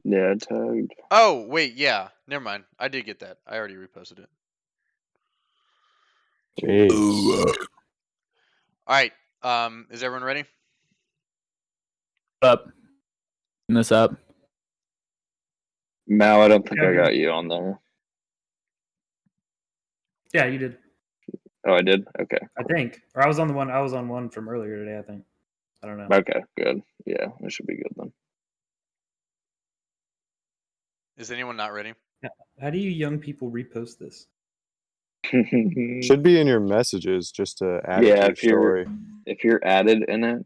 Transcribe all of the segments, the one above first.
Yeah, tagged. Oh, wait, yeah. Never mind. I did get that. I already reposted it. Jeez. All right. Is everyone ready? Up. This up. Mouw, I don't think I got you on there. Yeah, you did. Oh, I did? Okay. I think. Or I was on one from earlier today, I think. I don't know. Okay, good. Yeah, that should be good then. Is anyone not ready? How do you young people repost this? Should be in your messages just to add Yeah, it to your story. if you're added in it,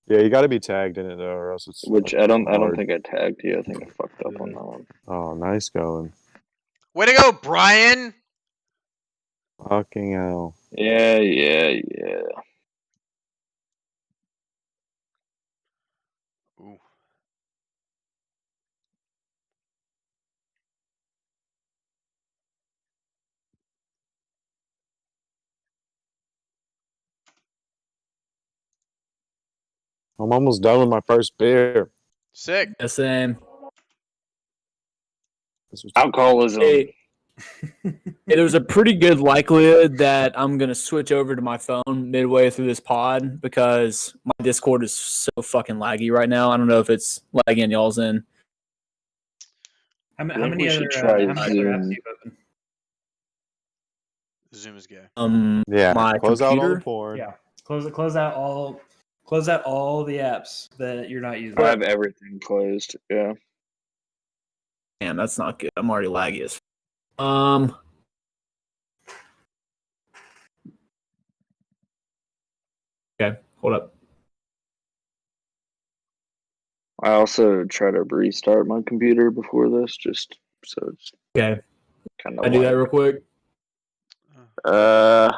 Yeah, you got to be tagged in it though, or else it's. which I don't hard. think I tagged you. I think I fucked up on that one. Oh, nice going. Way to go, Brian! Fucking hell. Yeah. Ooh. I'm almost done with my first beer. Sick. The same. Alcoholism. Hey, there's a pretty good likelihood that I'm going to switch over to my phone midway through this pod because my Discord is so fucking laggy right now. I don't know if it's lagging y'all's in. How think many we other should try apps do you Zoom. open? Zoom is gay. Yeah, My close out all computer. the porn. Yeah. Close out all the apps that you're not using. I have everything closed. Yeah. Damn, that's not good. I'm already laggy as. Okay, hold up. I also try to restart my computer before this, just so it's Okay, kind I do that real quick. I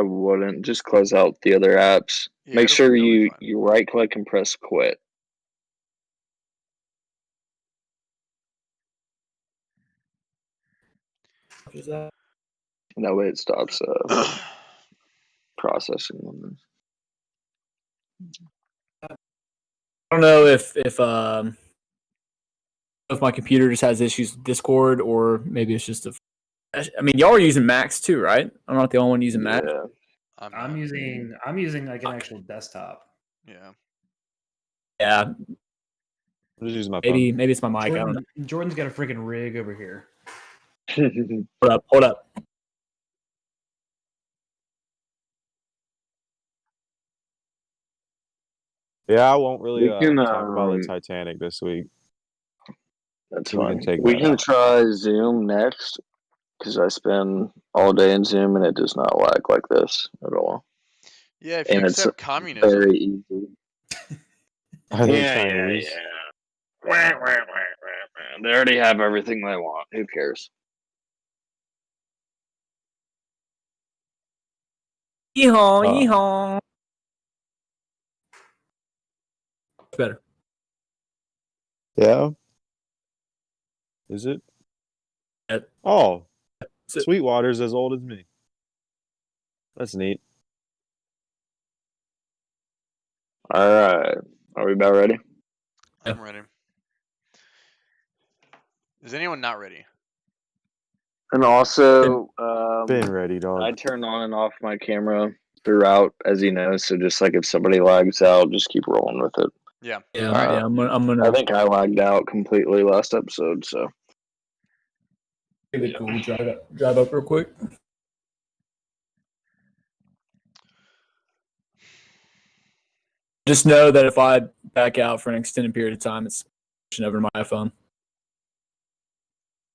wouldn't just close out the other apps. Yeah, Make it'll sure be fine. you right click and press quit. What is that? And that way it stops processing them. I don't know if my computer just has issues with Discord or maybe it's just a. I mean, y'all are using Macs too, right? I'm not the only one using Mac. Yeah. I'm using like an actual desktop. Yeah. Yeah, I'm just using my phone. maybe it's my mic. I don't know. Jordan's got a freaking rig over here. Hold up. Yeah, I won't really We can, talk about the Titanic this week. That's We can fine. take We that can out. try Zoom next because I spend all day in Zoom and it does not lag like this at all. Yeah, if you And it's accept communism. very easy. Are they Yeah. Chinese? They already have everything they want. Who cares? Yeehaw, yeehaw. Better. Yeah. Is it? Oh, Sweetwater's as old as me. That's neat. All right. Are we about ready? I'm ready. Is anyone not ready? And also, Been ready, dog. I turn on and off my camera throughout, as you know. So just like if somebody lags out, just keep rolling with it. Yeah. Yeah, All right. yeah. I'm gonna. I think I lagged out completely last episode. So Cool. Drive up real quick. Just know that if I back out for an extended period of time, it's over my iPhone.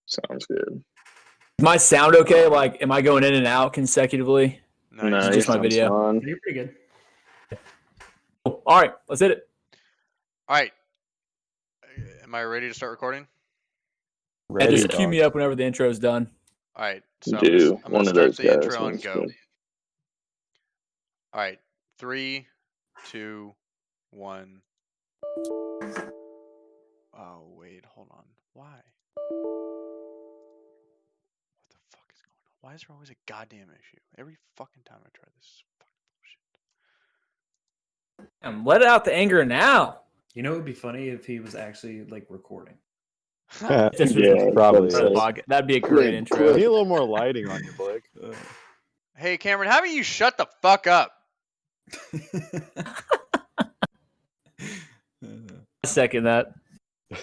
sounds good. Is my sound okay? Like, am I going in and out consecutively? No, No, just my sounds video. fine. You're pretty good. Cool. All right, let's hit it. All right. Am I ready to start recording? And just Ready, cue dog. me up whenever the intro's done. All right. So Do I'm one gonna of start those the guys. intro and Sounds go. good. All right. 3, 2, 1. Oh wait, hold on. Why? What the fuck is going on? Why is there always a goddamn issue? Every fucking time I try this is fucking bullshit. Let out the anger now. You know, it would be funny if he was actually like recording. Just Yeah, Probably that's is. what That'd be a Clip, great intro. Need a little more lighting on you, Blake. Hey, Cameron, how about you shut the fuck up? I second that. That's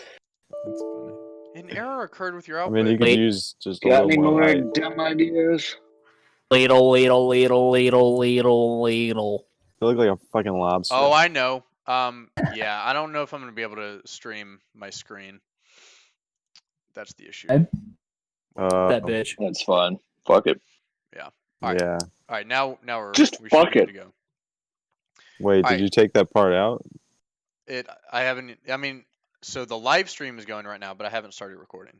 funny. An error occurred with your I output. mean, you could Wait. use just a Got little any more more light. dumb ideas? Ladle. You look like a fucking lobster. Oh, I know. Yeah, I don't know if I'm gonna be able to stream my screen. That's the issue. That bitch. That's fine. Fuck it. Alright. Yeah. All right, now we Just should fuck be good it. to go. Wait, did Alright. you take that part out? I haven't. I mean, so the live stream is going right now, but I haven't started recording.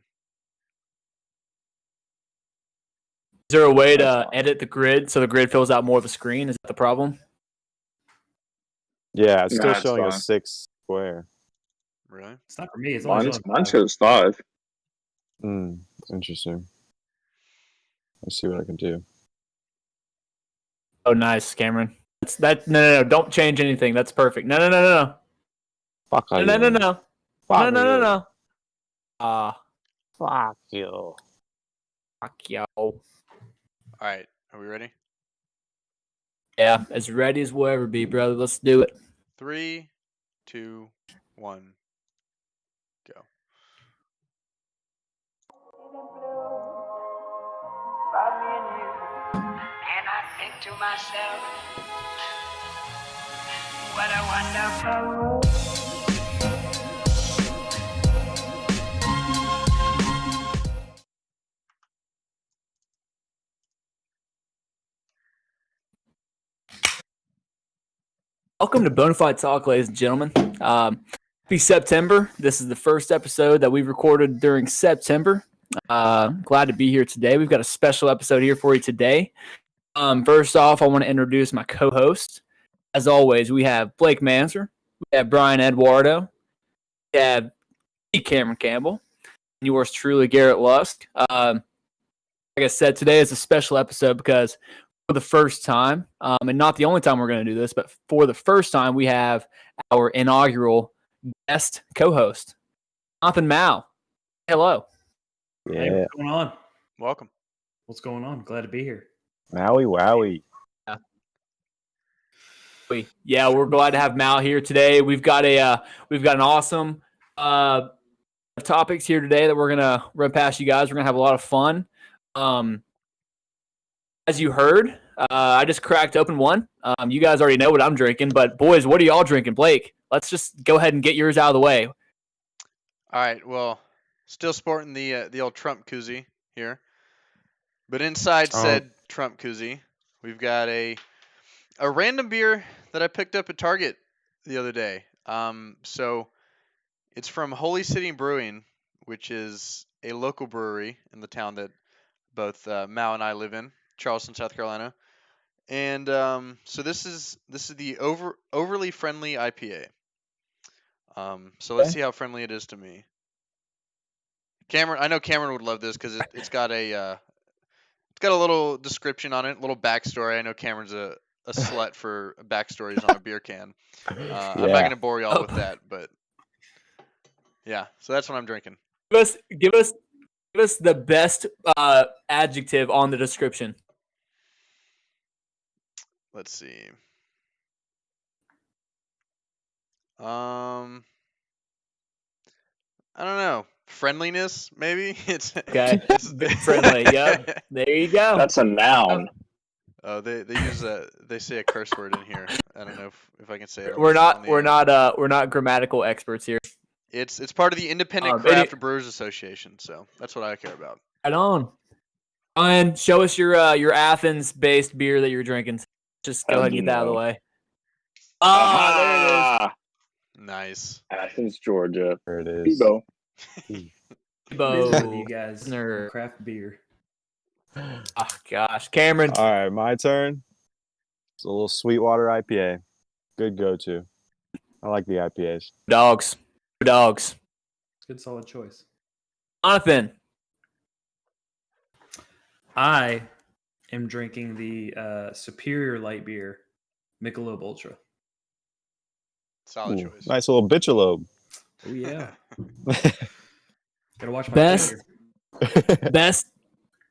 Is there a way That's to fine. edit the grid so the grid fills out more of the screen? Is that the problem? Yeah, it's Nah, still it's showing a fine. 6 square. Really? It's not for me. It's only showing Mine 5. shows 5. Interesting. Let's see what I can do. Oh, nice, Cameron. No. Don't change anything. That's perfect. No. Fuck you. No. Fuck you. No. Fuck you. Fuck yo. All right, are we ready? Yeah, as ready as we'll ever be, brother. Let's do it. 3, 2, 1, go. And I think to myself, what a wonderful world. Welcome to Bona Fide Talk, ladies and gentlemen. Happy September. This is the first episode that we've recorded during September. Glad to be here today. We've got a special episode here for you today. First off, I want to introduce my co-host. As always, we have Blake Manser, we have Brian Eduardo, we have Cameron Campbell, and yours truly, Garrett Lusk. Like I said, today is a special episode because for the first time, and not the only time we're going to do this, but for the first time, we have our inaugural guest co-host, Jonathan Mouw. Hello. Hey, Yeah. what's going on? Welcome. What's going on? Glad to be here. Maui wowie. Yeah, we're glad to have Mouw here today. We've got an awesome topics here today that we're gonna run past you guys. We're gonna have a lot of fun. As you heard, I just cracked open one. You guys already know what I'm drinking, but boys, what are y'all drinking? Blake, let's just go ahead and get yours out of the way. All right. Well, still sporting the old Trump koozie here, but inside said Trump koozie, we've got a random beer that I picked up at Target the other day. So it's from Holy City Brewing, which is a local brewery in the town that both Mao and I live in, Charleston, South Carolina. And so this is the overly friendly IPA. So let's see how friendly it is to me. Cameron, I know Cameron would love this because it's got a little description on it, a little backstory. I know Cameron's a slut for backstories on a beer can. I'm not Yeah. gonna bore y'all with that, but yeah. So that's what I'm drinking. Give us the best adjective on the description. Let's see. I don't know. Friendliness, maybe. It's Okay, friendly. Yep, there you go. That's a noun. Oh, they use they say a curse word in here. I don't know if I can say it. We're on the air. we're not grammatical experts here. It's part of the Independent Craft Brewers Association, so that's what I care about. Right on. And show us your Athens-based beer that you're drinking. Just go ahead and get that out of the way. Oh, there it is. Nice. Athens, Georgia. There it is. Bebo. You guys, Nerd. craft beer. Oh gosh, Cameron. All right, my turn. It's a little Sweetwater IPA. Good go-to. I like the IPAs. Dogs. It's a good, solid choice. Jonathan. I am drinking the Superior Light Beer, Michelob Ultra. Solid Ooh, choice. nice little bitchalobe. Oh yeah. Gotta watch my Best- finger. Best.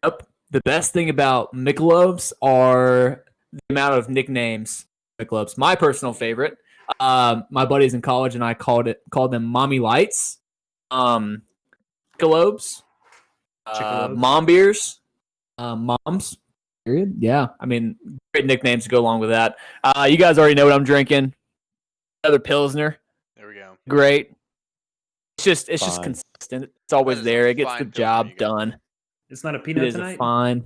Yep. The best thing about Michelobes are the amount of nicknames. Michelobes. My personal favorite. My buddies in college and I called them Mommy Lights. Michelobes. Chickalobes. Mom beers. Moms. Period. Yeah. I mean, great nicknames to go along with that. You guys already know what I'm drinking. Another Pilsner. There we go. Great. It's just Fine. consistent. It's always That is a there. It gets the fine Pilsner job you got. done. It's not a It peanut is tonight. a fine.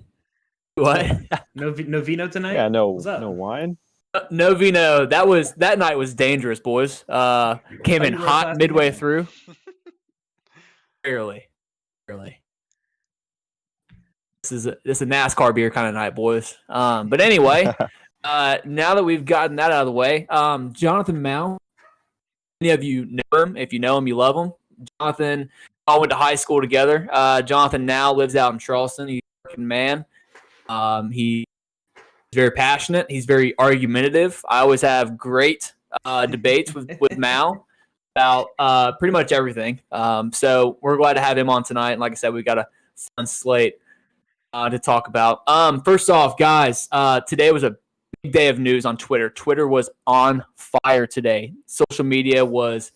What? No vino tonight. Yeah, no What's up? wine. No vino. That night was dangerous, boys. Came How in you hot last midway night? through. Barely. This is a NASCAR beer kind of night, boys. But anyway, now that we've gotten that out of the way, Jonathan Mouw. Many of you know him. If you know him, you love him. Jonathan, all went to high school together. Jonathan now lives out in Charleston. He's a working man. He's very passionate. He's very argumentative. I always have great debates with Mouw about pretty much everything. So we're glad to have him on tonight. And like I said, we got a fun slate to talk about. First off, guys, today was a big day of news on Twitter. Twitter was on fire today. Social media was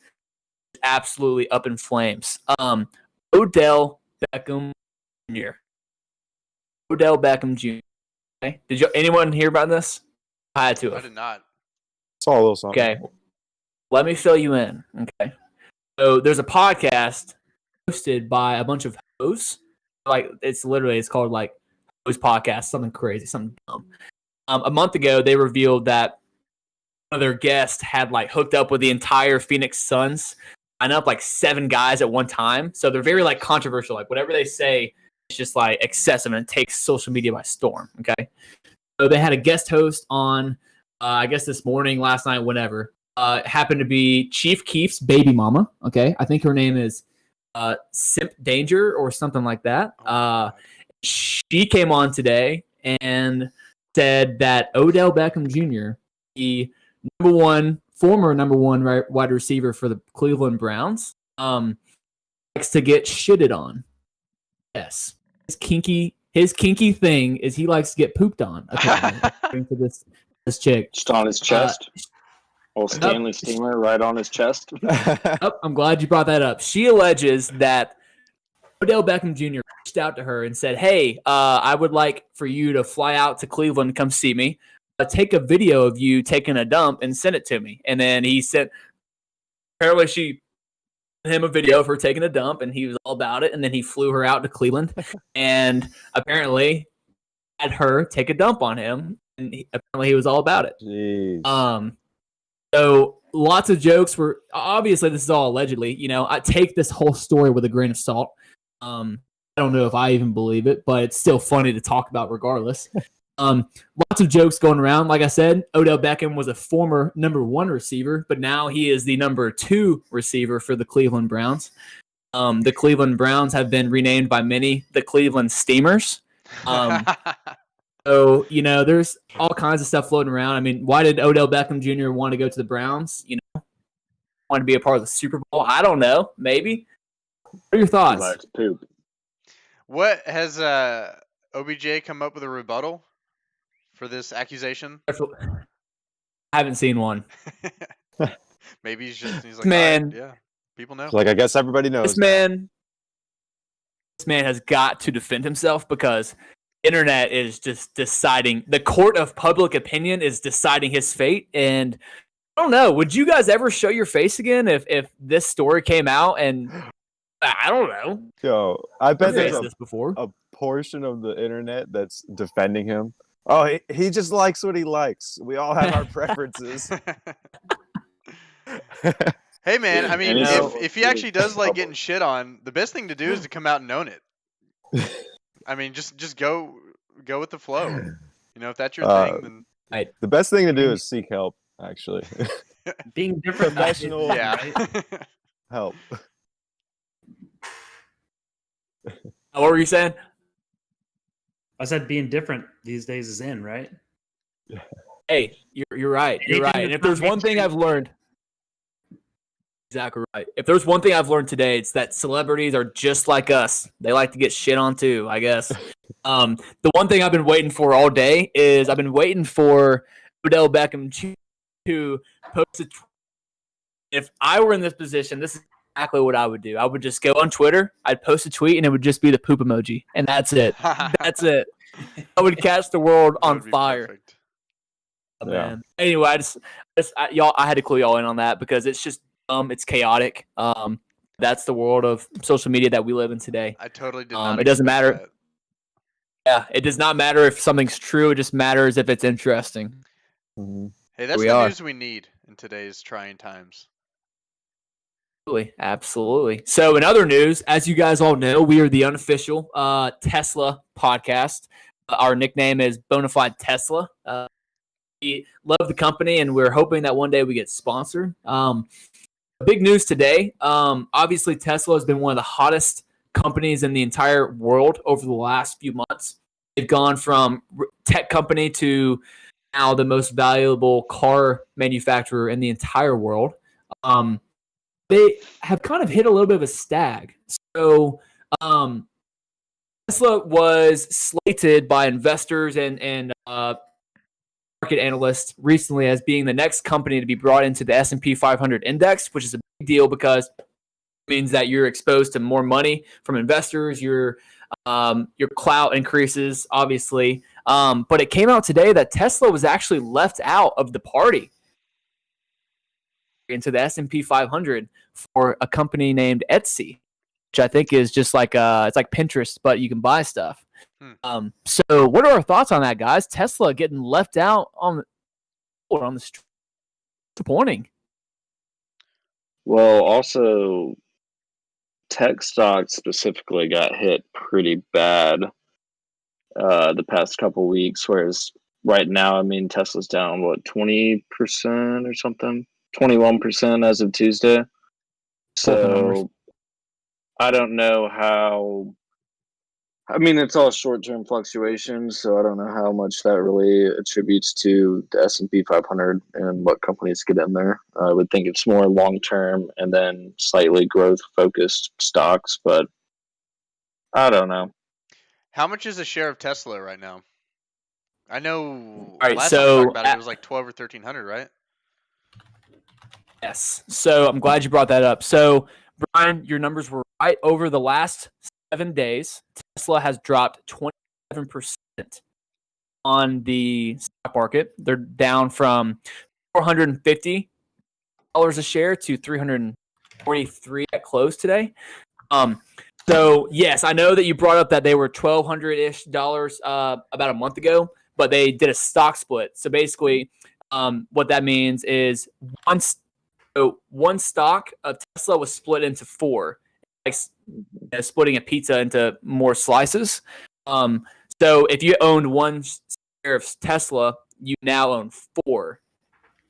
absolutely up in flames. Odell Beckham Jr. Odell Beckham Jr. Okay. Did anyone hear about this? I had to I have. did not. Saw a little something. Okay. Let me fill you in. Okay. So there's a podcast hosted by a bunch of hosts. Like it's called like host podcast, something crazy, something dumb. A month ago, they revealed that one of their guests had like hooked up with the entire Phoenix Suns, line up like 7 guys at one time. So they're very like controversial. Like whatever they say, it's just like excessive and it takes social media by storm. Okay. So they had a guest host on, I guess this morning, last night, whatever. Happened to be Chief Keef's baby mama. Okay. I think her name is Simp Danger or something like that. She came on today and said that Odell Beckham Jr., the former number one wide receiver for the Cleveland Browns, likes to get shitted on. Yes, his kinky thing is he likes to get pooped on. According to this chick, Just on his chest. Old Stanley Steamer right on his chest. I'm glad you brought that up. She alleges that Odell Beckham Jr. reached out to her and said, "Hey, I would like for you to fly out to Cleveland and come see me. Take a video of you taking a dump and send it to me." And then he said, apparently she sent him a video of her taking a dump, and he was all about it. And then he flew her out to Cleveland and apparently had her take a dump on him. And apparently he was all about it. Jeez. So lots of jokes were obviously this is all allegedly. You know, I take this whole story with a grain of salt. I don't know if I even believe it, but it's still funny to talk about regardless. Lots of jokes going around. Like I said, Odell Beckham was a former number 1 receiver, but now he is the number 2 receiver for the Cleveland Browns. The Cleveland Browns have been renamed by many the Cleveland Steamers. So, you know, there's all kinds of stuff floating around. I mean, why did Odell Beckham Jr. want to go to the Browns? You know, want to be a part of the Super Bowl? I don't know. Maybe. What are your thoughts? Likes poop. What has OBJ come up with a rebuttal for this accusation? I haven't seen one. Maybe he's like, Man. "All right, yeah, people know." Like I guess everybody knows. This man has got to defend himself because internet is just deciding. The court of public opinion is deciding his fate. And I don't know. Would you guys ever show your face again if this story came out? And I don't know. Yo, I bet I've there's faced this before. a portion of the internet that's defending him. Oh, he just likes what he likes. We all have our preferences. Hey man, I mean, And it's- if he actually does like getting shit on, the best thing to do is to come out and own it. I mean, just go with the flow. You know, if that's your thing, then The best thing to do is seek help. Actually, Being different. Professional- yeah. Right? help. What were you saying? I said being different these days is in, right? Hey, you're right. You're Anything right. And that's if there's not one thing mainstream. I've learned, Exactly right. If there's one thing I've learned today, it's that celebrities are just like us. They like to get shit on too, I guess. The one thing I've been waiting for all day is I've been waiting for Odell Beckham to post a tweet. If I were in this position, this is exactly what I would do. I would just go on Twitter, I'd post a tweet, and it would just be the poop emoji. And that's it. That's it. I would catch the world That on would be fire. perfect. Oh, Yeah. man. Anyway, I had to clue y'all in on that because it's just it's chaotic. That's the world of social media that we live in today. I totally did not It doesn't expect matter. that. Yeah, it does not matter if something's true. It just matters if it's interesting. Mhm. Hey, that's we the are. news we need in today's trying times. Absolutely. So, in other news, as you guys all know, we are the unofficial Tesla podcast. Our nickname is Bona Fide Tesla. We love the company, and we're hoping that one day we get sponsored. Big news today. Obviously, Tesla has been one of the hottest companies in the entire world over the last few months. They've gone from tech company to now the most valuable car manufacturer in the entire world. They have kind of hit a little bit of a stag. So Tesla was slated by investors and market analysts recently as being the next company to be brought into the S&P 500 index, which is a big deal because it means that you're exposed to more money from investors. Your clout increases, obviously. But it came out today that Tesla was actually left out of the party into the S&P 500 for a company named Etsy, which I think is just like it's like Pinterest, but you can buy stuff. So what are our thoughts on that, guys? Tesla getting left out on the street. Disappointing. Well, also, tech stocks specifically got hit pretty bad the past couple weeks, whereas right now, I mean, Tesla's down, what, 20% or something? 21% as of Tuesday. So I don't know how. I mean, it's all short-term fluctuations, so I don't know how much that really attributes to the S&P 500 and what companies get in there. I would think it's more long-term and then slightly growth-focused stocks, but I don't know. How much is a share of Tesla right now? I know All right, last time we so talked about it, it was like 12 or 1300, right? Yes. So I'm glad you brought that up. So Brian, your numbers were right. Over the last 7 days, Tesla has dropped 27% on the stock market. They're down from $450 a share to $343 at close today. So yes, I know that you brought up that they were $1,200-ish about a month ago, but they did a stock split. So basically, what that means is one stock of Tesla was split into four, like splitting a pizza into more slices. So if you owned one share of Tesla, you now own four.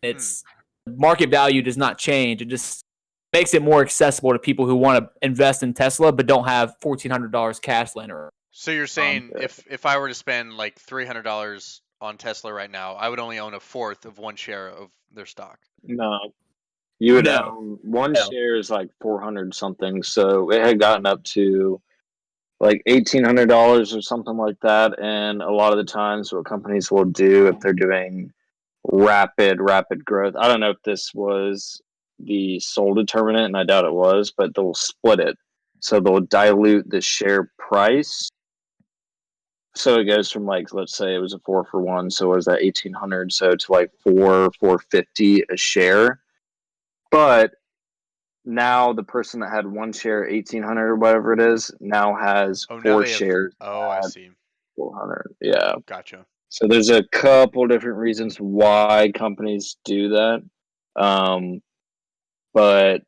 Its market value does not change. It just makes it more accessible to people who want to invest in Tesla but don't have $1,400 cash laying around. So you're saying if I were to spend like $300 on Tesla right now, I would only own a fourth of one share of their stock. No. You would No. own one No. share is like 400 something, so it had gotten up to like $1,800 or something like that. And a lot of the times, what companies will do if they're doing rapid growth, I don't know if this was the sole determinant, and I doubt it was, but they'll split it, so they'll dilute the share price. So it goes from, like, let's say it was a 4-for-1, so it was that 1,800, so to like $450 a share. But now the person that had one share, 1,800 or whatever it is, now has Oh, now four they have. shares. Oh, I see. 400. Yeah. Gotcha. So there's a couple different reasons why companies do that. But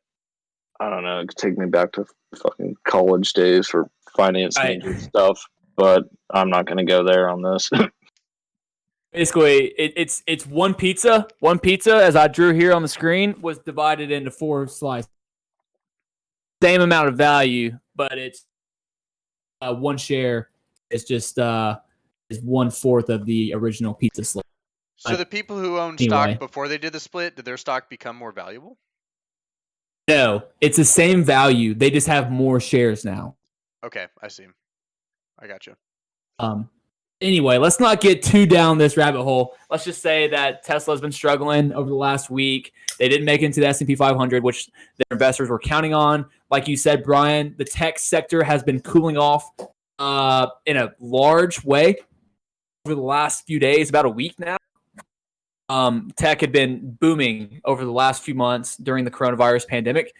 I don't know. It could take me back to fucking college days for finance major stuff. But I'm not going to go there on this. Basically, it's one pizza. One pizza, as I drew here on the screen, was divided into four slices. Same amount of value, but it's one share. It's just is 1/4 of the original pizza slice. So the people who owned Anyway. stock before they did the split, did their stock become more valuable? No, it's the same value. They just have more shares now. Okay, I see. I got you. Anyway, let's not get too down this rabbit hole. Let's just say that Tesla's been struggling over the last week. They didn't make it into the S&P 500, which their investors were counting on. Like you said, Brian, the tech sector has been cooling off in a large way over the last few days, about a week now. Tech had been booming over the last few months during the coronavirus pandemic,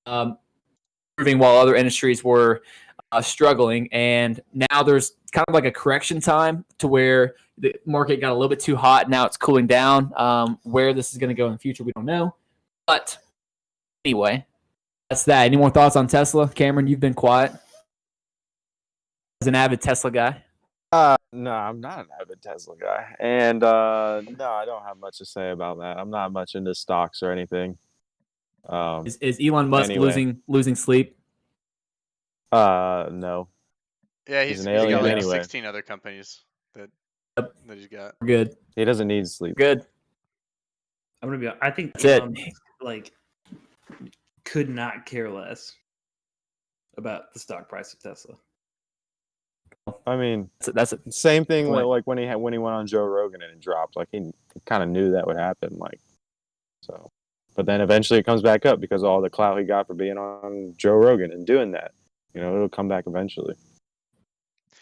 improving while other industries were struggling. And now there's kind of like a correction time to where the market got a little bit too hot. Now it's cooling down. Where this is going to go in the future, we don't know. But anyway, that's that. Any more thoughts on Tesla? Cameron, you've been quiet as an avid Tesla guy. No, I'm not an avid Tesla guy, and no, I don't have much to say about that. I'm not much into stocks or anything. Is Elon Musk anyway. losing sleep? No, Yeah, He's he's an got alien like anyway. 16 other companies that he's got. We're good. he doesn't need sleep. Good. I'm gonna be. I think That's it. Elon Musk, like could not care less about the stock price of Tesla. I mean, That's it. same thing Point. like when he went on Joe Rogan and it dropped. Like he kind of knew that would happen. Like so, but then eventually it comes back up because of all the clout he got for being on Joe Rogan and doing that. You know, it'll come back eventually.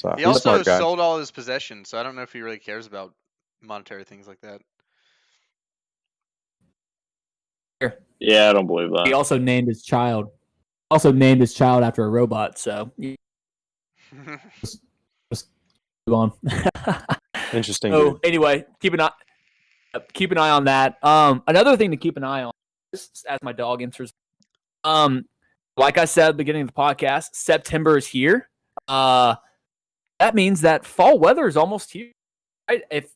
So He he's a also smart guy. sold all his possessions, so I don't know if he really cares about monetary things like that. Yeah, I don't believe He that. also named his child. After a robot. So move on. Interesting. So Dude. anyway, keep an eye on that. Another thing to keep an eye on, just as my dog enters. Like I said at the beginning of the podcast, September is here. That means that fall weather is almost here. Right? If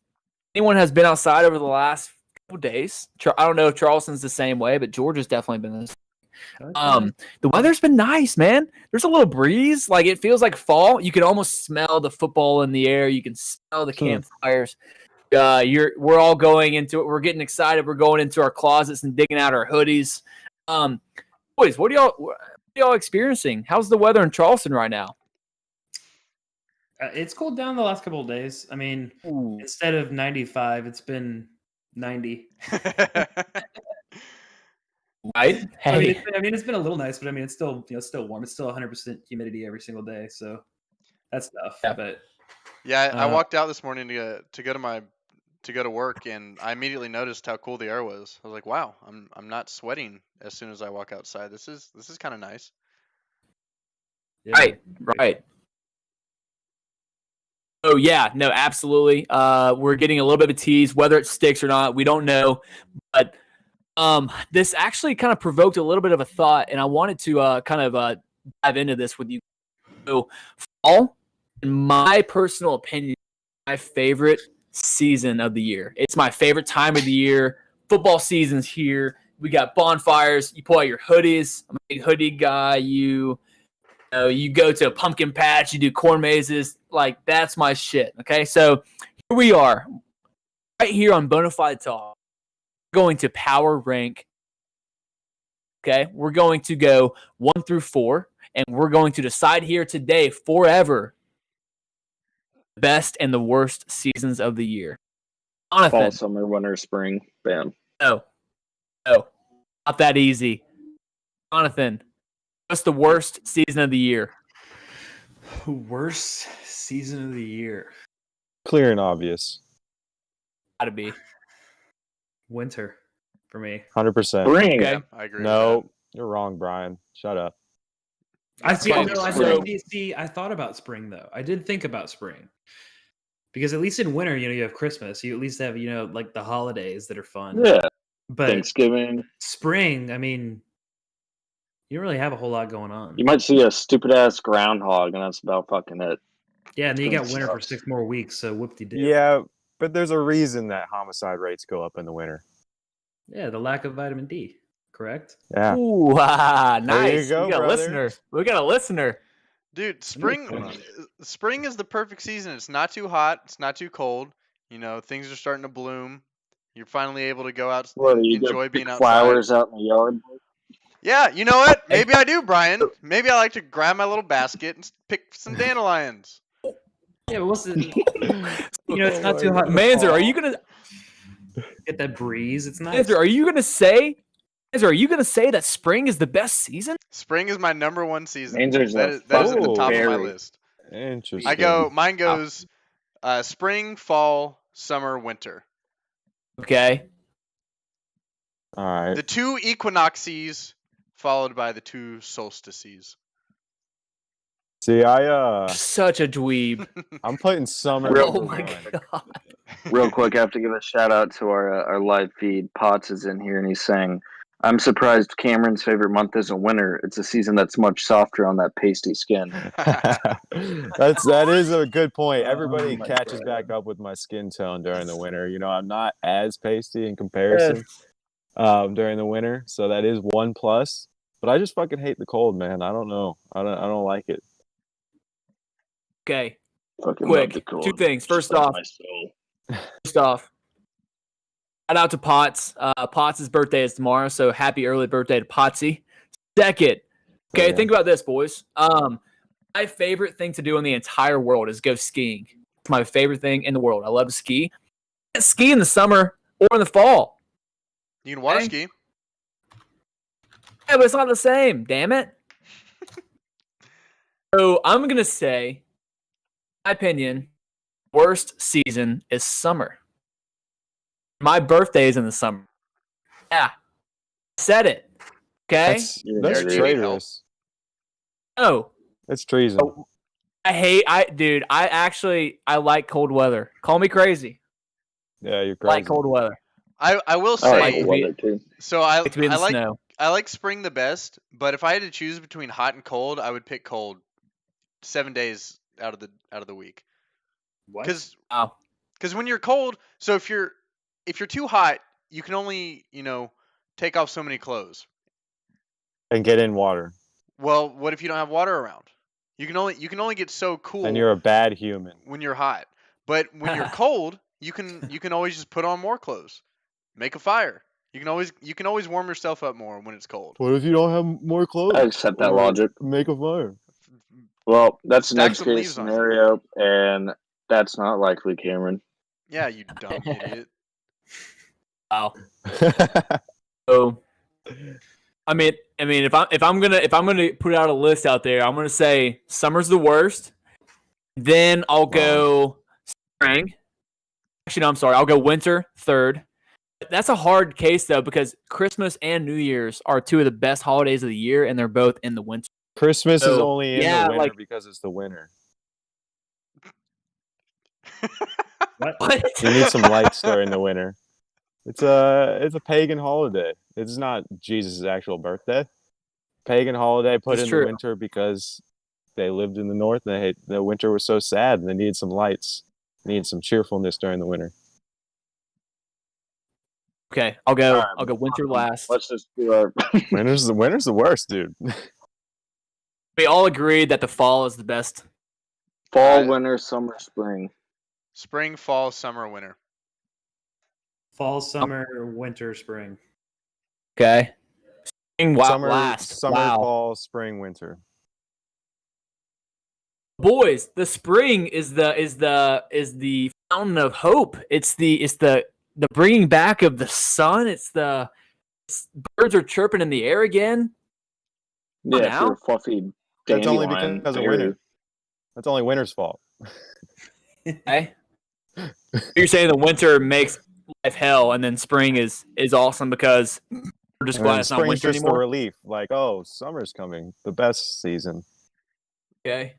anyone has been outside over the last couple days, I don't know if Charleston's the same way, but Georgia's definitely been this. The weather's been nice, man. There's a little breeze. Like it feels like fall. You can almost smell the football in the air. You can smell the campfires. We're all going into it. We're getting excited. We're going into our closets and digging out our hoodies. Boys, what are y'all experiencing? How's the weather in Charleston right now? It's cooled down the last couple of days. I mean, instead of 95, it's been 90. Right? Hey, I mean, it's been a little nice, but I mean, it's still still warm. It's still 100% humidity every single day, so that's tough. Yeah. But Yeah, I walked out this morning to go to work, and I immediately noticed how cool the air was. I was like, "Wow, I'm not sweating as soon as I walk outside. This is kind of nice." yeah. Right. Oh yeah, no, absolutely. We're getting a little bit of a tease, whether it sticks or not, we don't know. But this actually kind of provoked a little bit of a thought, and I wanted to dive into this with you. So, fall, in my personal opinion, my favorite season of the year. It's my favorite time of the year. Football season's here. We got bonfires. You pull out your hoodies. I'm a big hoodie guy. You go to a pumpkin patch. You do corn mazes. Like, that's my shit. Okay, so here we are, right here on Bona Fide Talk. Going to power rank. Okay, we're going to go 1 through 4, and we're going to decide here today forever the best and the worst seasons of the year. Jonathan, Fall, summer, winter, spring. Bam. no, not that easy. Jonathan, what's the worst season of the year? Worst season of the year. Clear and obvious. Gotta be. Winter for me. 100%. Spring. Okay. Yeah, I agree. No, you're wrong, Brian. Shut up. I see. Well, No, I thought about spring though. I did think about spring because at least in winter, you have Christmas. You at least have like the holidays that are fun. Yeah. But Thanksgiving. spring, I mean, you don't really have a whole lot going on. You might see a stupid ass groundhog, and that's about fucking it. Yeah, and then you got It winter for sucks. 6 more weeks. So whoop-de-doo. Yeah, but there's a reason that homicide rates go up in the winter. Yeah, the lack of vitamin D. Correct. Yeah. Ooh, nice. There you go, we got brother. a listener. We got a listener. Dude, spring is the perfect season. It's not too hot. It's not too cold. Things are starting to bloom. You're finally able to go out What, and you enjoy get being big outside. flowers out in the yard? Yeah, you know what? Maybe I do, Brian. Maybe I like to grab my little basket and pick some dandelions. Yeah, but what's the? It's not too hot. In the Manzer, are fall. you gonna Get that breeze? It's nice. Manzer, are you gonna say that spring is the best season? Spring is my number one season. Manzer's That a is at the fucking top of my fairy. list. Interesting. Mine goes spring, fall, summer, winter. Okay. All right. The 2 equinoxes followed by the 2 solstices. See, Such a dweeb. I'm putting summer. Real- Oh number my one. god. Real quick, I have to give a shout out to our live feed. Potts is in here and he's saying, "I'm surprised Cameron's favorite month isn't winter. It's a season that's much softer on that pasty skin." That is a good point. Everybody my catches God. back up with my skin tone during the winter. I'm not as pasty in comparison during the winter, so that is one plus. But I just fucking hate the cold, man. I don't know. I don't like it. Okay. Fucking Quick, love the cold. 2 things. Just First like off, my soul. shout out to Potts. Potts' birthday is tomorrow, so happy early birthday to Potsy. Second, okay, Yeah. think about this, boys. My favorite thing to do in the entire world is go skiing. It's my favorite thing in the world. I love to ski. I can't ski in the summer or in the fall. You can water Okay. ski. Yeah, but it's not the same. Damn it. So I'm gonna say, my opinion, worst season is summer. My birthday is in the summer. Yeah, said it. Okay. That's You're that's an idiot. traitorous. No, That's treason. I like cold weather. Call me crazy. Yeah, you're I like crazy. cold weather. I will I say like to cold be- weather too. so I I like to be in the like snow. I like spring the best, but if I had to choose between hot and cold, I would pick cold 7 days out of the week. What? Cuz Wow. when you're cold, so if you're too hot, you can only, take off so many clothes. And get in water. Well, what if you don't have water around? You can only get so cool And you're a bad human. when you're hot. But when you're cold, you can always just put on more clothes. Make a fire. You can always warm yourself up more when it's cold. What if you don't have more clothes? I accept that Or logic. Make a fire. Well, that's an Stack edge some case leaves on it. scenario, and that's not likely, Cameron. Yeah, you dumb idiot. Wow. So, I mean, if I'm gonna put out a list out there, I'm gonna say summer's the worst. Then I'll go spring. Actually, no, I'm sorry. I'll go winter third. That's a hard case though because Christmas and New Year's are 2 of the best holidays of the year, and they're both in the winter. Christmas is So, only in yeah, the winter like- because it's the winter. What? You need some lights during the winter. It's a pagan holiday. It's not Jesus' actual birthday. Pagan holiday put It's in true. the winter because they lived in the north and the winter was so sad and they needed some lights. They needed some cheerfulness during the winter. Okay, I'll go. Alright, I'll go winter last. Let's just do our. Winter's the worst, dude. We all agreed that the fall is the best. Fall, winter, summer, spring. Spring, fall, summer, winter. Fall, summer, winter, spring. Okay. Spring Summer, last. summer, Wow. fall, spring, winter. Boys, the spring is the fountain of hope. It's the bringing back of the sun. Birds are chirping in the air again. Yeah, if now? you're a fluffy That's only dandelion because of berry. winter. That's only winter's fault. Okay. You're saying the winter makes life hell, and then spring is awesome because we're just And glad then it's not spring's winter just the anymore. relief. Like, oh, summer's coming. The best season. Okay.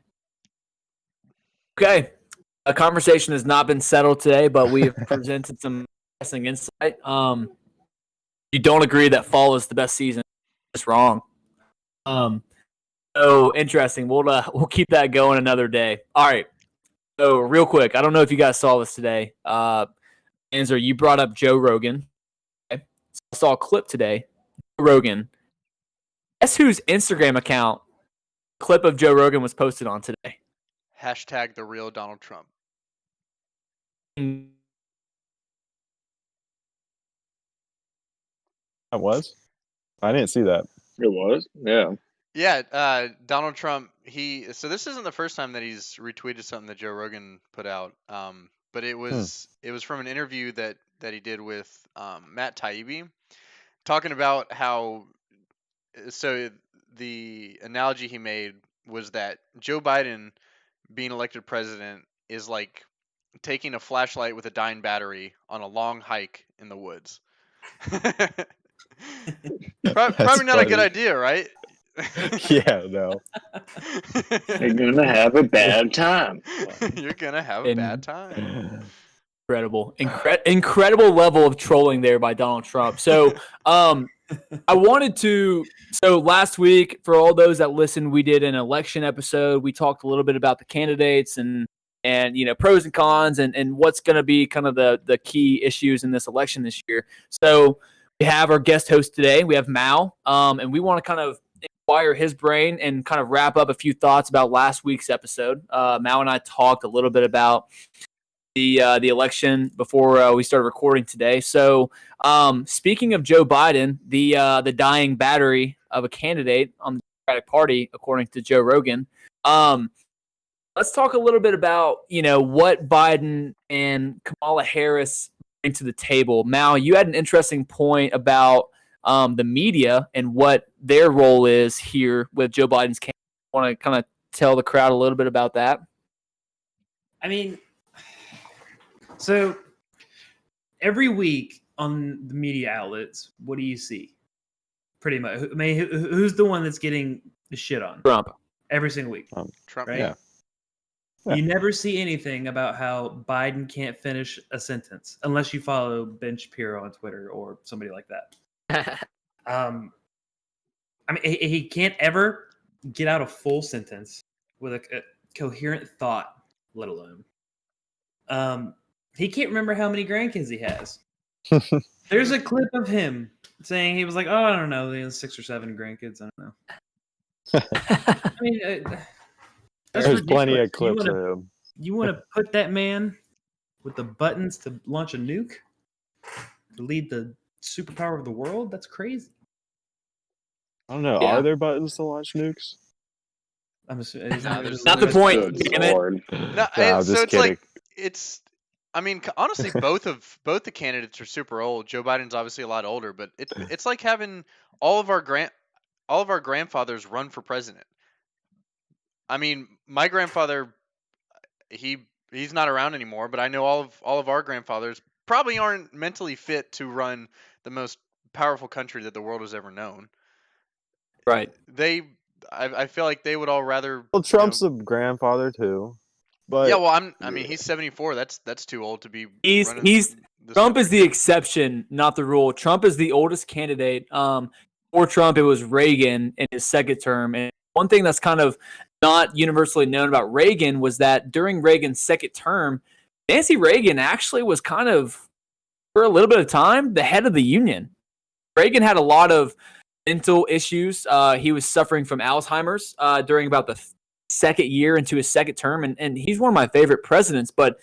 Okay. A conversation has not been settled today, but we have presented some interesting insight. You don't agree that fall is the best season. It's wrong. So interesting. We'll keep that going another day. All right. So real quick, I don't know if you guys saw this today. Anzer, you brought up Joe Rogan. Okay. So I saw a clip today. Joe Rogan. Guess whose Instagram account clip of Joe Rogan was posted on today? Hashtag the real Donald Trump. That was? I didn't see that. It was, yeah. Yeah, Donald Trump. So this isn't the first time that he's retweeted something that Joe Rogan put out. But it was from an interview that he did with Matt Taibbi, talking about how. So the analogy he made was that Joe Biden being elected president is like taking a flashlight with a dying battery on a long hike in the woods. Probably not a good funny. idea, right? Yeah, no. You're gonna have a bad time. You're gonna have a bad time. Incredible level of trolling there by Donald Trump. So, I wanted to. So last week, for all those that listened, we did an election episode. We talked a little bit about the candidates and pros and cons and what's going to be kind of the key issues in this election this year. So we have our guest host today. We have Mouw, and we want to kind of inquire his brain and kind of wrap up a few thoughts about last week's episode. Mouw and I talked a little bit about the election before we started recording today. So, speaking of Joe Biden, the dying battery of a candidate on the Democratic Party, according to Joe Rogan, let's talk a little bit about what Biden and Kamala Harris bring to the table. Mouw, you had an interesting point about the media and what their role is here with Joe Biden's campaign. Want to kind of tell the crowd a little bit about that? I mean, so every week on the media outlets, what do you see? Pretty much. I mean, who's the one that's getting the shit on? Trump. Every single week. Trump. Right? Yeah. You never see anything about how Biden can't finish a sentence unless you follow Ben Shapiro on Twitter or somebody like that. I mean, he can't ever get out a full sentence with a coherent thought, let alone. He can't remember how many grandkids he has. There's a clip of him saying he was like, "Oh, I don't know, 6 or 7 grandkids. I don't know." I mean, that's There's plenty ridiculous. of clips of him. You want to put that man with the buttons to launch a nuke to lead the superpower of the world? That's crazy. I don't know. Yeah. Are there buttons to launch nukes? I'm assuming, Nah, there's Not the point. Good Damn it. Lord. No, Nah, I'm so just it's kidding. like I mean, honestly, both the candidates are super old. Joe Biden's obviously a lot older, but it's like having all of our grandfathers run for president. I mean, my grandfather, he's not around anymore, but I know all of our grandfathers probably aren't mentally fit to run the most powerful country that the world has ever known. Right. I feel like they would all rather. Well, Trump's a grandfather too. But Yeah, well, I mean, he's 74. That's too old to be. He's running this Trump is country. the exception, not the rule. Trump is the oldest candidate. For Trump, it was Reagan in his second term. And one thing that's kind of not universally known about Reagan was that during Reagan's second term, Nancy Reagan actually was kind of, for a little bit of time, the head of the union. Reagan had a lot of mental issues. He was suffering from Alzheimer's during about the second year into his second term. And he's one of my favorite presidents. But,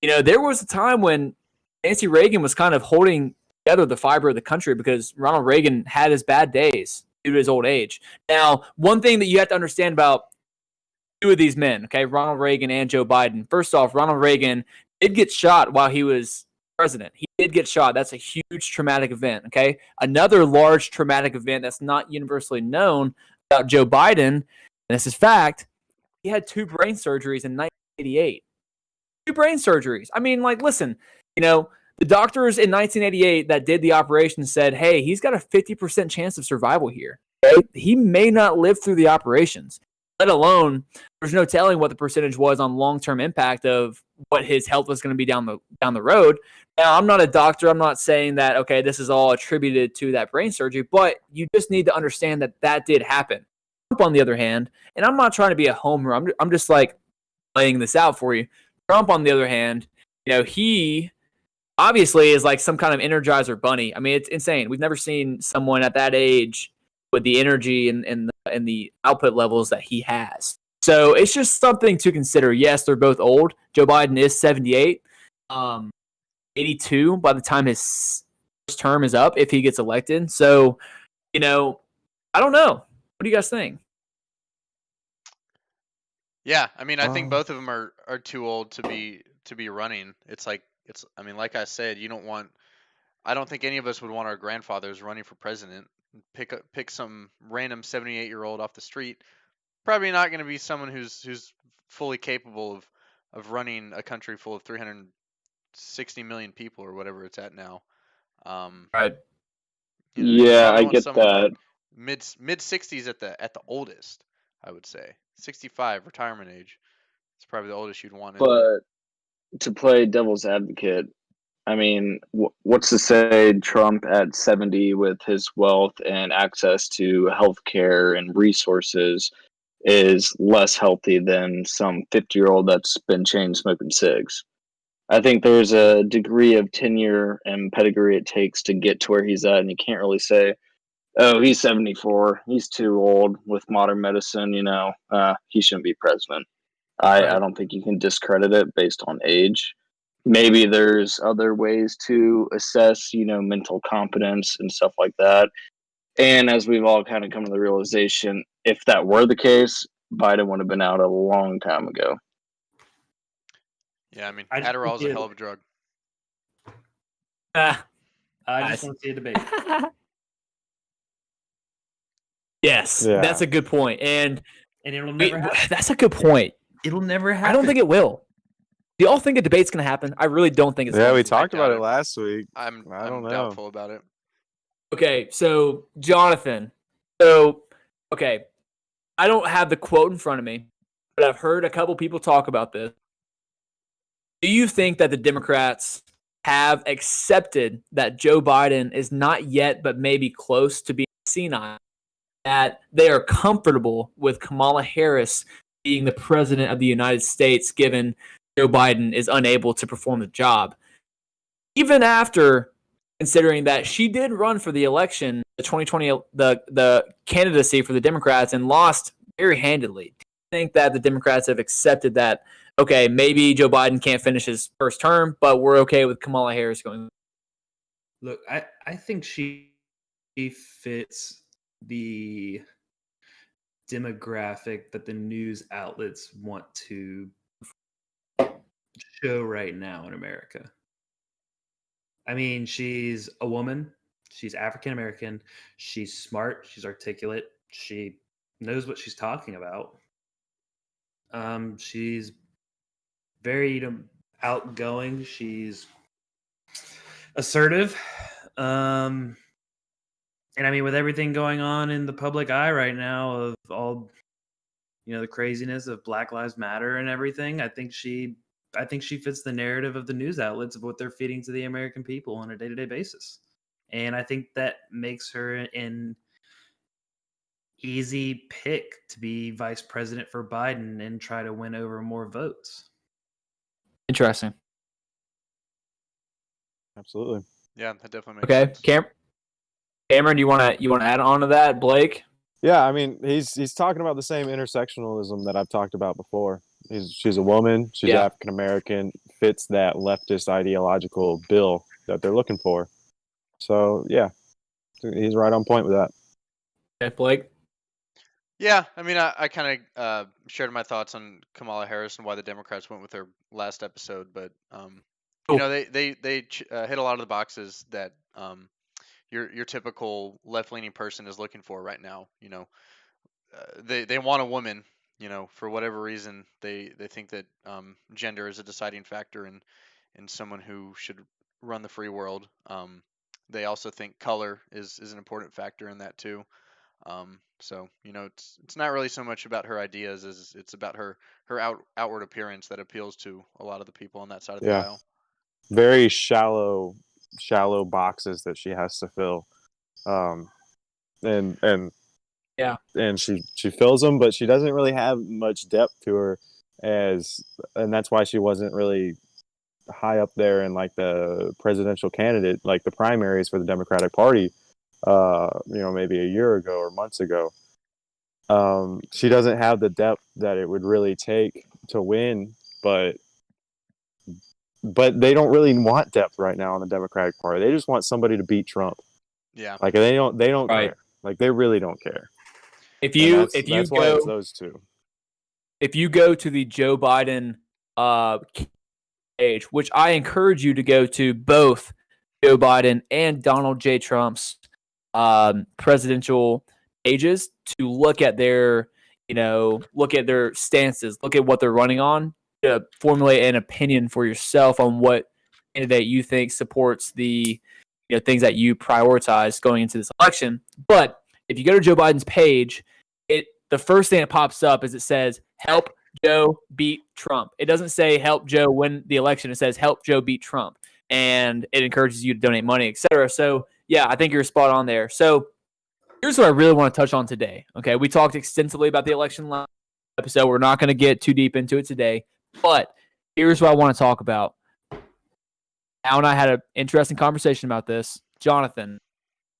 there was a time when Nancy Reagan was kind of holding together the fiber of the country because Ronald Reagan had his bad days due to his old age. Now, one thing that you have to understand about two of these men, okay, Ronald Reagan and Joe Biden. First off, Ronald Reagan did get shot while he was president. He did get shot. That's a huge traumatic event, okay? Another large traumatic event that's not universally known about Joe Biden, and this is fact, he had 2 brain surgeries in 1988. 2 brain surgeries. I mean, listen, the doctors in 1988 that did the operation said, hey, he's got a 50% chance of survival here. Okay? He may not live through the operations, let alone there's no telling what the percentage was on long-term impact of what his health was going to be down the road. Now, I'm not a doctor. I'm not saying that, okay, this is all attributed to that brain surgery, but you just need to understand that did happen. Trump, on the other hand, and I'm not trying to be a homer. I'm just laying this out for you. Trump, on the other hand, he obviously is like some kind of Energizer bunny. I mean, it's insane. We've never seen someone at that age with the energy and the output levels that he has. So it's just something to consider. Yes, they're both old. Joe Biden is 78, 82 by the time his first term is up if he gets elected. So, I don't know. What do you guys think? Yeah, I mean, I think both of them are too old to be running. I mean, like I said, you don't want. I don't think any of us would want our grandfathers running for president. Pick some random 78-year-old off the street. Probably not going to be someone who's fully capable of running a country full of 360 million people or whatever it's at now. Right. You Yeah, probably I want get someone that. like mid 60s at the oldest. I would say 65 retirement age. It's probably the oldest you'd want in there. But to play devil's advocate, I mean, what's to say Trump at 70 with his wealth and access to healthcare and resources is less healthy than some 50-year-old that's been chain smoking cigs? I think there's a degree of tenure and pedigree it takes to get to where he's at, and you can't really say, oh, he's 74, he's too old with modern medicine, he shouldn't be president. I don't think you can discredit it based on age. Maybe there's other ways to assess, mental competence and stuff like that. And as we've all kind of come to the realization, if that were the case, Biden would have been out a long time ago. Yeah, I mean, I just Adderall is a want hell to- of a drug. Ah, I Nice. just want to see a debate. Yes, Yeah. that's a good point. And And it'll never happen. that's a good point. It'll never happen. I don't think it will. Do y'all think a debate's going to happen? I really don't think it's Yeah, going we to. talked about doubt it it. last week. I'm I don't know. doubtful about it. Okay, so Jonathan. Okay, I don't have the quote in front of me, but I've heard a couple people talk about this. Do you think that the Democrats have accepted that Joe Biden is not yet, but maybe close to being senile? That they are comfortable with Kamala Harris being the president of the United States, given Joe Biden is unable to perform the job, even after considering that she did run for the election, the 2020, the candidacy for the Democrats, and lost very handedly. Do you think that the Democrats have accepted that, okay, maybe Joe Biden can't finish his first term, but we're okay with Kamala Harris going? Look, I think she fits the demographic that the news outlets want to show right now in America. I mean, she's a woman. She's African American. She's smart. She's articulate. She knows what she's talking about. She's very outgoing. She's assertive. And I mean, with everything going on in the public eye right now, of all the craziness of Black Lives Matter and everything, I think she fits the narrative of the news outlets of what they're feeding to the American people on a day-to-day basis. And I think that makes her an easy pick to be vice president for Biden and try to win over more votes. Interesting. Absolutely. Yeah, that definitely makes Okay, sense. Cameron, you want to add on to that, Blake? Yeah, I mean, he's talking about the same intersectionalism that I've talked about before. She's a woman. She's Yeah. African American. Fits that leftist ideological bill that they're looking for. So yeah, he's right on point with that. Okay, Blake. Yeah, I mean, I kind of shared my thoughts on Kamala Harris and why the Democrats went with her last episode, but Cool. they hit a lot of the boxes that your typical left-leaning person is looking for right now. They want a woman. For whatever reason, they think that gender is a deciding factor in someone who should run the free world. They also think color is an important factor in that too. So it's not really so much about her ideas as it's about her outward appearance that appeals to a lot of the people on that side of the Yeah. aisle. Very shallow boxes that she has to fill, and Yeah. and she fills them, but she doesn't really have much depth to her, and that's why she wasn't really high up there in like the presidential candidate, like the primaries for the Democratic Party, maybe a year ago or months ago. She doesn't have the depth that it would really take to win, but they don't really want depth right now in the Democratic Party. They just want somebody to beat Trump. Yeah. Like they don't Right. care. Like they really don't care. If And you that's why it's go those two. if you go to the Joe Biden page, which I encourage you to go to both Joe Biden and Donald J. Trump's presidential pages to look at their, look at their stances, look at what they're running on, to formulate an opinion for yourself on what candidate you think supports the things that you prioritize going into this election. But if you go to Joe Biden's page, the first thing that pops up is it says help Joe beat Trump. It doesn't say help Joe win the election. It says help Joe beat Trump. And it encourages you to donate money, etc. So, yeah, I think you're spot on there. So, here's what I really want to touch on today. Okay, we talked extensively about the election last episode. We're not going to get too deep into it today. But here's what I want to talk about. Al and I had an interesting conversation about this. Jonathan,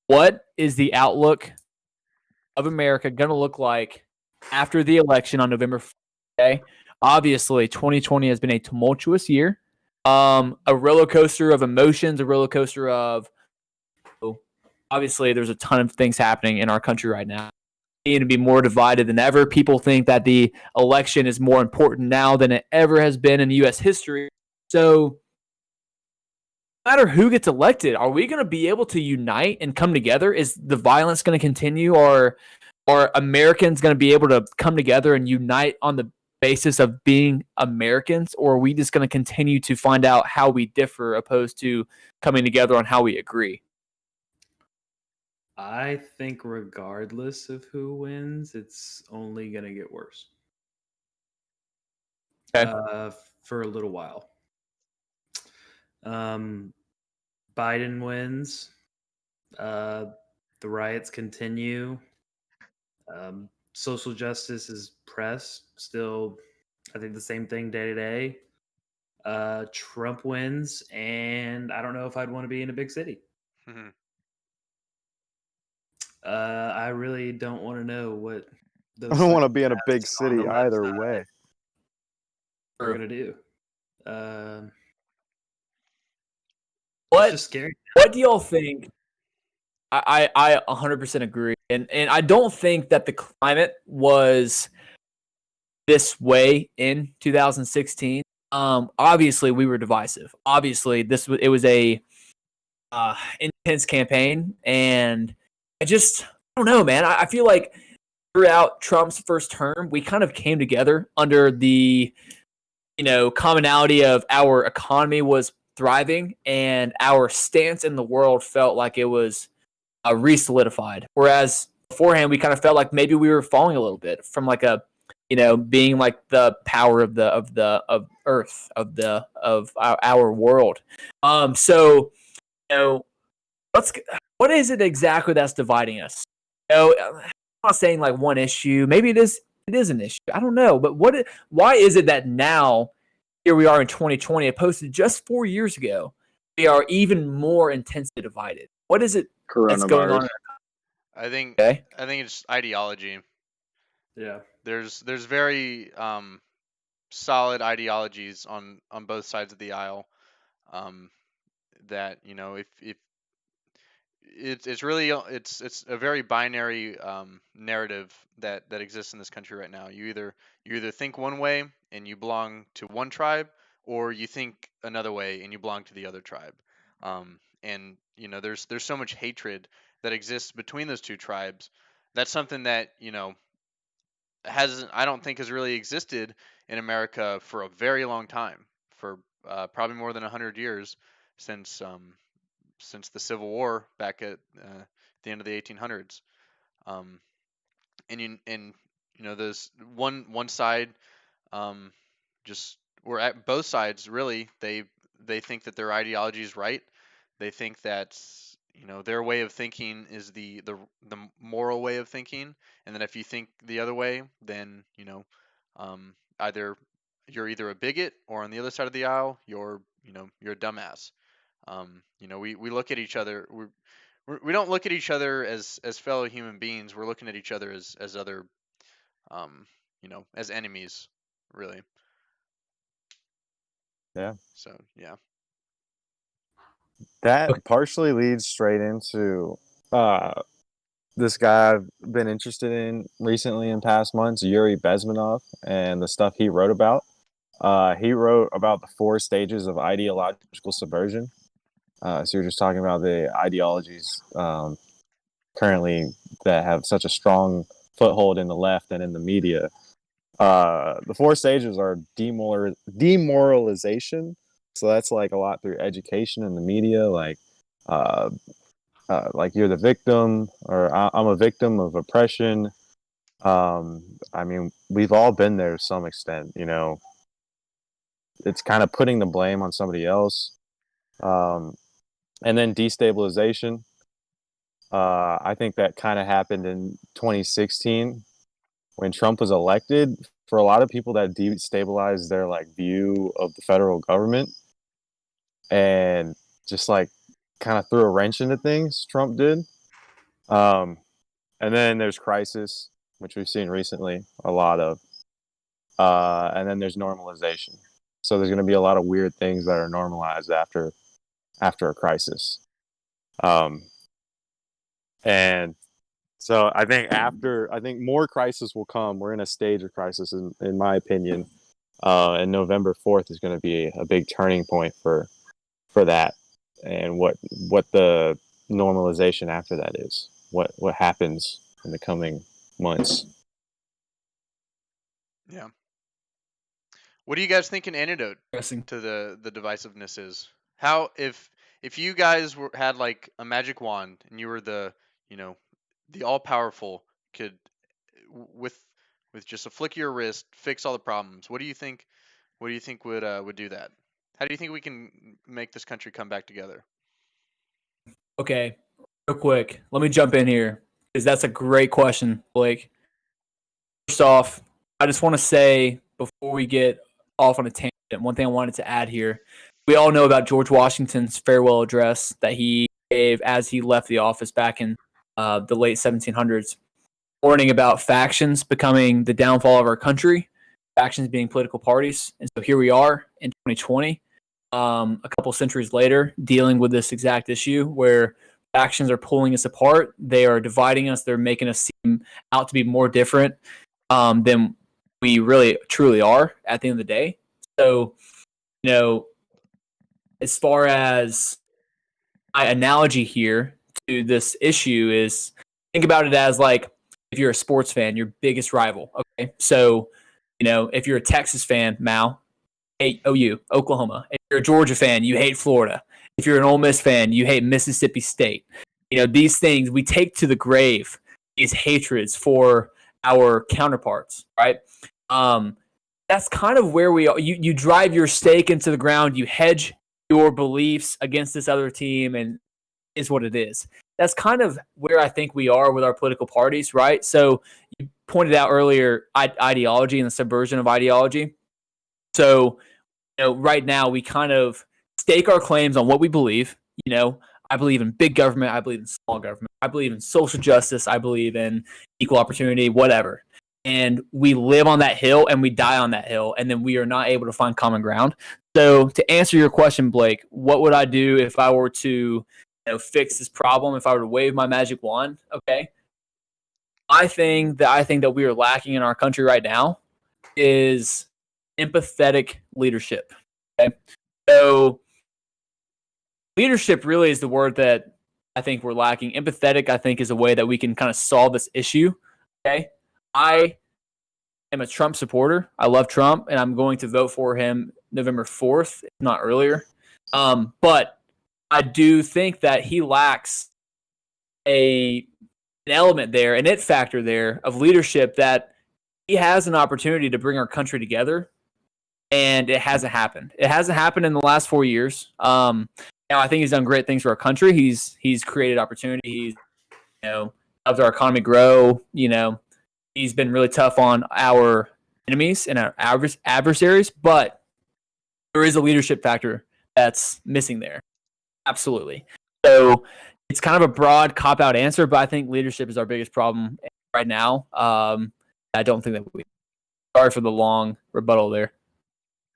what is the outlook of America going to look like after the election on November 4th? Okay. Obviously, 2020 has been a tumultuous year. A roller coaster of emotions, a roller coaster of obviously there's a ton of things happening in our country right now. We need to be more divided than ever. People think that the election is more important now than it ever has been in U.S. history. So no matter who gets elected, are we going to be able to unite and come together? Is the violence going to continue, or are Americans going to be able to come together and unite on the basis of being Americans, or are we just going to continue to find out how we differ opposed to coming together on how we agree? I think regardless of who wins, it's only going to get worse. Okay. For a little while. Biden wins. The riots continue. Social justice is pressed. Still, I think the same thing day to day. Trump wins, and I don't know if I'd want to be in a big city. Mhm. I really don't want to know what those I don't want to be in a big psychopaths on the city left either side way. are going to do. It's What just scary. What do y'all think? I 100% agree, and I don't think that the climate was this way in 2016. Obviously we were divisive. Obviously it was a intense campaign, and I don't know, man. I feel like throughout Trump's first term, we kind of came together under the commonality of our economy was thriving and our stance in the world felt like it was re-solidified. Whereas beforehand, we kind of felt like maybe we were falling a little bit from like a being like the power of Earth of our world. So what is it exactly that's dividing us? I'm not saying like one issue. Maybe it is an issue. I don't know. But why is it that now, here we are in 2020, opposed to just 4 years ago, we are even more intensely divided? What is it that's going on? Coronavirus. I think Okay. I think it's ideology. Yeah. There's very solid ideologies on both sides of the aisle. That if it's really it's a very binary narrative that exists in this country right now. You either think one way and you belong to one tribe, or you think another way and you belong to the other tribe. And there's so much hatred that exists between those two tribes. That's something that hasn't I don't think has really existed in America for a very long time, for probably more than 100 years since the Civil War back at the end of the 1800s. Um, there's one side, just we're at both sides really. They think that their ideology is right. They think that their way of thinking is the moral way of thinking, and that if you think the other way, then either you're either a bigot, or on the other side of the aisle, you're a dumbass. We look at each other. We don't look at each other as fellow human beings. We're looking at each other as other, as enemies, really. Yeah. So yeah. That partially leads straight into this guy I've been interested in recently in past months, Yuri Bezmenov, and the stuff he wrote about. He wrote about the 4 stages of ideological subversion. So you're just talking about the ideologies currently that have such a strong foothold in the left and in the media. The 4 stages are demoralization. So that's like a lot through education and the media, like you're the victim, or I'm a victim of oppression. I mean, we've all been there to some extent. You know, it's kind of putting the blame on somebody else. And then destabilization. I think that kind of happened in 2016 when Trump was elected. For a lot of people, that destabilized their like view of the federal government, and just like kind of threw a wrench into things. Trump did. And then there's crisis, which we've seen recently a lot of. And then there's normalization. So there's going to be a lot of weird things that are normalized after a crisis. And so I think more crisis will come. We're in a stage of crisis, in my opinion. And November 4th is going to be a big turning point for that, and what the normalization after that is. What happens in the coming months. Yeah. What do you guys think an antidote Interesting. to the divisiveness is? How if you guys had like a magic wand and you were the the all powerful, could with just a flick of your wrist fix all the problems? What do you think? What do you think would do that? How do you think we can make this country come back together? Okay, real quick, let me jump in here because that's a great question, Blake. First off, I just want to say before we get off on a tangent, one thing I wanted to add here. We all know about George Washington's farewell address that he gave as he left the office back in the late 1700s, warning about factions becoming the downfall of our country, factions being political parties. And so here we are in 2020, a couple centuries later, dealing with this exact issue where factions are pulling us apart. They are dividing us. They're making us seem out to be more different than we really truly are at the end of the day. So, as far as my analogy here to this issue is, think about it as like if you're a sports fan, your biggest rival. Okay, so if you're a Texas fan, Mouw, hate OU, Oklahoma. If you're a Georgia fan, you hate Florida. If you're an Ole Miss fan, you hate Mississippi State. These things we take to the grave. These hatreds for our counterparts, right? That's kind of where we are. You drive your stake into the ground. You hedge your beliefs against this other team, and is what it is. That's kind of where I think we are with our political parties, right? So you pointed out earlier ideology and the subversion of ideology. So, right now we kind of stake our claims on what we believe. I believe in big government. I believe in small government. I believe in social justice. I believe in equal opportunity, whatever. And we live on that hill and we die on that hill, and then we are not able to find common ground. So to answer your question, Blake, what would I do if I were to fix this problem, if I were to wave my magic wand? Okay. I think that we are lacking in our country right now is empathetic leadership. Okay. So leadership really is the word that I think we're lacking. Empathetic, I think, is a way that we can kind of solve this issue. Okay. I am a Trump supporter. I love Trump, and I'm going to vote for him November 4th, if not earlier. But I do think that he lacks an element there, an it factor there of leadership, that he has an opportunity to bring our country together, and it hasn't happened. It hasn't happened in the last 4 years. I think he's done great things for our country. He's created opportunity. He's helped our economy grow. He's been really tough on our enemies and our adversaries, but there is a leadership factor that's missing there. Absolutely. So it's kind of a broad cop-out answer, but I think leadership is our biggest problem right now. I don't think that we. Sorry for the long rebuttal there.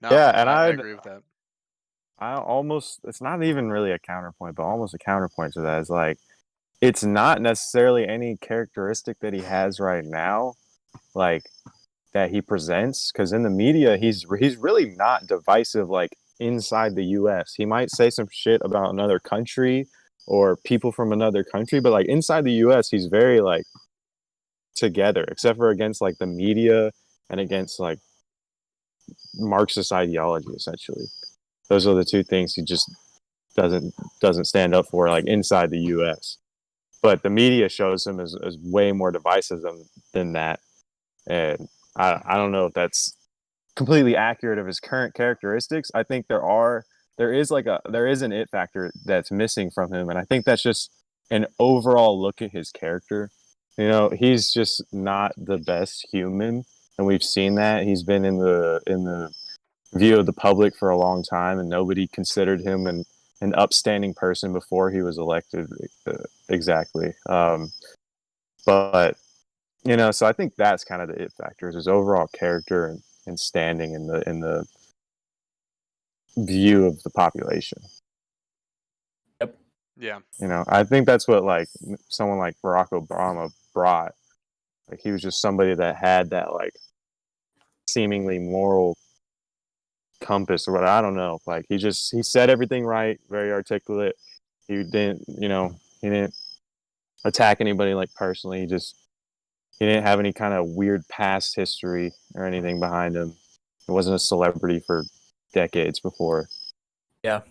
No, Yeah, and I agree with that. I almost, it's not even really a counterpoint, but almost a counterpoint to that is like, it's not necessarily any characteristic that he has right now, like that he presents. Because in the media, he's really not divisive. Like inside the U.S., he might say some shit about another country or people from another country, but like inside the U.S., he's very like together, except for against like the media and against like Marxist ideology. Essentially, those are the two things he just doesn't stand up for, like inside the U.S. But the media shows him as way more divisive than that, and I don't know if that's completely accurate of his current characteristics. I think there is an it factor that's missing from him, and I think that's just an overall look at his character. You know, he's just not the best human, and we've seen that. He's been in the view of the public for a long time, and nobody considered him an upstanding person before he was elected. Exactly. But you know, so I think that's kind of the it factor, is his overall character and standing in the view of the population. Yep. Yeah. You know, I think that's what like someone like Barack Obama brought. Like he was just somebody that had that like seemingly moral compass or what, I don't know. Like he said everything right, very articulate. He didn't attack anybody like personally. He didn't have any kind of weird past history or anything behind him. He wasn't a celebrity for decades before. Yeah.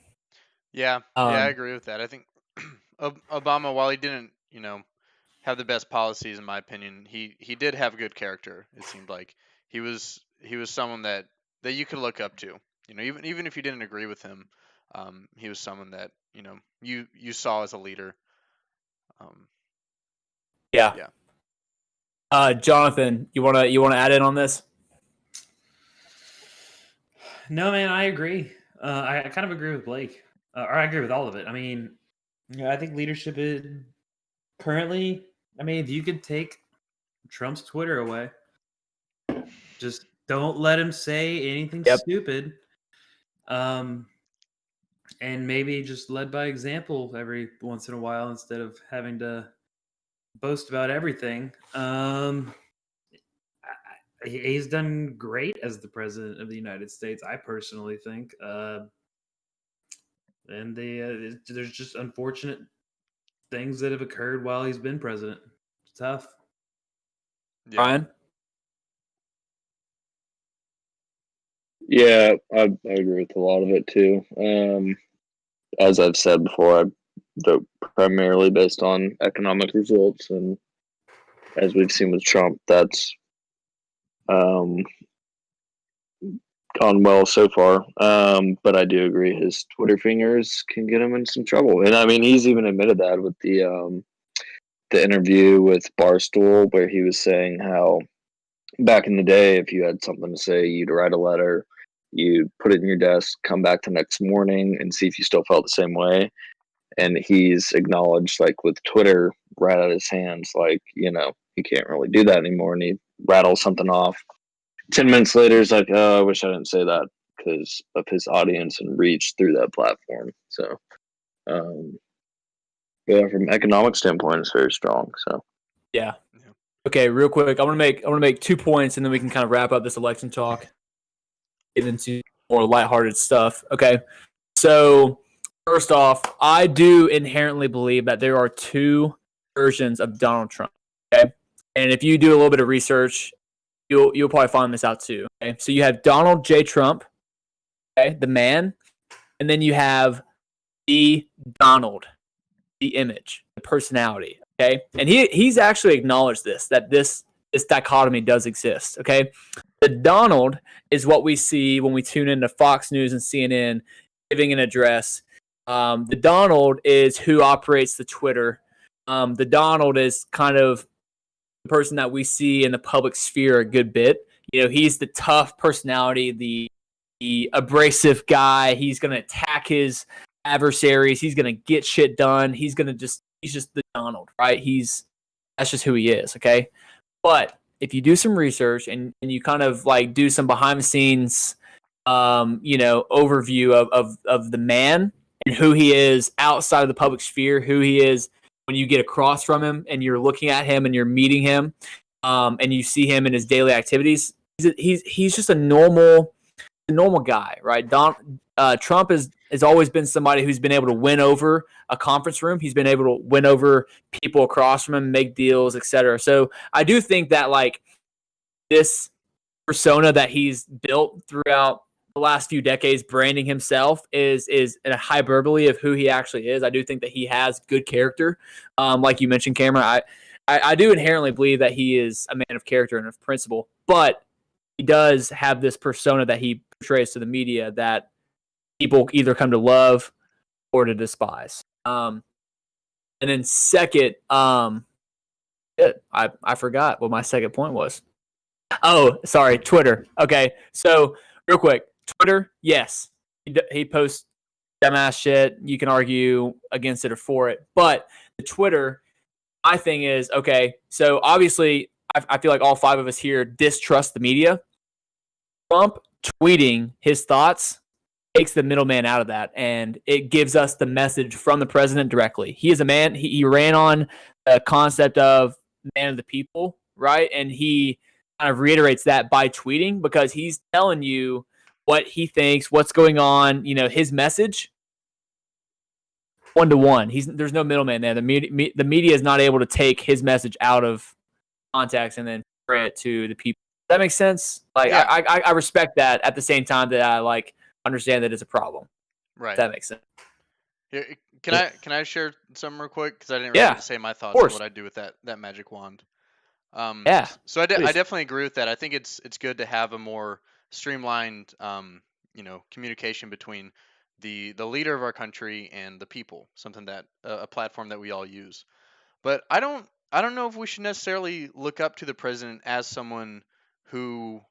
Yeah. I agree with that. I think Obama, while he didn't, have the best policies, in my opinion, he did have good character. It seemed like he was someone that you could look up to. Even if you didn't agree with him, he was someone that you saw as a leader. Yeah. Yeah. Jonathan, you wanna add in on this? No, man, I agree. I kind of agree with Blake, or I agree with all of it. I mean, I think leadership is currently. I mean, if you could take Trump's Twitter away, just don't let him say anything stupid. And maybe just led by example every once in a while instead of having to boast about everything. He's done great as the president of the United States, I personally think. And there's just unfortunate things that have occurred while he's been president. It's tough. Yeah. Ryan? Yeah, I agree with a lot of it too. As I've said before, I vote primarily based on economic results, and as we've seen with Trump, that's gone well so far. But I do agree his Twitter fingers can get him in some trouble, and I mean he's even admitted that with the interview with Barstool, where he was saying how back in the day, if you had something to say, you'd write a letter, you'd put it in your desk, come back the next morning, and see if you still felt the same way. And he's acknowledged, like with Twitter right out of his hands, like, he can't really do that anymore. And he rattles something off. 10 minutes later, he's like, oh, I wish I didn't say that because of his audience and reach through that platform. So, yeah, from an economic standpoint, it's very strong. So, Yeah. Okay, real quick, I want to make 2 points, and then we can kind of wrap up this election talk, get into more lighthearted stuff. Okay, so first off, I do inherently believe that there are two versions of Donald Trump. Okay, and if you do a little bit of research, you'll probably find this out too. Okay, so you have Donald J. Trump, okay, the man, and then you have the Donald, the image, the personality. Okay, and he's actually acknowledged that this dichotomy does exist. Okay, the Donald is what we see when we tune into Fox News and CNN giving an address. The Donald is who operates the Twitter. The Donald is kind of the person that we see in the public sphere a good bit. He's the tough personality, the abrasive guy. He's going to attack his adversaries. He's going to get shit done. He's just the Donald, right? That's just who he is, okay? But if you do some research and you kind of like do some behind the scenes, overview of the man and who he is outside of the public sphere, who he is when you get across from him and you're looking at him and you're meeting him, and you see him in his daily activities, he's just a normal guy, right? Trump has always been somebody who's been able to win over a conference room. He's been able to win over people across from him, make deals, etc. So I do think that like this persona that he's built throughout the last few decades, branding himself, is a hyperbole of who he actually is. I do think that he has good character, like you mentioned, Cameron. I do inherently believe that he is a man of character and of principle, but he does have this persona that he portrays to the media that people either come to love or to despise. And then second, I forgot what my second point was. Oh, sorry, Twitter. Okay, so real quick, Twitter, yes, he posts dumbass shit. You can argue against it or for it, but the Twitter, my thing is, okay, so obviously I feel like all five of us here distrust the media. Trump tweeting his thoughts takes the middleman out of that, and it gives us the message from the president directly. He is a man. He ran on the concept of man of the people, right? And he kind of reiterates that by tweeting because he's telling you what he thinks, what's going on, his message. 1-to-1. There's no middleman there. The media is not able to take his message out of context and then spread it to the people. Does that make sense? Like, yeah. I respect that at the same time that I like understand that it's a problem. Right. If that makes sense. Can I share something real quick? Because I didn't really say my thoughts on what I do with that magic wand. So I definitely agree with that. I think it's good to have a more streamlined communication between the leader of our country and the people. Something that a platform that we all use. But I don't know if we should necessarily look up to the president as someone who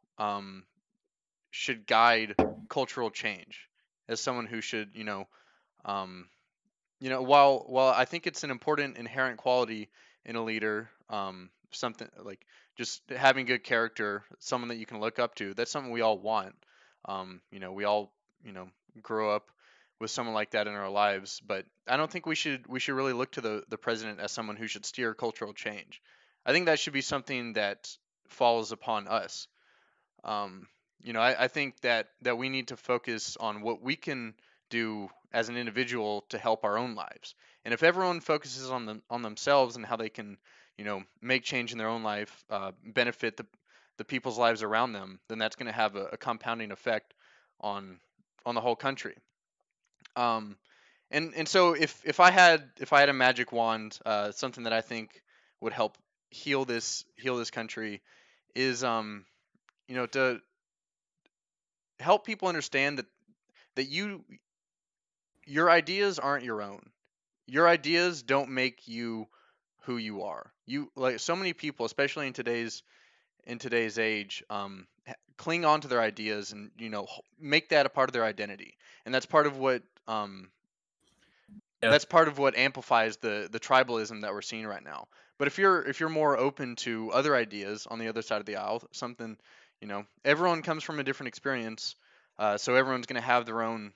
should guide cultural change, as someone who should while I think it's an important inherent quality in a leader, something like just having good character, someone that you can look up to. That's something we all want. We all grow up with someone like that in our lives, but I don't think we should really look to the president as someone who should steer cultural change. I think that should be something that falls upon us. I think that we need to focus on what we can do as an individual to help our own lives. And if everyone focuses on themselves and how they can, make change in their own life, benefit the people's lives around them, then that's going to have a compounding effect on the whole country. And so if I had a magic wand, something that I think would help heal this country is to help people understand that your ideas aren't your own. Your ideas don't make you who you are. You, like so many people, especially in today's age, cling on to their ideas and make that a part of their identity. And that's part of what that's part of what amplifies the tribalism that we're seeing right now. But if you're more open to other ideas on the other side of the aisle, something, everyone comes from a different experience, so everyone's going to have their own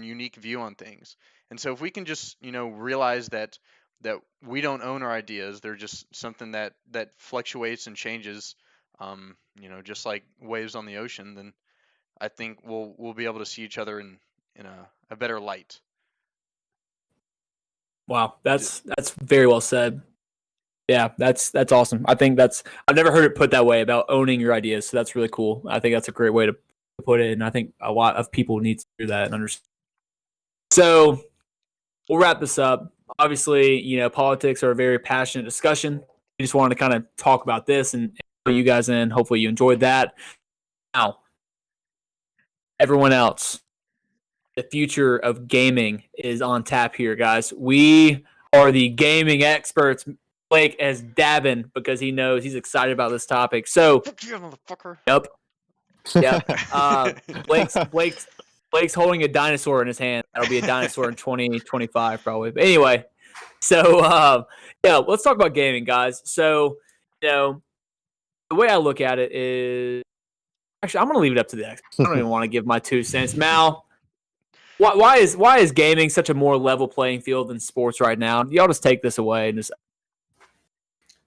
unique view on things. And so if we can just realize that we don't own our ideas, they're just something that fluctuates and changes, just like waves on the ocean, then I think we'll be able to see each other in a better light. Wow, that's very well said. Yeah, that's awesome. I think I've never heard it put that way about owning your ideas. So that's really cool. I think that's a great way to put it, and I think a lot of people need to do that and understand. So we'll wrap this up. Obviously, politics are a very passionate discussion. We just wanted to kind of talk about this and put you guys in. Hopefully you enjoyed that. Now, everyone else, the future of gaming is on tap here, guys. We are the gaming experts. Blake is dabbing because he knows he's excited about this topic. So, motherfucker. Yep. Blake's holding a dinosaur in his hand. That'll be a dinosaur in 2025 probably. But anyway, so let's talk about gaming, guys. So, the way I look at it is actually I'm gonna leave it up to the experts. I don't even want to give my 2 cents. Mouw, Why is gaming such a more level playing field than sports right now? Y'all just take this away and just. I'm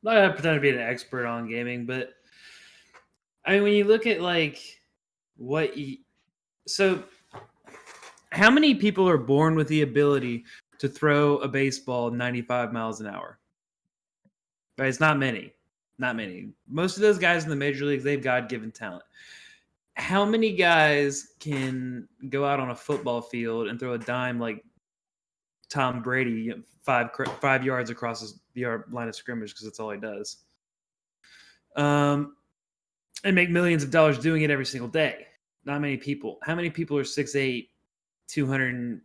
not gonna pretend to be an expert on gaming, but I mean, when you look at like what so how many people are born with the ability to throw a baseball 95 miles an hour? Right, it's not many. Not many. Most of those guys in the major leagues, they have God-given talent. How many guys can go out on a football field and throw a dime like Tom Brady 5 yards across the line of scrimmage because that's all he does? And make millions of dollars doing it every single day. Not many people. How many people are 6'8", 200?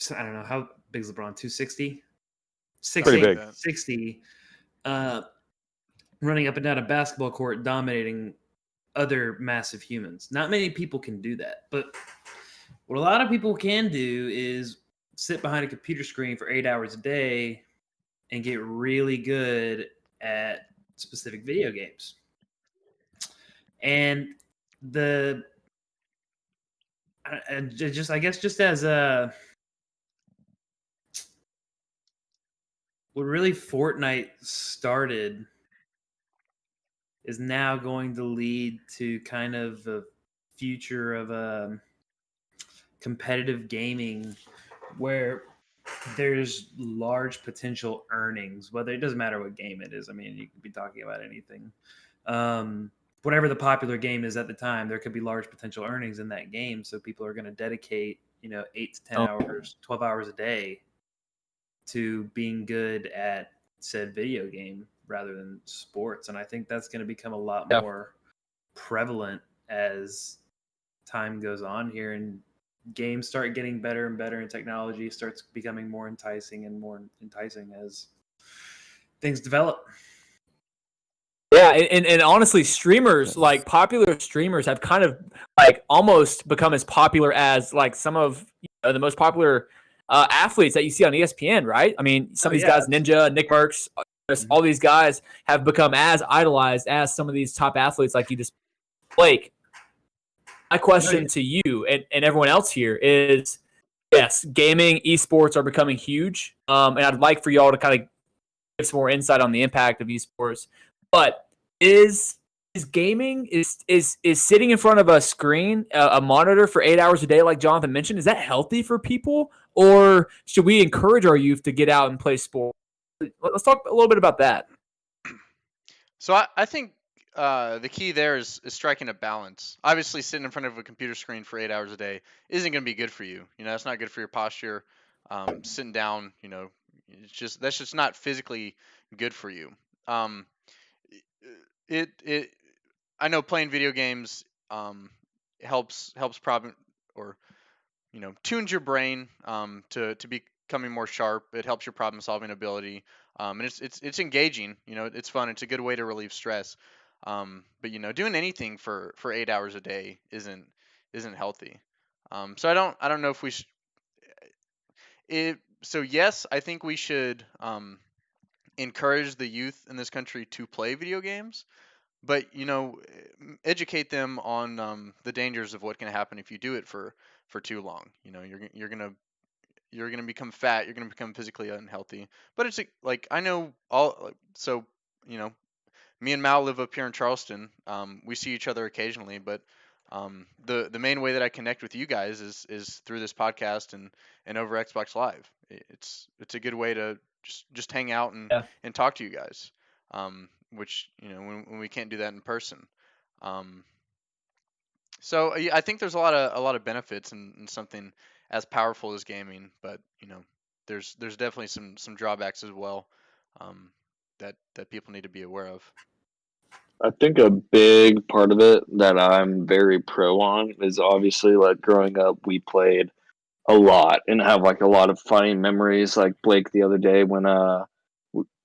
I don't know how big is LeBron. 260. Pretty 6'8", big. 60. Running up and down a basketball court, dominating other massive humans. Not many people can do that. But what a lot of people can do is sit behind a computer screen for 8 hours a day and get really good at specific video games. And I guess just as a what really Fortnite started is now going to lead to kind of a future of competitive gaming where there's large potential earnings, whether it doesn't matter what game it is. I mean, you could be talking about anything. Whatever the popular game is at the time, there could be large potential earnings in that game. So people are going to dedicate, 8 to 10 hours, 12 hours a day to being good at said video game rather than sports. And I think that's going to become a lot more prevalent as time goes on here and games start getting better and better and technology starts becoming more enticing as things develop. Yeah, and honestly, streamers, like popular streamers, have kind of like almost become as popular as like some of the most popular athletes that you see on ESPN, right? I mean, some of these guys, Ninja, Nick Merckx, all these guys have become as idolized as some of these top athletes like you just, Blake. My question to you and everyone else here is, yes, gaming, esports are becoming huge, and I'd like for y'all to kind of give some more insight on the impact of esports. But is gaming is sitting in front of a screen, a monitor for 8 hours a day, like Jonathan mentioned, is that healthy for people, or should we encourage our youth to get out and play sports? Let's talk a little bit about that. So I think the key there is striking a balance. Obviously, sitting in front of a computer screen for 8 hours a day isn't going to be good for you. That's not good for your posture. Sitting down, that's just not physically good for you. I know playing video games helps problem or tunes your brain to becoming more sharp. It helps your problem solving ability, and it's engaging. It's fun. It's a good way to relieve stress. But doing anything for 8 hours a day isn't healthy. So I don't know if we should. So yes, I think we should encourage the youth in this country to play video games, but educate them on the dangers of what can happen if you do it for too long. You're gonna become fat. You're gonna become physically unhealthy. But it's like I know all. So me and Mouw live up here in Charleston. We see each other occasionally, but the main way that I connect with you guys is through this podcast and over Xbox Live. It's a good way to just hang out and talk to you guys. Which when we can't do that in person. So I think there's a lot of benefits in something as powerful as gaming, but there's definitely some drawbacks as well that people need to be aware of. I think a big part of it that I'm very pro on is obviously like growing up, we played a lot and have like a lot of funny memories. Like Blake the other day when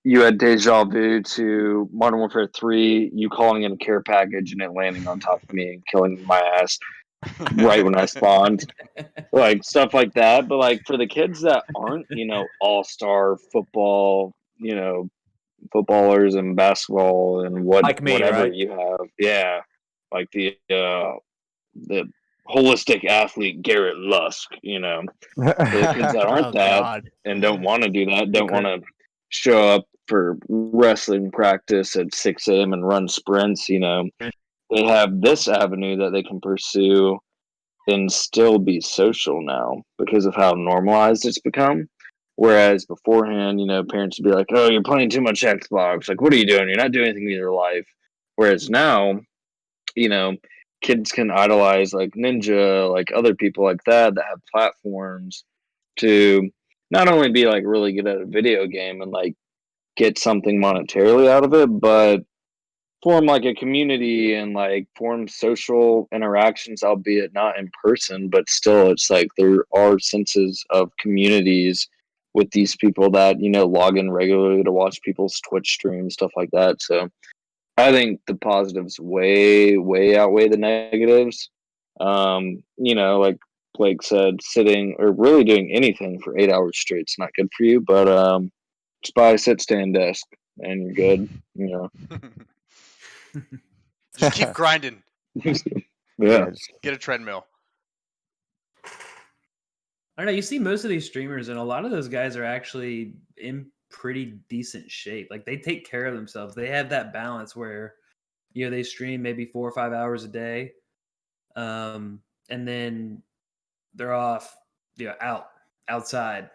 you had deja vu to Modern Warfare 3, you calling in a care package and it landing on top of me and killing my ass right when I spawned. Like stuff like that. But like for the kids that aren't, all-star football, footballers and basketball and Like me, whatever right? you have. Yeah. Like the holistic athlete Garrett Lusk, you know. The kids that aren't Oh, that God. and don't want to do that, don't want to show up for wrestling practice at 6 a.m. and run sprints, you know. They have this avenue that they can pursue and still be social now because of how normalized it's become. Whereas beforehand, you know, parents would be like, "Oh, you're playing too much Xbox. Like, what are you doing? You're not doing anything with your life." Whereas now, you know, kids can idolize like Ninja, like other people like that have platforms to not only be like really good at a video game and like get something monetarily out of it, but form like a community and like form social interactions, albeit not in person, but still it's like there are senses of communities with these people that, you know, log in regularly to watch people's Twitch streams, stuff like that. So I think the positives way outweigh the negatives. You know, like Blake said, sitting or really doing anything for 8 hours straight is not good for you, but just buy a sit stand desk and you're good, you know. Just keep grinding. Yeah. Get a treadmill. I don't know. You see most of these streamers, and a lot of those guys are actually in pretty decent shape. Like they take care of themselves. They have that balance where, you know, they stream maybe 4 or 5 hours a day, and then they're off, you know, outside,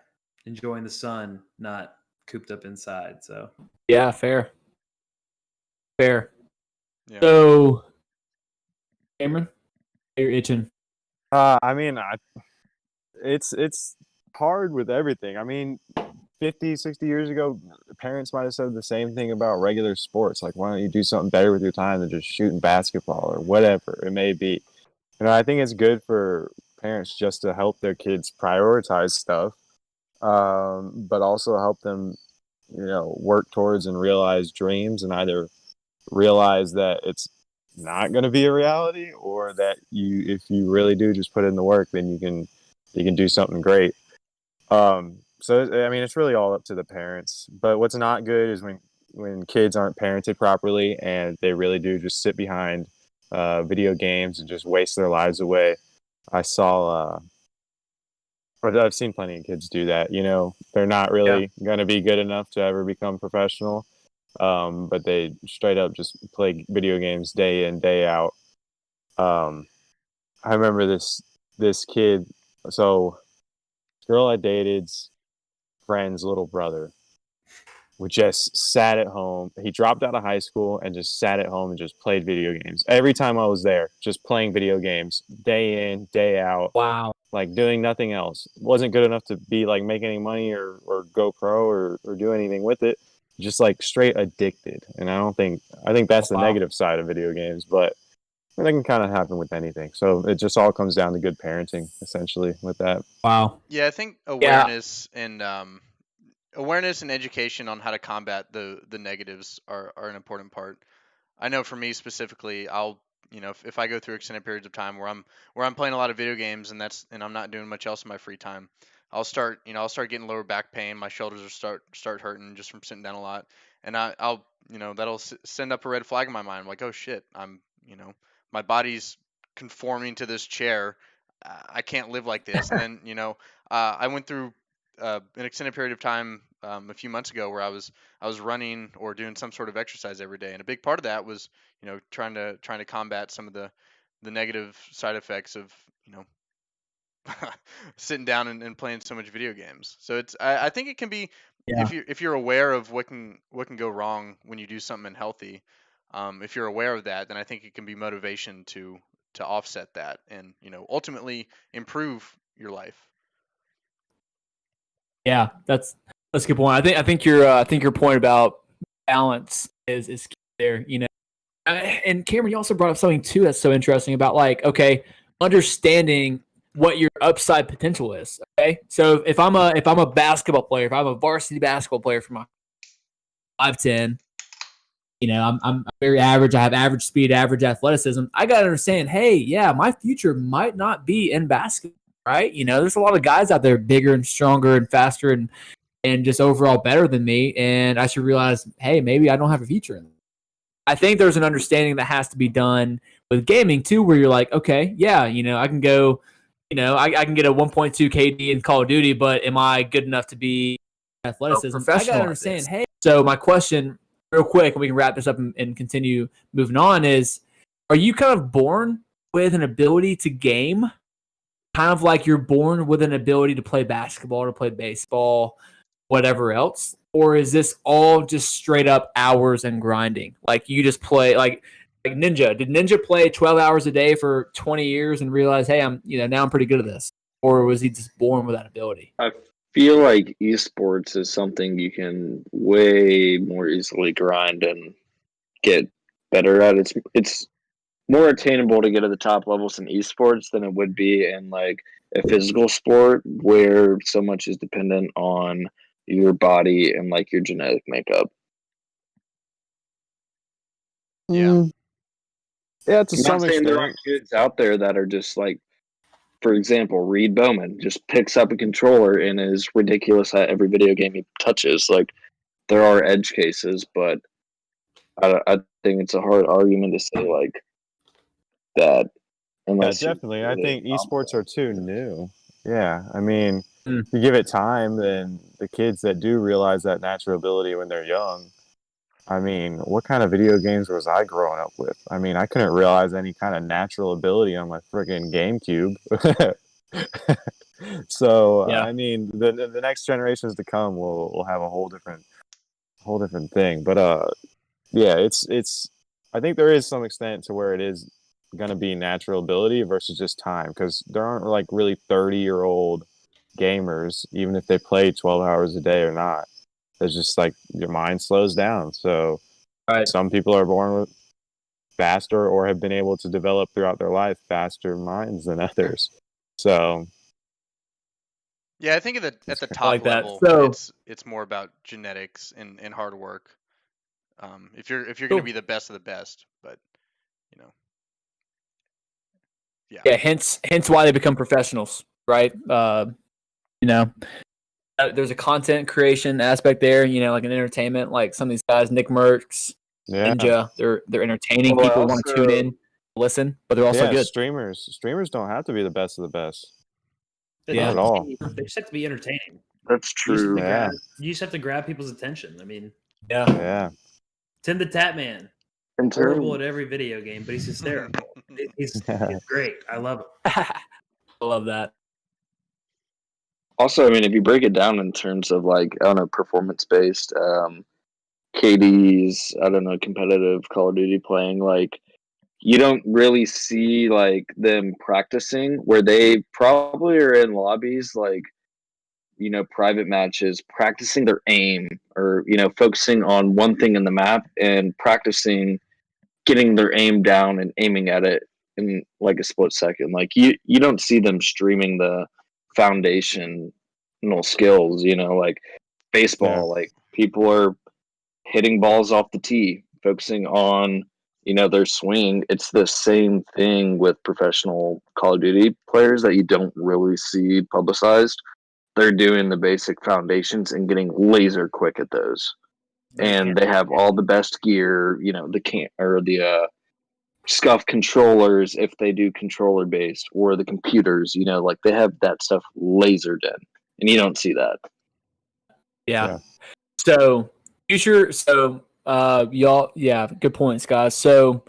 enjoying the sun, not cooped up inside. So Yeah, fair. Fair. Yeah. So, Cameron, you're itching. I mean, it's hard with everything. I mean, 50, 60 years ago, parents might have said the same thing about regular sports. Like, why don't you do something better with your time than just shooting basketball or whatever it may be? You know, I think it's good for parents just to help their kids prioritize stuff, but also help them, you know, work towards and realize dreams, and either realize that it's not going to be a reality, or that if you really do just put in the work, then you can do something great. So I mean, it's really all up to the parents. But what's not good is when kids aren't parented properly and they really do just sit behind video games and just waste their lives away. I saw, or I've seen plenty of kids do that. You know, they're not really going to be good enough to ever become professional, but they straight up just play video games day in, day out. I remember this kid. So, girl I dated's friend's little brother would just sat at home. He dropped out of high school and just sat at home and just played video games. Every time I was there, just playing video games day in, day out. Wow. Like doing nothing else. Wasn't good enough to be like make any money or go pro or do anything with it. Just like straight addicted. And I think that's the negative side of video games, but that can kind of happen with anything. So it just all comes down to good parenting, essentially, with that. Wow. Yeah, I think awareness and education on how to combat the negatives are an important part. I know for me specifically, I'll if I go through extended periods of time where I'm playing a lot of video games and I'm not doing much else in my free time, I'll start getting lower back pain. My shoulders will start hurting just from sitting down a lot, and I'll that'll send up a red flag in my mind. I'm like, oh shit, my body's conforming to this chair. I can't live like this. And then I went through an extended period of time a few months ago where I was running or doing some sort of exercise every day, and a big part of that was trying to combat some of the negative side effects of sitting down and playing so much video games. So I think it can be if you're aware of what can go wrong when you do something unhealthy. If you're aware of that, then I think it can be motivation to offset that and ultimately improve your life. Yeah, that's a good point. I think your point about balance is key there. And Cameron, you also brought up something too that's so interesting about like, okay, understanding what your upside potential is. Okay, so if I'm a basketball player, if I'm a varsity basketball player for my 5'10", I'm very average. I have average speed, average athleticism. I gotta understand, hey, yeah, my future might not be in basketball, right? There's a lot of guys out there bigger and stronger and faster and just overall better than me, and I should realize, hey, maybe I don't have a future in it. I think there's an understanding that has to be done with gaming too, where you're like, okay, yeah, I can go, I can get a 1.2 KD in Call of Duty, but am I good enough to be athleticism? I gotta understand. Hey, so my question, real quick, and we can wrap this up and continue moving on, is: are you kind of born with an ability to game, kind of like you're born with an ability to play basketball, to play baseball, whatever else? Or is this all just straight up hours and grinding? Like you just play like Ninja. Did Ninja play 12 hours a day for 20 years and realize, hey, now I'm pretty good at this? Or was he just born with that ability? I feel like esports is something you can way more easily grind and get better at. It's more attainable to get to the top levels in esports than it would be in like a physical sport where so much is dependent on your body and like your genetic makeup. Yeah. Yeah, to I'm some not saying there aren't extent. kids out there that are just like, for example, Reed Bowman just picks up a controller and is ridiculous at every video game he touches. Like, there are edge cases, but I think it's a hard argument to say like that Yeah, unless you're definitely. I really think esports are too new. Yeah, I mean, Mm. if you give it time, then the kids that do realize that natural ability when they're young. I mean, what kind of video games was I growing up with? I mean, I couldn't realize any kind of natural ability on my freaking GameCube. So, Yeah. I mean, the next generations to come will have a whole different thing. But yeah, it's I think there is some extent to where it is going to be natural ability versus just time, because there aren't like really 30-year-old gamers, even if they play 12 hours a day or not. It's just like your mind slows down. So Right. some people are born with faster or have been able to develop throughout their life faster minds than others. So Yeah, I think at the I top like that. level, So it's more about genetics and hard work. If you're going Cool. to be the best of the best, but you know, yeah, hence why they become professionals, right? There's a content creation aspect there, like an entertainment, like some of these guys, Nick Merckx, yeah, Ninja, they're entertaining. Well, People want to tune in, listen, but they're also yeah, good. streamers don't have to be the best of the best. They Not don't at have to all. They just have to be entertaining. That's You just have true. to Yeah. you just have to grab people's attention. I mean, Yeah. Yeah. Tim the Tap Man, In horrible terms, at every video game, but he's hysterical. he's great. I love him. I love that. also, I mean, if you break it down in terms of like, I don't know, performance based, KD's, I don't know, competitive Call of Duty playing, like, you don't really see like them practicing where they probably are in lobbies, like, private matches, practicing their aim or, focusing on one thing in the map and practicing getting their aim down and aiming at it in like a split second. Like you don't see them streaming the foundational skills, like Yeah. baseball, like people are hitting balls off the tee, focusing on, their swing. It's the same thing with professional Call of Duty players that you don't really see publicized. They're doing the basic foundations and getting laser quick at those. And they have all the best gear, the can or the scuff controllers if they do controller based, or the computers, like they have that stuff lasered in, and you don't see that. Yeah. So future. So y'all. Yeah. Good points, guys. So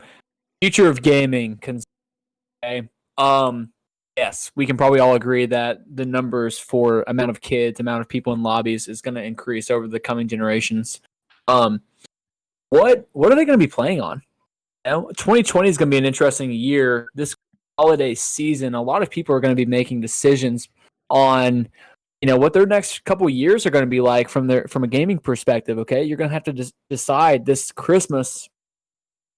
future of gaming. Okay. Yes, we can probably all agree that the numbers for amount of kids, amount of people in lobbies is going to increase over the coming generations. What are they going to be playing on? 2020 is going to be an interesting year. This holiday season, a lot of people are going to be making decisions on, what their next couple of years are going to be like from a gaming perspective. Okay, you're going to have to decide this Christmas: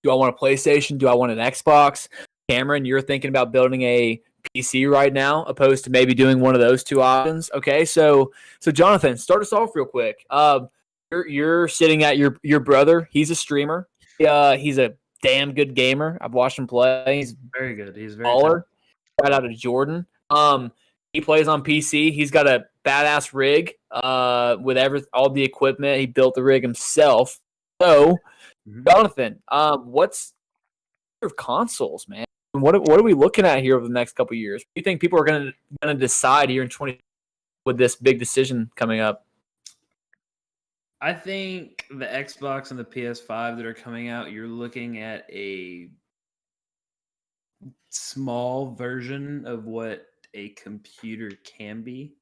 do I want a PlayStation? Do I want an Xbox? Cameron, you're thinking about building a PC right now, opposed to maybe doing one of those two options. Okay, so Jonathan, start us off real quick. You're sitting at your brother. He's a streamer. He's a damn good gamer. I've watched him play. He's Very good. He's very baller. Right out of Jordan. He plays on PC. He's got a badass rig. With all the equipment, he built the rig himself. So, Mhm. Jonathan, what's of consoles, man. What are we looking at here over the next couple of years? What do you think people are going to decide here in 20 with this big decision coming up? I think the Xbox and the PS5 that are coming out, you're looking at a small version of what a computer can be.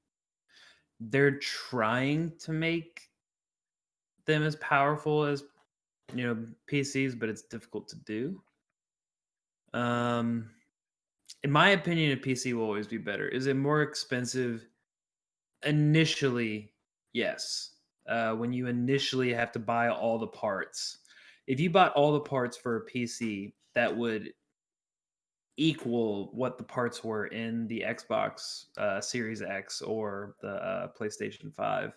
They're trying to make them as powerful as PCs, but it's difficult to do. In my opinion, a PC will always be better. Is it more expensive? Initially, yes. When you initially have to buy all the parts. If you bought all the parts for a PC, that would equal what the parts were in the Xbox Series X or the PlayStation 5.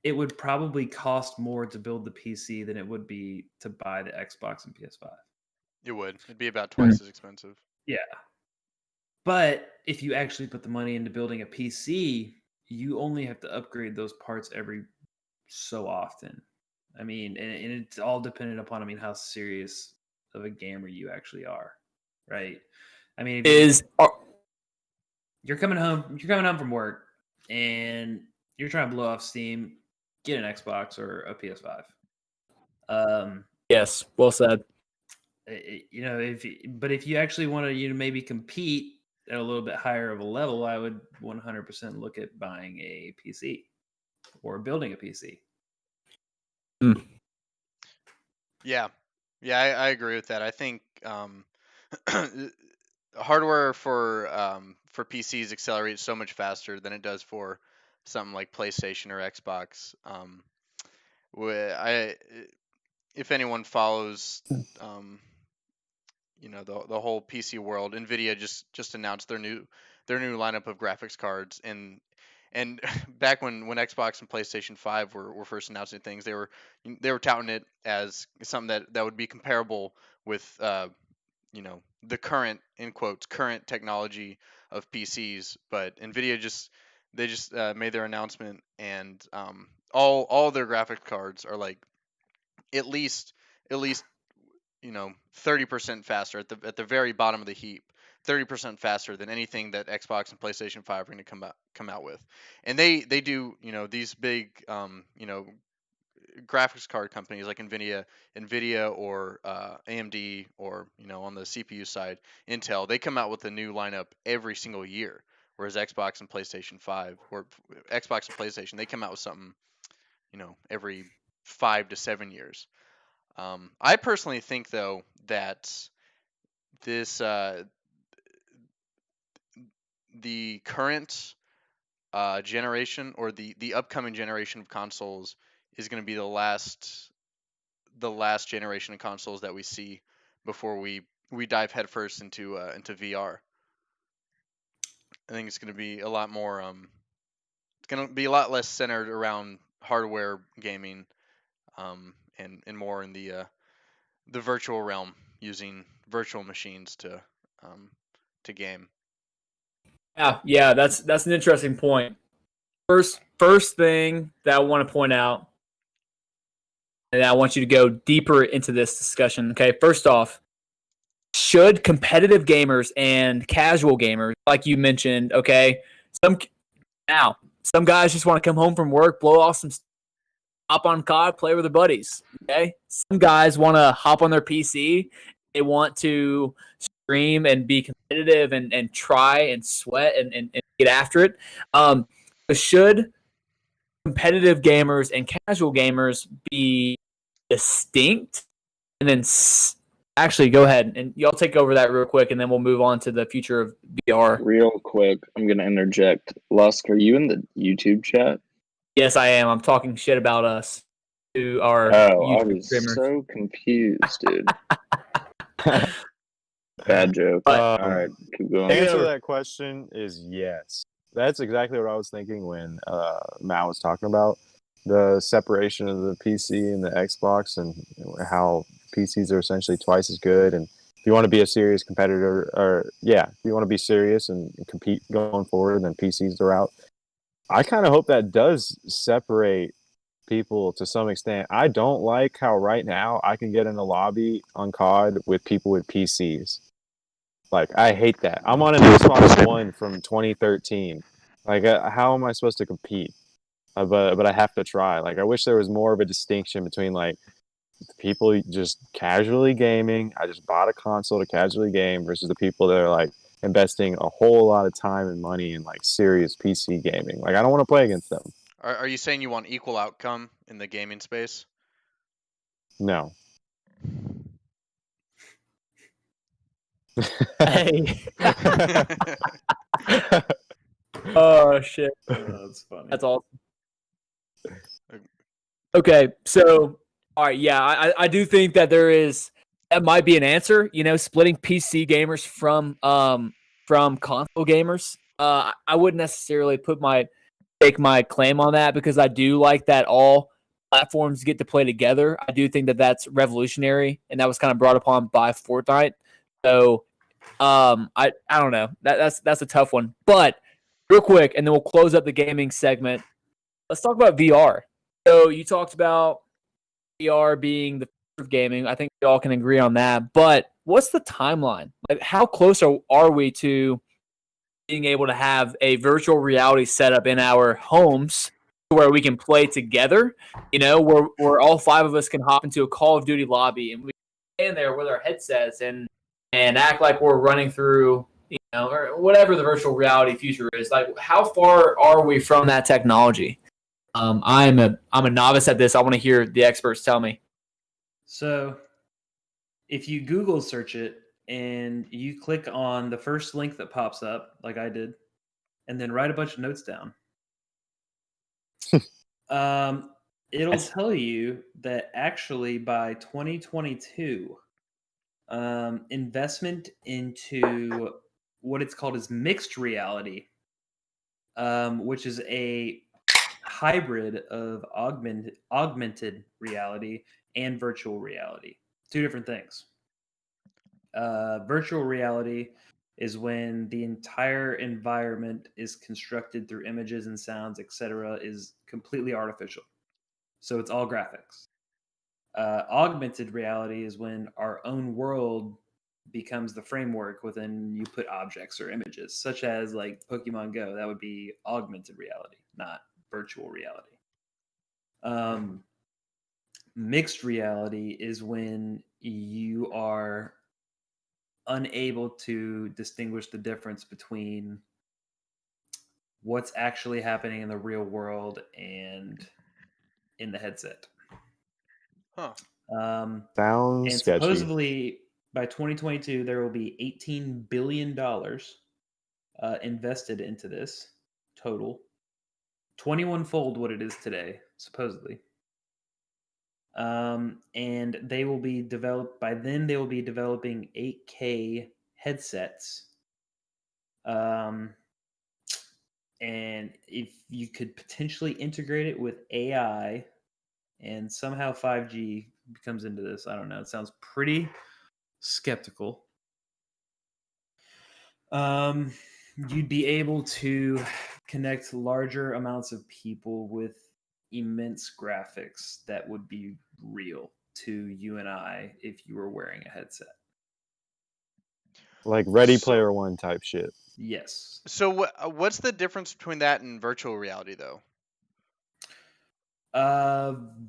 It would probably cost more to build the PC than it would be to buy the Xbox and PS5. It would. It'd be about twice as expensive. Yeah. But if you actually put the money into building a PC, you only have to upgrade those parts every so often. I mean, and it's all dependent upon, how serious of a gamer you actually are, right? I mean, you're coming home from work and you're trying to blow off steam, get an Xbox or a PS5. Yes, well said. If you actually want to, maybe compete at a little bit higher of a level, I would 100% look at buying a PC or building a PC. Yeah, I agree with that. I think hardware for PCs accelerates so much faster than it does for something like PlayStation or Xbox. If anyone follows, the whole PC world, Nvidia just announced their new lineup of graphics cards, and back when Xbox and PlayStation 5 were first announcing things, they were touting it as something that would be comparable with the current, in quotes, current technology of PCs. But Nvidia just made their announcement, and all their graphics cards are like at least 30% faster at the very bottom of the heap, 30% faster than anything that Xbox and PlayStation 5 are going to come out with. And they do, these big graphics card companies like Nvidia or AMD, or on the CPU side, Intel, they come out with a new lineup every single year, whereas Xbox and PlayStation 5 or Xbox and PlayStation, they come out with something every 5 to 7 years. I personally think, though, that this the current generation, or the upcoming generation of consoles, is going to be the last generation of consoles that we see before we dive headfirst into VR. I think it's going to be a lot more. It's going to be a lot less centered around hardware gaming, and more in the virtual realm, using virtual machines to game. Yeah, that's an interesting point. First thing that I want to point out, and I want you to go deeper into this discussion. Okay, first off, should competitive gamers and casual gamers, like you mentioned, okay, some guys just want to come home from work, blow off some, hop on COD, play with their buddies. Okay, some guys want to hop on their PC. They want to stream and be competitive and try and sweat and get after it. Should competitive gamers and casual gamers be distinct? And then actually, go ahead and y'all take over that real quick, and then we'll move on to the future of VR. Real quick, I'm going to interject. Lusk, are you in the YouTube chat? Yes, I am. I'm talking shit about us to our YouTube I was streamers. So confused, dude. Bad joke. All right, keep going. The answer to that question is yes. That's exactly what I was thinking when Mouw was talking about the separation of the PC and the Xbox, and how PCs are essentially twice as good. And if you want to be a serious competitor, if you want to be serious and compete going forward, then PCs are out. I kind of hope that does separate people to some extent. I don't like how right now I can get in a lobby on COD with people with PCs. Like, I hate that. I'm on an Xbox One from 2013. Like, how am I supposed to compete? But I have to try. Like, I wish there was more of a distinction between like the people just casually gaming. I just bought a console to casually game versus the people that are like investing a whole lot of time and money in like serious PC gaming. Like, I don't want to play against them. Are you saying you want equal outcome in the gaming space? No. Hey. Oh shit. That's funny. That's awesome. Okay, so all right, yeah, I do think that that might be an answer. Splitting PC gamers from console gamers. I wouldn't necessarily take my claim on that because I do like that all platforms get to play together. I do think that that's revolutionary, and that was kind of brought upon by Fortnite. So, I don't know. That's a tough one. But real quick, and then we'll close up the gaming segment. Let's talk about VR. So you talked about VR being the future of gaming. I think we all can agree on that. But what's the timeline? Like, how close are we to being able to have a virtual reality setup in our homes where we can play together? Where all five of us can hop into a Call of Duty lobby and we can stand there with our headsets and act like we're running through, or whatever the virtual reality future is. Like, how far are we from that technology? I'm a novice at this. I want to hear the experts tell me. So, if you Google search it and you click on the first link that pops up, like I did, and then write a bunch of notes down, it'll tell you that actually by 2022, investment into what it's called is mixed reality, which is a hybrid of augmented reality and virtual reality. Two different things. Virtual reality is when the entire environment is constructed through images and sounds, etc., is completely artificial. So it's all graphics. Augmented reality is when our own world becomes the framework within you put objects or images, such as like Pokemon Go. That would be augmented reality, not virtual reality. Mixed reality is when you are unable to distinguish the difference between what's actually happening in the real world and in the headset. Huh. Sounds And sketchy. supposedly by 2022 there will be $18 billion invested into this total, 21-fold what it is today, supposedly. And they will be developed by then. They will be developing 8K headsets. And if you could potentially integrate it with AI and somehow 5G comes into this, I don't know. It sounds pretty skeptical. You'd be able to connect larger amounts of people with immense graphics that would be real to you and I if you were wearing a headset. Like Ready Player One type shit. Yes. So what's the difference between that and virtual reality, though?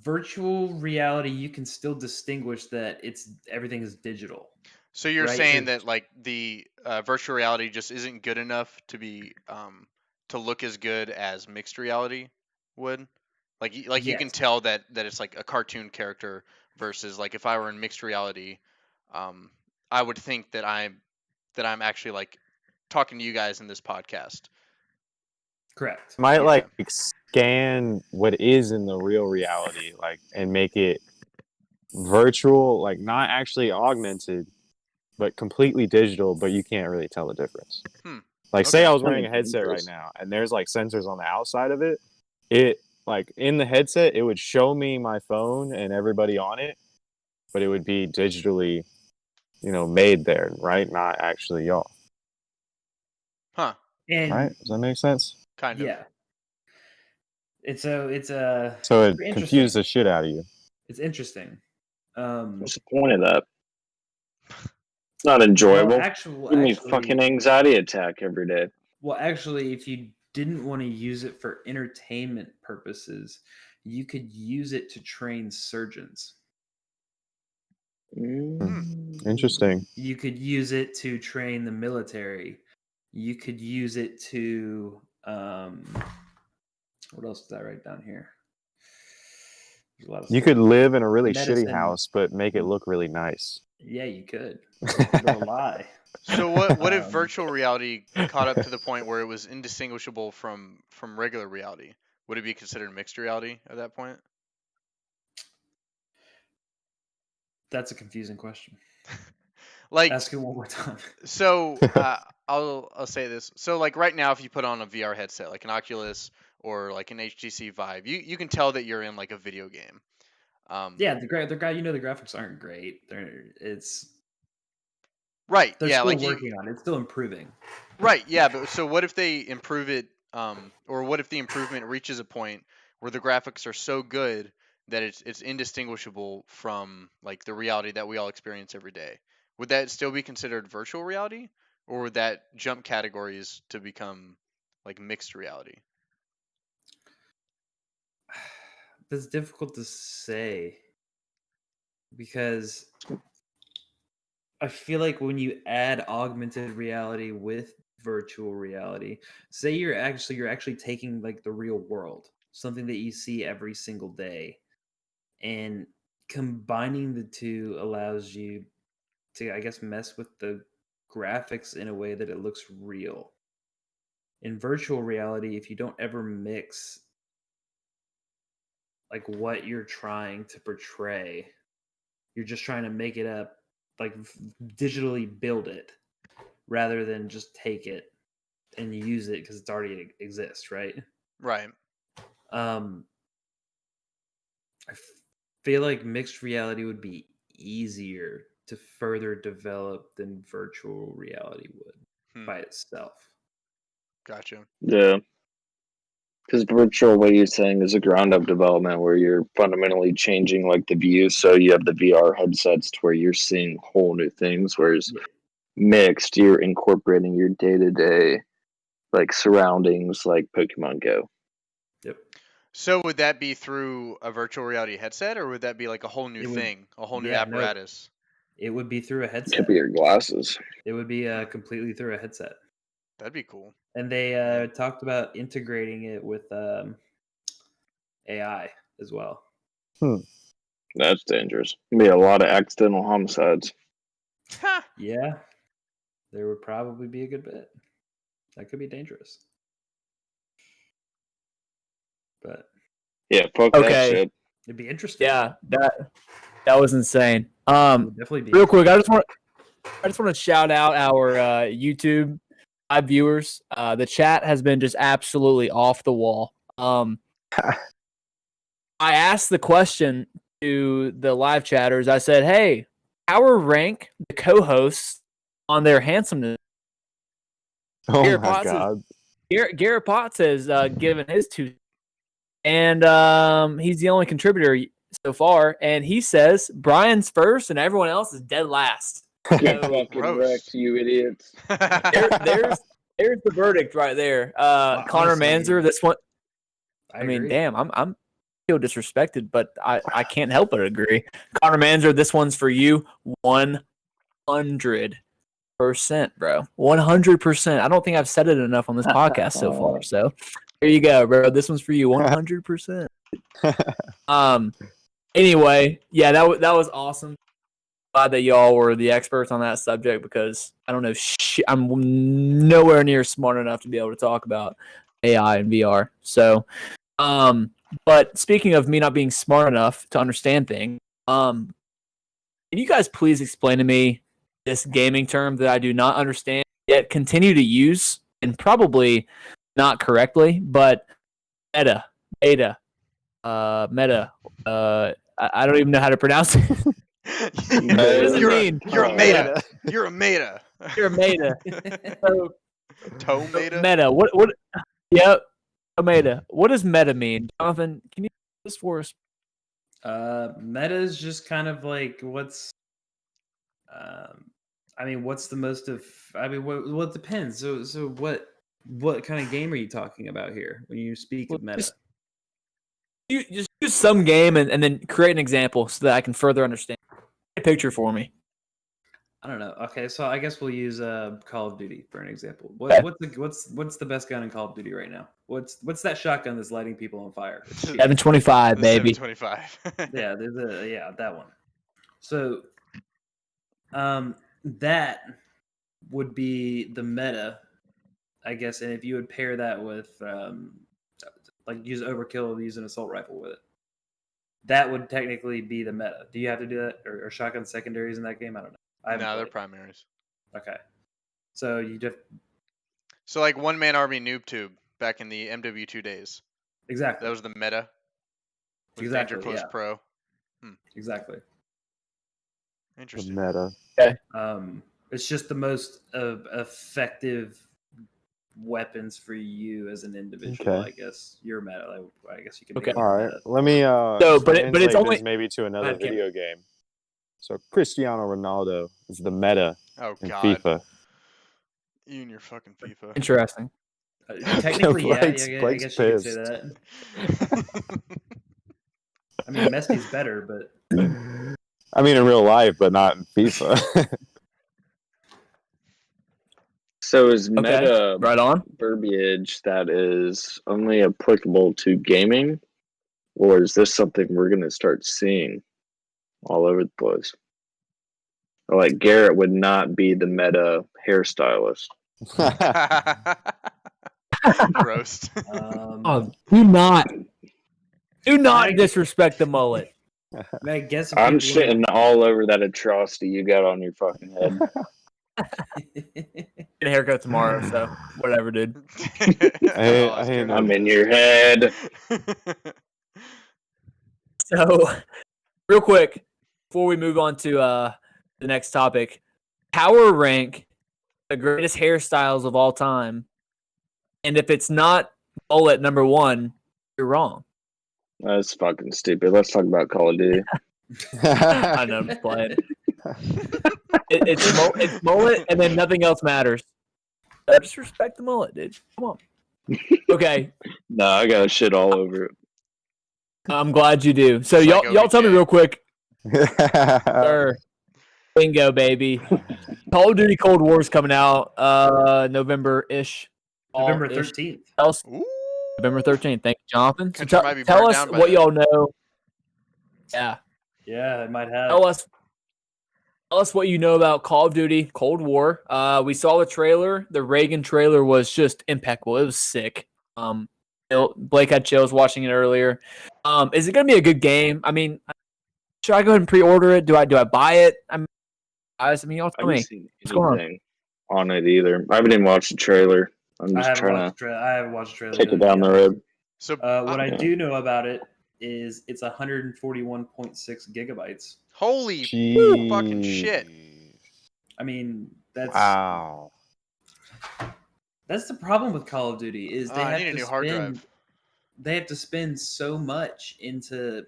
Virtual reality, you can still distinguish that everything is digital. So you're Right, saying there's- that like the virtual reality just isn't good enough to be to look as good as mixed reality would? Like you can Yes. tell that it's like a cartoon character versus like if I were in mixed reality, I would think that I'm actually like talking to you guys in this podcast. Correct. Might Okay. like scan what is in the real reality, like, and make it virtual, like not actually augmented, but completely digital, but you can't really tell the difference. Like, say Okay. I was wearing a headset right now, and there's like sensors on the outside of it. It like in the headset, it would show me my phone and everybody on it, but it would be digitally, made there, right? Not actually y'all. Huh. And Right? Does that make sense? Kind of. yeah. It's So it interesting. confused the shit out of you. It's interesting. What's the point of that? It's not enjoyable. Give me a fucking anxiety attack every day. Well, actually, if you didn't want to use it for entertainment purposes, you could use it to train surgeons. Interesting. You could use it to train the military. You could use it to what else did I write down here? There's a lot of You stuff. could live in a really Medicine. shitty house, but make it look really nice. Yeah, you could. Don't lie. So what if virtual reality caught up to the point where it was indistinguishable from regular reality? Would it be considered mixed reality at that point? That's a confusing question. Like, ask it one more time. So I'll say this. So like right now, if you put on a VR headset, like an Oculus or like an HTC Vive, you can tell that you're in like a video game. Yeah, the guy, the graphics aren't great. It's right. They're yeah, still like working on it. It's still improving. Right. Yeah, but so what if they improve it? Or what if the improvement reaches a point where the graphics are so good that it's indistinguishable from like the reality that we all experience every day? Would that still be considered virtual reality, or would that jump categories to become like mixed reality? That's difficult to say because I feel like when you add augmented reality with virtual reality, say you're actually taking like the real world, something that you see every single day, and combining the two allows you to, I guess, mess with the graphics in a way that it looks real. In virtual reality, if you don't ever mix like what you're trying to portray, you're just trying to make it up, like digitally build it rather than just take it and use it because it's already exists, right? Right. I feel like mixed reality would be easier to further develop than virtual reality would by itself. Gotcha. Yeah. Because virtual, what you're saying, is a ground-up development where you're fundamentally changing like the view. So you have the VR headsets to where you're seeing whole new things. Whereas mixed, you're incorporating your day-to-day like surroundings, like Pokemon Go. Yep. So would that be through a virtual reality headset, or would that be like a whole new thing, a whole new apparatus? No, it would be through a headset. It could be your glasses. It would be completely through a headset. That'd be cool. And they talked about integrating it with AI as well. That's dangerous. Be a lot of accidental homicides. Yeah, there would probably be a good bit. That could be dangerous. But yeah, fuck that shit. It'd be interesting. Yeah, that was insane. It would definitely be real quick, I just want to shout out our YouTube live viewers. The chat has been just absolutely off the wall. I asked the question to the live chatters. I said, "Hey, power rank the co-hosts on their handsomeness." Oh Garrett my Potts god! Garrett Potts has given his 2, and he's the only contributor so far. And he says Brian's first, and everyone else is dead last. Get fucking wrecked, you idiots. There's the verdict right there. Connor Manzer, this one. I mean, damn, I'm feel disrespected, but I can't help but agree. Connor Manzer, this one's for you. 100%, bro. 100%. I don't think I've said it enough on this podcast so far. So there you go, bro. This one's for you. 100%. Anyway, yeah, that was awesome. Glad that y'all were the experts on that subject because I don't know I'm nowhere near smart enough to be able to talk about AI and VR. So, but speaking of me not being smart enough to understand things, can you guys please explain to me this gaming term that I do not understand yet continue to use and probably not correctly, but meta. I don't even know how to pronounce it. What does it mean? You're a meta. You're a meta. You're a meta. Toe meta. Meta. What? Yep. meta. What does meta mean, Jonathan? Can you do this for us? Meta is just kind of like what's what's the most of well it depends. So what kind of game are you talking about here when you speak of meta? You just use some game and then create an example so that I can further understand. A picture for me. I don't know. Okay, so I guess we'll use Call of Duty for an example. Okay. What's the best gun in Call of Duty right now? What's that shotgun that's lighting people on fire? It's cheap. 725, The baby. 725. Yeah, that one. So that would be the meta, I guess, and if you would pair that with like use overkill, use an assault rifle with it, that would technically be the meta. Do you have to do that, or shotgun secondaries in that game? I don't know. No, they're primaries. Okay, so you just So like one man army noob tube back in the MW2 days. exactly That was the meta. With Exactly, Danger Close yeah. Pro. exactly. The Interesting. meta. It's just the most effective weapons for you as an individual. Okay. I guess your meta. I guess you can. Okay. Make it All your right. meta. Let me but it's translate only- this maybe to another ahead, Cam. video game. So Cristiano Ronaldo is the meta Oh in god. FIFA. You and your fucking FIFA. Interesting. Technically, yeah, Blake's- I Blake's guess you could say pissed. that. I mean, Messi's better, but I mean, in real life, but not in FIFA. So is Okay. meta Right on. verbiage that is only applicable to gaming, or is this something we're going to start seeing all over the place? Like Garrett would not be the meta hairstylist. Roast. Oh, do not I- disrespect the mullet. I guess if I'm people shitting all over that atrocity you got on your fucking head. Get a haircut tomorrow, so whatever, dude. I hate Turn no- up. I'm in your head. So, real quick, before we move on to the next topic, power rank the greatest hairstyles of all time. And if it's not mullet number one, you're wrong. That's fucking stupid. Let's talk about Call of Duty. I know, I'm just playing. It's mullet, and then nothing else matters. Just respect the mullet, dude. Come on. Okay, No, I got shit all over it. I'm glad you do. So It's like y'all tell me OBJ. real quick. Sir, bingo, baby. Call of Duty Cold War is coming out November-ish. November Fall-ish. 13th. Tell us Ooh. November 13th. Thank you, Jonathan. So Country might be tell burned us down by what then. y'all know. Yeah. Yeah, it might have. Tell us what you know about Call of Duty Cold War. We saw the trailer. The Reagan trailer was just impeccable. It was sick. Blake had chills watching it earlier. Is it going to be a good game? I mean, should I go ahead and pre-order it? Do I buy it? Guys, y'all I tell me. haven't seen What's going on? anything on it either. I haven't even watched the trailer. I'm I just haven't trying watched to the trailer. I haven't watched the trailer. kick either, it to down be the honest. road. So What I Yeah. do know about it is it's 141.6 gigabytes. holy Jeez. fucking shit. I mean, that's Wow. that's the problem with Call of Duty is they I have need a to new hard spend drive. they have to spend so much into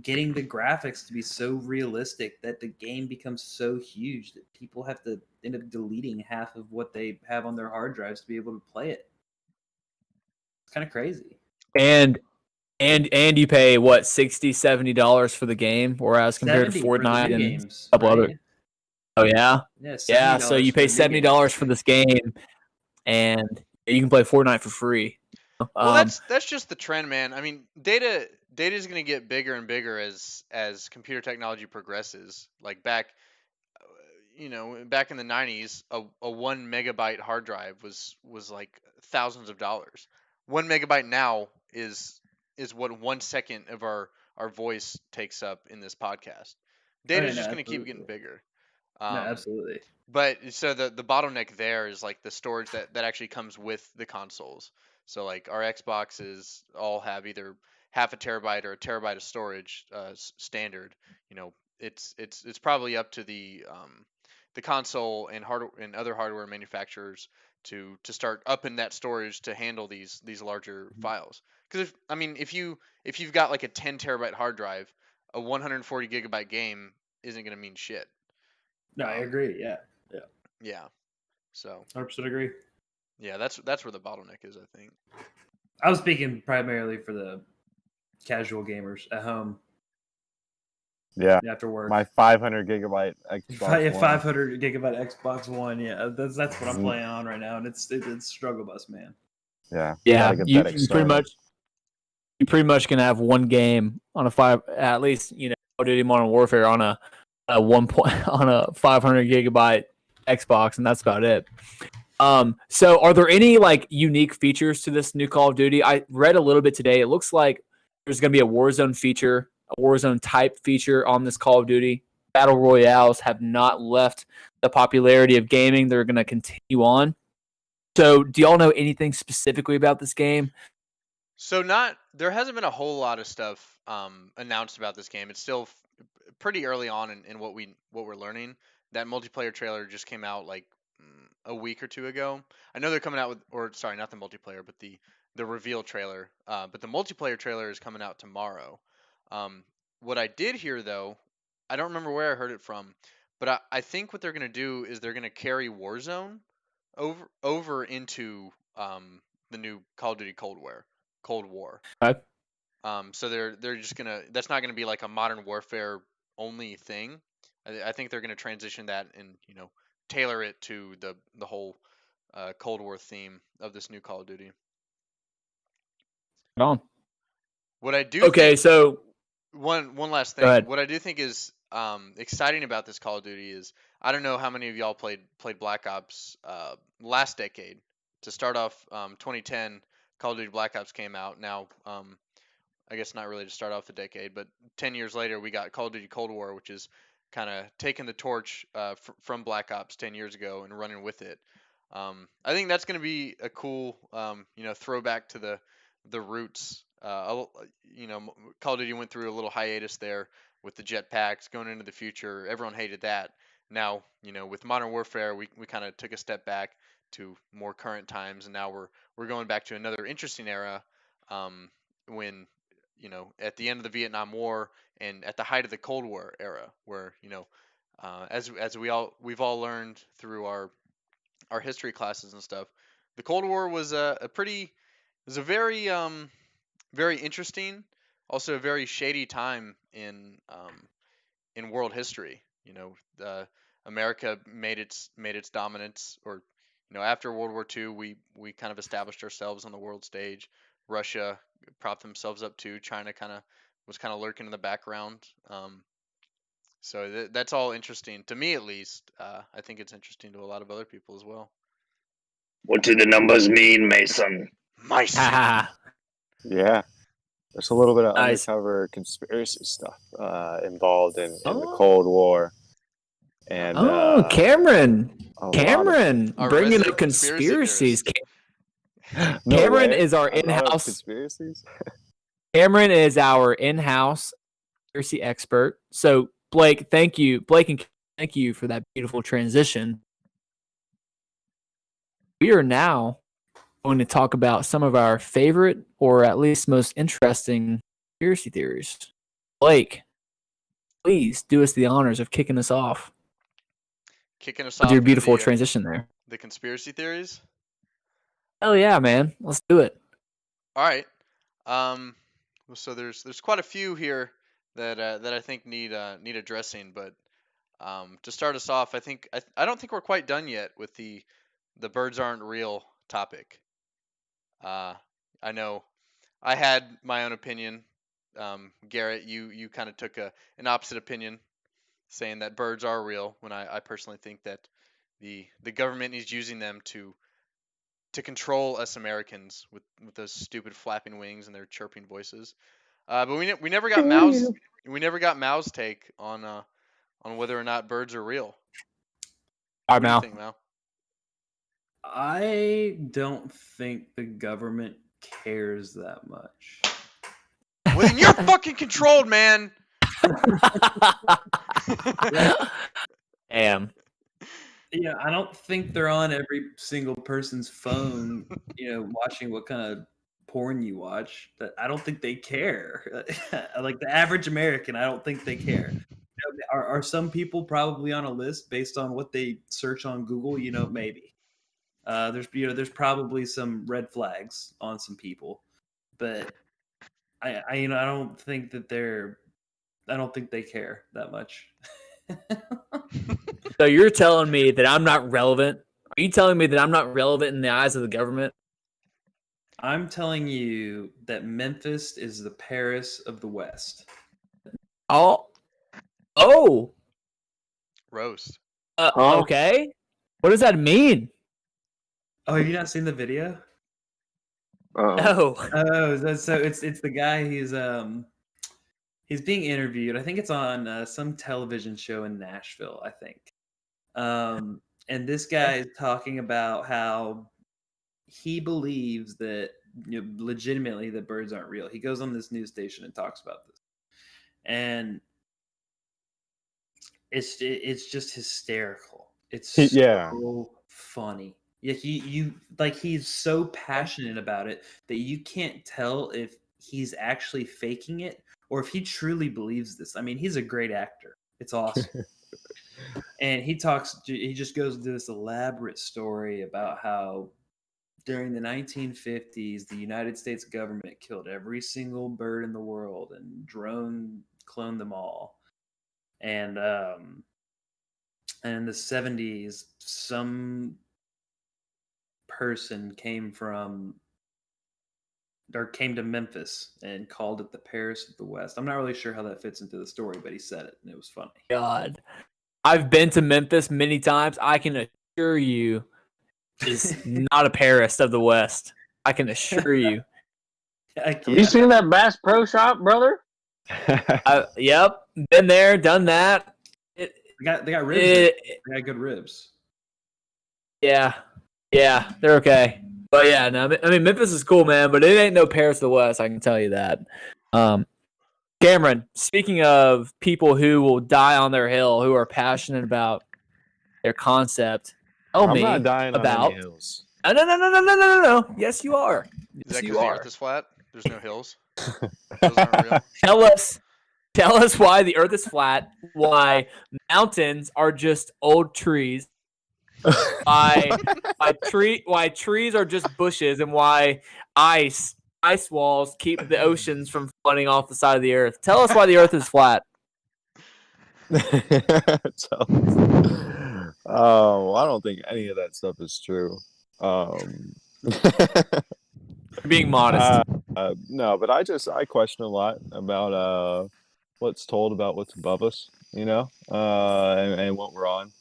getting the graphics to be so realistic that the game becomes so huge that people have to end up deleting half of what they have on their hard drives to be able to play it. It's kind of crazy. And you pay what $60-$70 for the game, whereas compared to 70 for the Fortnite new and games, a couple right? other. Oh yeah, Yeah, yeah. So you $70 pay for the new $70 games. for this game, and you can play Fortnite for free. Well, that's just the trend, man. I mean, data is going to get bigger and bigger as computer technology progresses. Like back in the 90s, a 1 megabyte hard drive was like thousands of dollars. 1 megabyte now is what 1 second of our voice takes up in this podcast. Data is no, just going to keep absolutely. getting bigger. No, absolutely. But so the bottleneck there is like the storage that actually comes with the consoles. So like our Xboxes all have either half a terabyte or a terabyte of storage standard. It's probably up to the console and hardware and other hardware manufacturers to start upping that storage to handle these larger files. Because if you've got like a 10 terabyte hard drive, a 140 gigabyte game isn't going to mean shit. No, I agree. Yeah. Yeah. So 100% agree. yeah, that's where the bottleneck is, I think. I was speaking primarily for the casual gamers at home. Yeah. After work. My 500 gigabyte Xbox One. 500 gigabyte Xbox One. Yeah, that's what I'm playing on right now, and it's struggle bus, man. Yeah. Yeah, you pretty much can have one game on a at least Call of Duty Modern Warfare on a 500 gigabyte Xbox, and that's about it. So are there any like unique features to this new Call of Duty? I read a little bit today. It looks like there's going to be a Warzone feature, a Warzone type feature on this Call of Duty. Battle Royales have not left the popularity of gaming. They're going to continue on. So do y'all know anything specifically about this game? So there hasn't been a whole lot of stuff announced about this game. It's still pretty early on in what we're learning. That multiplayer trailer just came out like a week or two ago. I know they're coming out not the multiplayer, but the reveal trailer. But the multiplayer trailer is coming out tomorrow. What I did hear though, I don't remember where I heard it from, but I think what they're gonna do is they're gonna carry Warzone over into the new Call of Duty Cold War. Okay. So they're just gonna. That's not gonna be like a Modern Warfare only thing. I think they're gonna transition that and tailor it to the whole Cold War theme of this new Call of Duty. On. What I do. Okay, so one last thing. What I do think is exciting about this Call of Duty is I don't know how many of y'all played Black Ops last decade. To start off, 2010 Call of Duty Black Ops came out. Now, I guess not really to start off the decade, but 10 years later we got Call of Duty Cold War, which is kind of taking the torch from Black Ops 10 years ago and running with it. I think that's going to be a cool, throwback to the roots. Call of Duty went through a little hiatus there with the jetpacks going into the future. Everyone hated that. Now, with Modern Warfare, we kind of took a step back to more current times, and now we're going back to another interesting era when at the end of the Vietnam War and at the height of the Cold War era, where as we've all learned through our history classes and stuff, the Cold War was a very very interesting, also a very shady time in world history. America made its dominance, or after World War II, we kind of established ourselves on the world stage. Russia propped themselves up too. China was kind of lurking in the background. So that's all interesting to me, at least. I think it's interesting to a lot of other people as well. What do the numbers mean, Mason? Yeah. There's a little bit of undercover conspiracy stuff involved in the Cold War. And Cameron bringing up conspiracies. Cameron is our in-house conspiracies. Cameron is our in-house conspiracy expert. So Blake, thank you. Blake and thank you for that beautiful transition. We are now going to talk about some of our favorite, or at least most interesting, conspiracy theories. Blake, please do us the honors of kicking us off. With your beautiful transition there. The conspiracy theories? Hell yeah, man. Let's do it. All right. So there's quite a few here that I think need addressing, but to start us off, I don't think we're quite done yet with the birds aren't real topic. I know I had my own opinion. Garrett, you kind of took an opposite opinion, saying that birds are real, when I personally think that the government is using them to control us Americans with those stupid flapping wings and their chirping voices. But we never got Mouw's take on whether or not birds are real. All right, what do you think, Mouw? I don't think the government cares that much. Well, then you're fucking controlled, man. Damn. I don't think they're on every single person's phone, watching what kind of porn you watch. That I don't think they care. Like the average American, I don't think they care. Are some people probably on a list based on what they search on Google? Maybe. There's probably some red flags on some people, but I don't think that I don't think they care that much. So you're telling me that I'm not relevant? Are you telling me that I'm not relevant in the eyes of the government? I'm telling you that Memphis is the Paris of the West. Oh, Roast. Huh? okay. What does that mean? Oh, have you not seen the video? Uh-oh. Oh, Oh, so it's the guy. He's being interviewed. I think it's on some television show in Nashville. I think. And this guy is talking about how he believes that legitimately that birds aren't real. He goes on this news station and talks about this, and it's just hysterical. It's Yeah. so funny. Yeah, he's so passionate about it that you can't tell if he's actually faking it or if he truly believes this. I mean, he's a great actor. It's awesome. And he just goes into this elaborate story about how during the 1950s, the United States government killed every single bird in the world and drone cloned them all. And in the 70s, some person came to Memphis and called it the Paris of the West. I'm not really sure how that fits into the story, but he said it and it was funny. God. I've been to Memphis many times. I can assure you it's not a Paris of the West. I can assure you. Have you seen that Bass Pro Shop, brother? Yep. Been there, done that. They got ribs. They got good ribs. Yeah, they're okay. But yeah, no, I mean Memphis is cool, man. But it ain't no Paris of the West. I can tell you that. Cameron, speaking of people who will die on their hill, who are passionate about their concept, tell I'm me not dying about. on any hills. No. Yes, you are. Is that Yes, because you the are. Earth is flat? There's no hills. Those aren't real. Tell us why the Earth is flat. Why mountains are just old trees. Why trees are just bushes, and why ice walls keep the oceans from flooding off the side of the Earth. Tell us why the Earth is flat. Oh, I don't think any of that stuff is true. Being modest. No, but I question a lot about what's told about what's above us, and what we're on.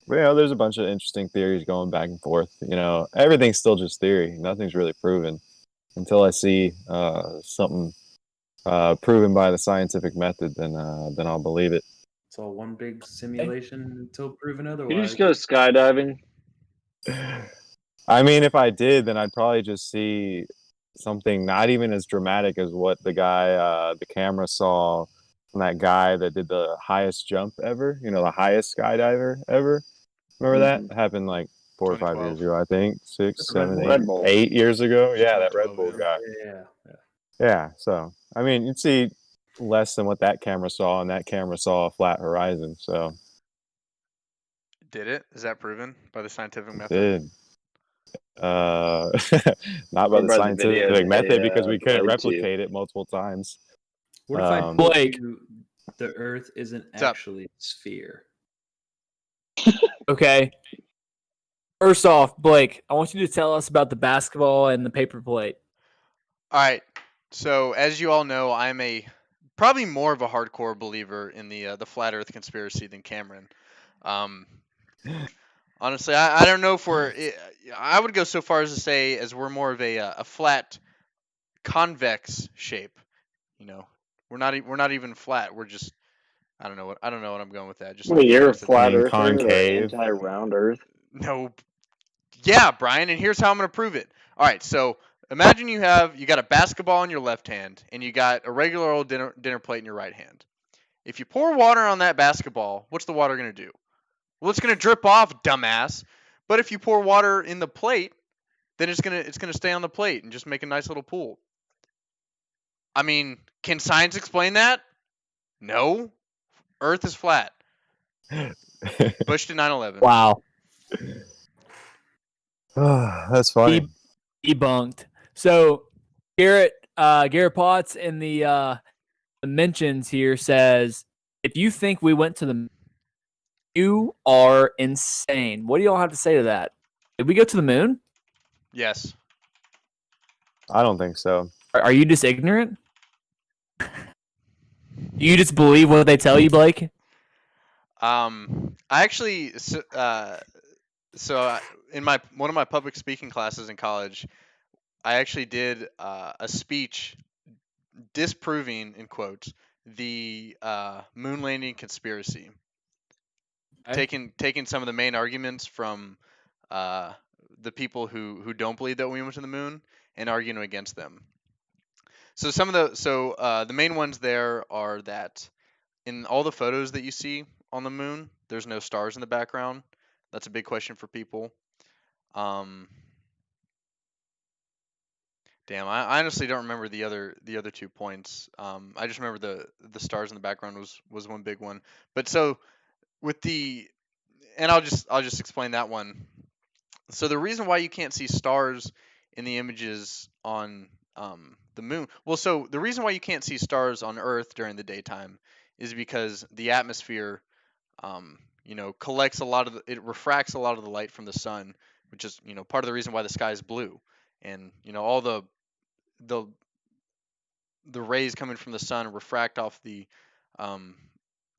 But, there's a bunch of interesting theories going back and forth. Everything's still just theory. Nothing's really proven until I see something proven by the scientific method. Then I'll believe it. It's all one big simulation until proven otherwise. You just go skydiving. I mean, if I did, then I'd probably just see something not even as dramatic as what the guy, the camera saw from that guy that did the highest jump ever. The highest skydiver ever. Remember that? It happened like 4 or 5 years 2012. ago, I think. 6, 7, Red 8, Bull. 8 years ago. Yeah, that Red 2012, Bull yeah. guy. Yeah. So, I mean, you'd see less than what that camera saw, and that camera saw a flat horizon. So, Did it? Is that proven by the scientific it method? did. Not by Or the by the video scientific that method they, because we couldn't played to you. replicate it multiple times. What if I told Blake. you the Earth isn't What's up? actually a sphere? Okay. First off, Blake, I want you to tell us about the basketball and the paper plate. All right. So as you all know, I'm probably more of a hardcore believer in the flat Earth conspiracy than Cameron. Honestly, I don't know if I would go so far as to say as we're more of a flat convex shape. We're not even flat. We're just I don't know what I'm going with that. Just Well, you're a convex at flat mean earther or concave. anti-round Earth. No. Yeah, Brian, and here's how I'm going to prove it. All right, so imagine you got a basketball in your left hand and you got a regular old dinner plate in your right hand. If you pour water on that basketball, what's the water going to do? Well, it's gonna drip off, dumbass. But if you pour water in the plate, then it's gonna stay on the plate and just make a nice little pool. I mean, can science explain that? No. Earth is flat. Bush to 9/11. Wow. That's funny. Debunked. So Garrett Potts in the mentions here says, if you think we went to the moon, you are insane. What do y'all have to say to that? Did we go to the moon? Yes. I don't think so. Are you just ignorant? Do you just believe what they tell you, Blake? I actually in one of my public speaking classes in college, I actually did a speech disproving, in quotes, the moon landing conspiracy. Okay. Taking some of the main arguments from the people who don't believe that we went to the moon and arguing against them. So the main ones there are that in all the photos that you see on the moon, there's no stars in the background. That's a big question for people. Damn, I honestly don't remember the other 2 points. I just remember the stars in the background was one big one. But so with and I'll just explain that one. So the reason why you can't see stars in the images on the moon, well, so the reason why you can't see stars on Earth during the daytime is because the atmosphere, collects it refracts a lot of the light from the sun, which is part of the reason why the sky is blue, and all the rays coming from the sun refract off the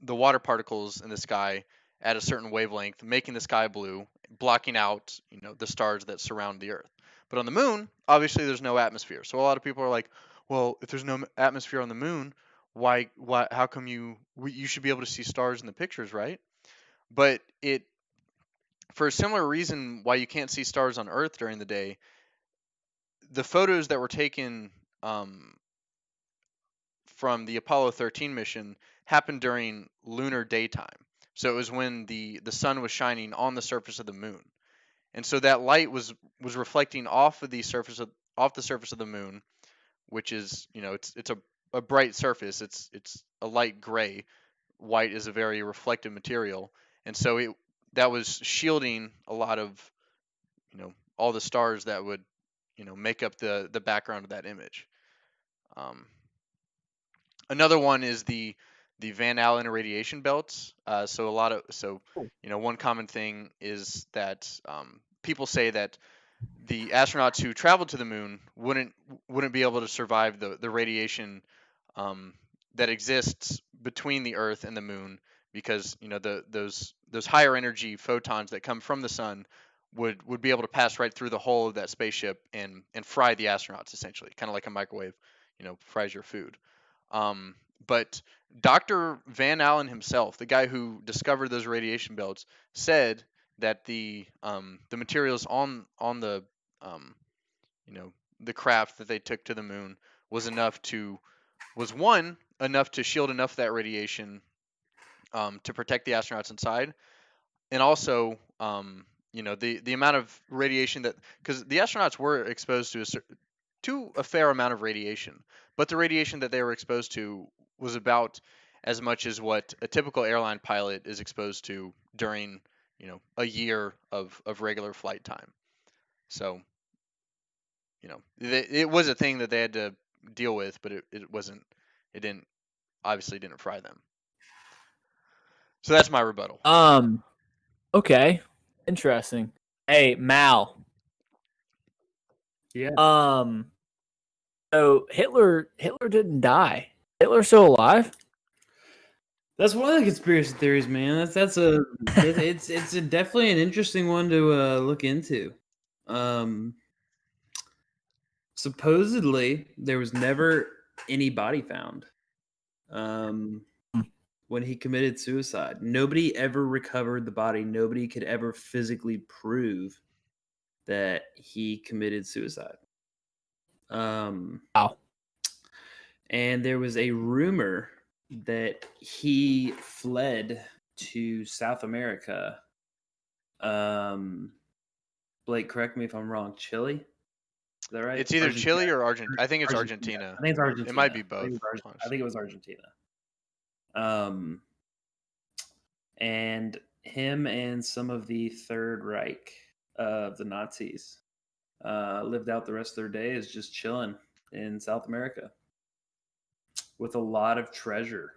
water particles in the sky at a certain wavelength, making the sky blue, blocking out the stars that surround the Earth. But on the moon, obviously, there's no atmosphere. So a lot of people are like, well, if there's no atmosphere on the moon, why how come you should be able to see stars in the pictures, right? But for a similar reason why you can't see stars on Earth during the day, the photos that were taken from the Apollo 13 mission happened during lunar daytime. So it was when the sun was shining on the surface of the moon. And so that light was reflecting off the surface of the moon, which is, it's a bright surface. It's a light gray. White is a very reflective material. And so that was shielding a lot of, all the stars that would, make up the background of that image. Another one is the Van Allen irradiation belts. One common thing is that people say that the astronauts who traveled to the moon wouldn't be able to survive the radiation that exists between the Earth and the moon, because those higher energy photons that come from the sun would be able to pass right through the hull of that spaceship and fry the astronauts, essentially, kind of like a microwave, fries your food. But Dr. Van Allen himself, the guy who discovered those radiation belts, said that the materials on the the craft that they took to the moon was enough to shield enough of that radiation to protect the astronauts inside, and also the amount of radiation that, because the astronauts were exposed to a fair amount of radiation, but the radiation that they were exposed to was about as much as what a typical airline pilot is exposed to during a year of regular flight time. So it was a thing that they had to deal with, but it didn't fry them. So that's my rebuttal. Okay. Interesting. Hey, Mouw. Yeah. So Hitler didn't die. Hitler's still alive? That's one of the conspiracy theories, man. It's definitely an interesting one to look into. Supposedly there was never any body found when he committed suicide. Nobody ever recovered the body. Nobody could ever physically prove that he committed suicide. Wow. And there was a rumor that he fled to South America Blake, correct me if I'm wrong. Chile, is that right? It's either Argentina? Chile or Argentina. I think it's Argentina. I think it's Argentina. It might be I both. think I think it was Argentina. And him and some of the Third Reich of the Nazis lived out the rest of their days just chilling in South America with a lot of treasure.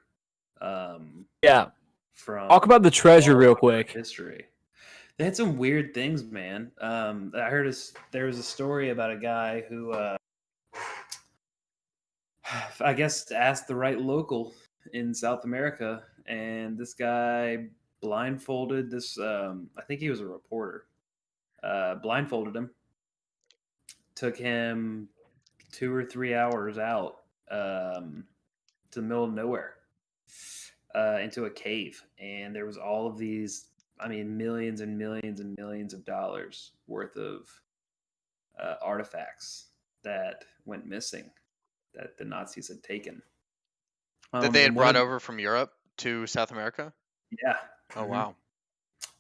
Yeah. From Talk about the treasure real quick. history. They had some weird things, man. I heard there was a story about a guy who, I guess, asked the right local in South America, and this guy blindfolded this. I think he was a reporter. Blindfolded him. Took him 2 or 3 hours out to the middle of nowhere, into a cave, and there was all of these. I mean, millions and millions and millions of dollars worth of artifacts that went missing that the Nazis had taken. That they had And brought over from Europe to South America? Yeah. Oh, wow.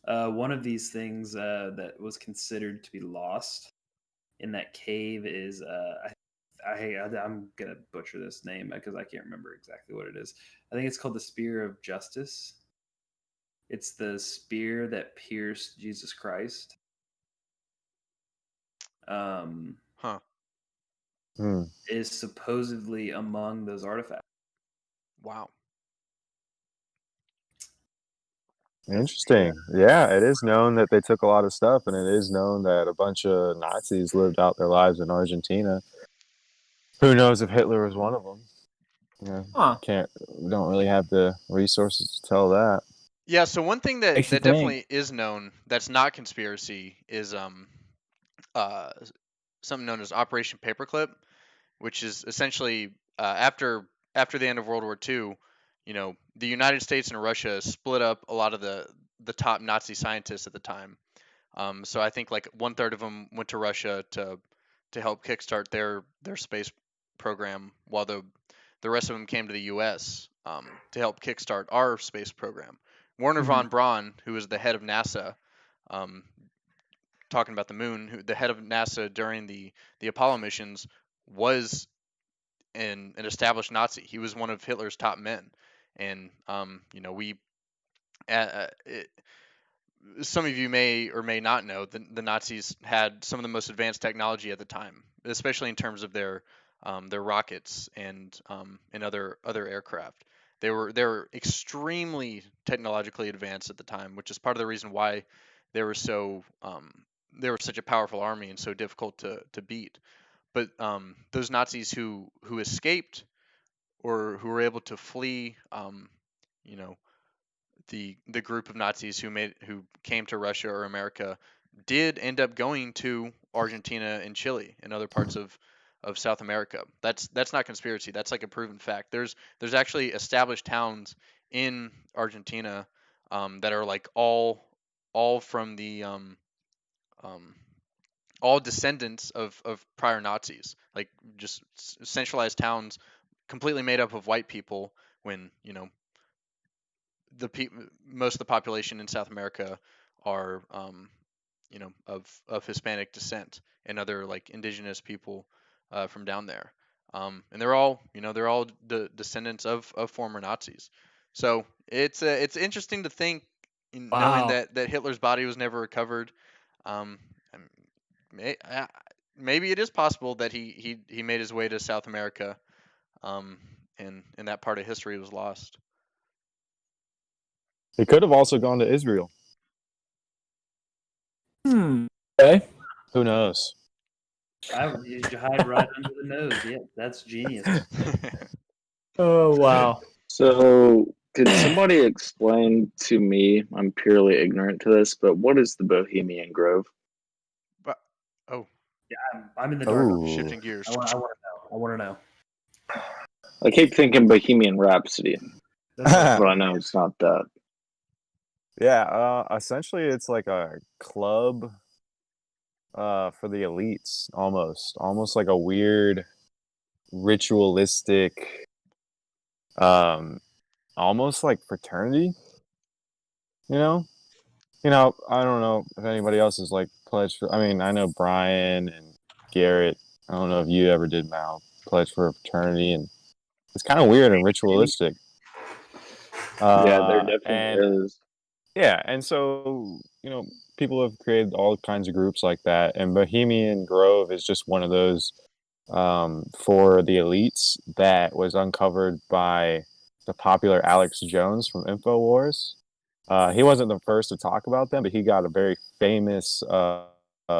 One of these things that was considered to be lost in that cave is I'm gonna butcher this name because I can't remember exactly what it is. I think it's called the Spear of Justice. It's the spear that pierced Jesus Christ. Is supposedly among those artifacts. Wow. Interesting. Yeah, it is known that they took a lot of stuff, and it is known that a bunch of Nazis lived out their lives in Argentina. Who knows if Hitler was one of them? Yeah, we don't really have the resources to tell that. Yeah, so one thing that Makes you definitely is known that's not conspiracy is something known as Operation Paperclip, which is essentially after the end of World War II, the United States and Russia split up a lot of the top Nazi scientists at the time. So I think like 1/3 of them went to Russia to help kickstart their space program, while the rest of them came to the U.S. To help kickstart our space program. Werner von Braun, who was the head of NASA, talking about the moon, the head of NASA during the Apollo missions, was an established Nazi. He was one of Hitler's top men, and some of you may or may not know that the Nazis had some of the most advanced technology at the time, especially in terms of their rockets and other aircraft. They were extremely technologically advanced at the time, which is part of the reason why they were such a powerful army and so difficult to beat. But those Nazis who escaped or who were able to flee, the group of Nazis who came to Russia or America did end up going to Argentina and Chile and other parts of South America. That's not conspiracy. That's like a proven fact. There's actually established towns in Argentina that are like all from the all descendants of prior Nazis, like just centralized towns completely made up of white people when most of the population in South America are of Hispanic descent and other like indigenous people from down there, and they're all the descendants of former Nazis. So it's interesting to think, knowing that Hitler's body was never recovered. Maybe it is possible that he made his way to South America, and that part of history was lost. He could have also gone to Israel. Okay. Who knows? You hide right under the nose. Yeah, that's genius. Oh, wow. So, could somebody explain to me? I'm purely ignorant to this, but what is the Bohemian Grove? Yeah, I'm in the dark. Ooh. Shifting gears. I want to know. I keep thinking Bohemian Rhapsody, but I know it's not that. Yeah, essentially it's like a club for the elites, almost like a weird ritualistic, almost like fraternity, You know, I don't know if anybody else has like pledged for. I mean, I know Brian and Garrett. I don't know if you ever did Mouw pledge for a fraternity, and it's kind of weird and ritualistic. Yeah, there And definitely is. yeah, and so people have created all kinds of groups like that, and Bohemian Grove is just one of those for the elites that was uncovered by the popular Alex Jones from Infowars. He wasn't the first to talk about them, but he got a very famous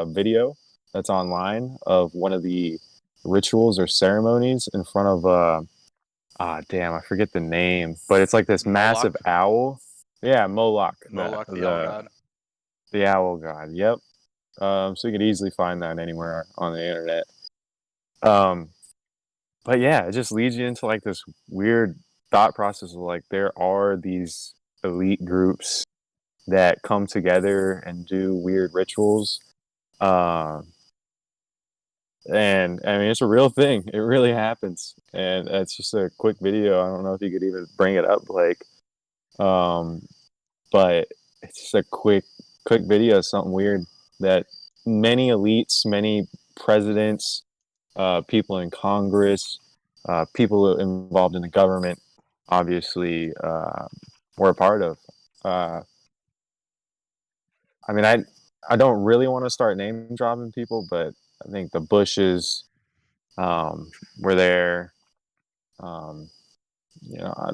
video that's online of one of the rituals or ceremonies in front of damn, I forget the name, but it's like this massive Moloch? owl. Yeah, Moloch, Moloch, the owl god. the owl god. Yep. So you could easily find that anywhere on the internet. Um, but yeah, it just leads you into like this weird thought process of like there are these elite groups that come together and do weird rituals. And I mean, it's a real thing. It really happens. And it's just a quick video. I don't know if you could even bring it up, like, but it's just a quick video of something weird that many elites, many presidents, people in Congress, people involved in the government, obviously, were a part of. I mean, I don't really want to start name dropping people, but I think the Bushes were there. Um,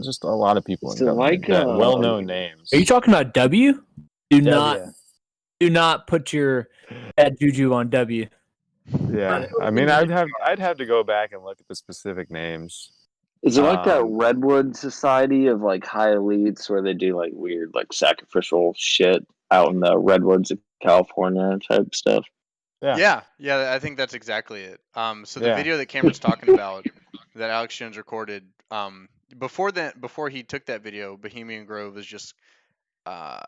just a lot of people Is in it government like that well-known names. Are you talking about W? Do not Yeah, do not put your bad juju on W. yeah. I mean, I'd have to go back and look at the specific names. is it like that Um, Redwood Society of like high elites where they do like weird like sacrificial shit out in the redwoods of California type stuff? yeah, Yeah, I think that's exactly it. So the yeah, video that Cameron's talking about that Alex Jones recorded, before he took that video, Bohemian Grove was just uh,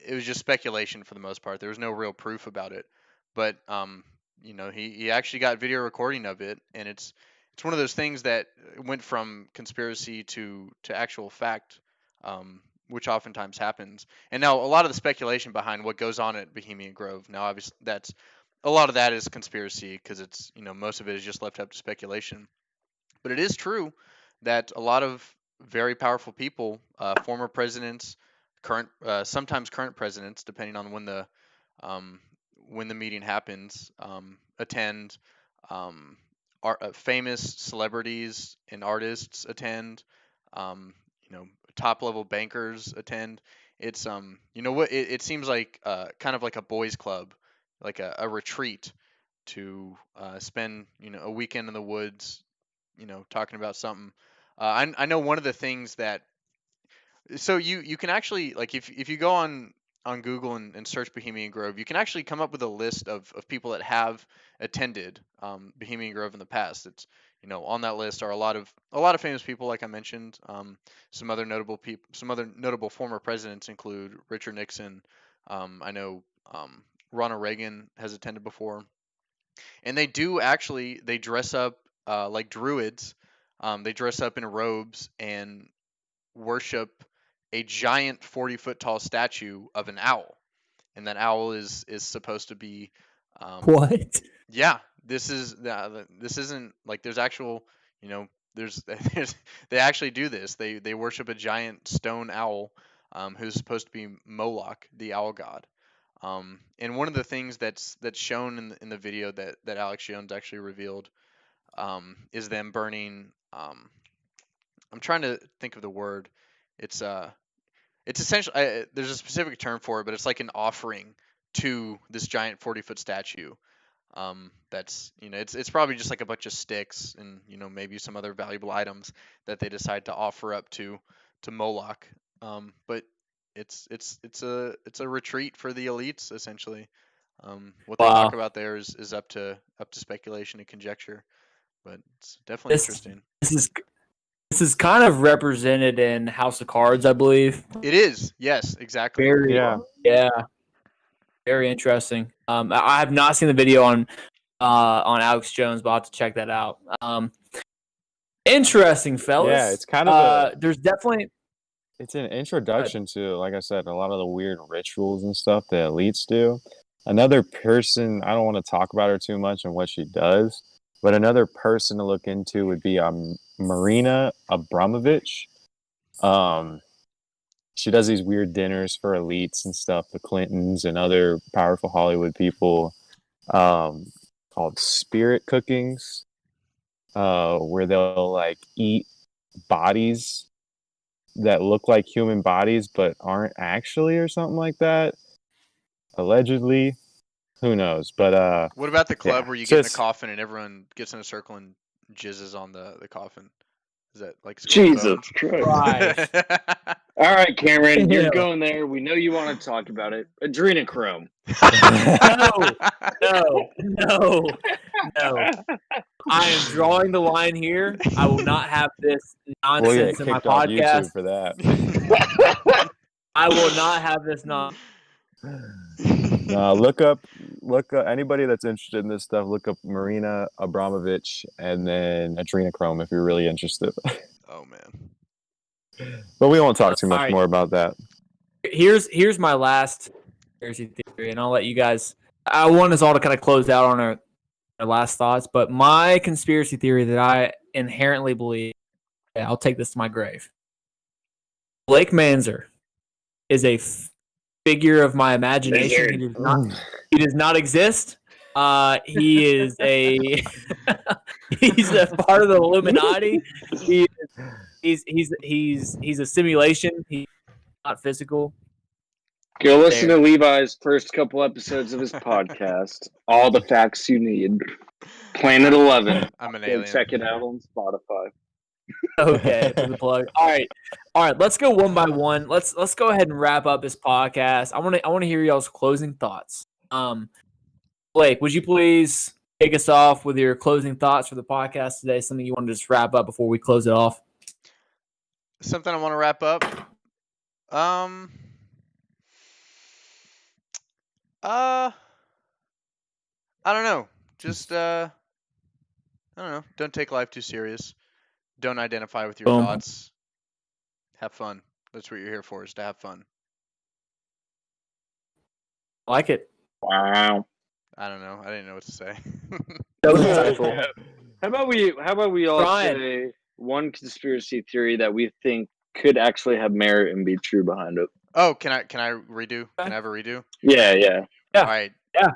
it was just speculation for the most part. There was no real proof about it, but he actually got video recording of it, and it's one of those things that went from conspiracy to actual fact, which oftentimes happens. And now a lot of the speculation behind what goes on at Bohemian Grove. Now, obviously, that's a lot of that is conspiracy because it's most of it is just left up to speculation. But it is true that a lot of very powerful people, former presidents, sometimes current presidents, depending on um, when the meeting happens, attend. Um, famous celebrities and artists attend. Um, top level bankers attend. It's what it seems like, kind of like a boys' club, like a retreat to spend a weekend in the woods, talking about something. I know one of the things that so you can actually, like, if you go on Google and search Bohemian Grove, you can actually come up with a list of people that have attended Bohemian Grove in the past. It's on that list are a lot of famous people, like I mentioned. Some other notable former presidents include Richard Nixon. I know Ronald Reagan has attended before, and they dress up like druids. They dress up in robes and worship a giant 40-foot tall statue of an owl, and that owl is supposed to be, What? yeah. This isn't like there's actual, there's, there's they actually do this. They worship a giant stone owl, who's supposed to be Moloch, the owl god. And one of the things that's shown in the video that Alex Jones actually revealed, is them burning. I'm trying to think of the word. It's it's essentially, there's a specific term for it, but it's like an offering to this giant 40-foot statue. That's it's probably just like a bunch of sticks and maybe some other valuable items that they decide to offer up to Moloch. But it's a retreat for the elites essentially. What they talk Wow. about there is up to speculation and conjecture, but it's definitely This interesting. this is this is kind of represented in House of Cards, I believe. It is, yes, exactly. Very yeah. yeah, very interesting. I have not seen the video on Alex Jones, but I'll have to check that out. Interesting, fellas. Yeah, it's kind of a There's definitely it's an introduction to, like I said, a lot of the weird rituals and stuff that elites do. Another person, I don't want to talk about her too much and what she does, but another person to look into would be Marina Abramovich. She does these weird dinners for elites and stuff, the Clintons and other powerful Hollywood people, called spirit cookings, where they'll like eat bodies that look like human bodies but aren't actually, or something like that. Allegedly, who knows? But What about the club yeah, where you get in a just coffin and everyone gets in a circle and jizzes on the coffin? Is that like Jesus Christ. Christ. All right, Cameron, you're Ew. going there. We know you want to talk about it. Adrenochrome. No. I am drawing the line here. I will not have this we'll get nonsense in my kicked off podcast. YouTube for that. I will not have this nonsense. No, look up anybody that's interested in this stuff. Look up Marina Abramovich and then Adrenochrome if you're really interested. Oh man. But we won't talk too much All right. more about that. Here's my last conspiracy theory, and I'll let you guys. I want us all to kind of close out on our last thoughts, but my conspiracy theory that I inherently believe, I'll take this to my grave. Blake Manzer is a figure of my imagination. He does not exist. He is he's a part of the Illuminati. He's a simulation. He's not physical. Go listen to Levi's first couple episodes of his podcast. All the facts you need. Planet 11. I'm an Go alien. check it out on Spotify. Okay, for the plug. All right. Let's go one by one. Let's go ahead and wrap up this podcast. I want to hear y'all's closing thoughts. Blake, would you please take us off with your closing thoughts for the podcast today? Something you want to just wrap up before we close it off? Something I want to wrap up. I don't know. Just I don't know. Don't take life too serious. Don't identify with your Boom. thoughts. Have fun. That's what you're here for, is to have fun. I like it. Wow. I don't know. I didn't know what to say. That was insightful. How about we all Brian. say one conspiracy theory that we think could actually have merit and be true behind it? Oh, can I redo? Can I have a redo? Yeah. Yeah. All right. Yeah.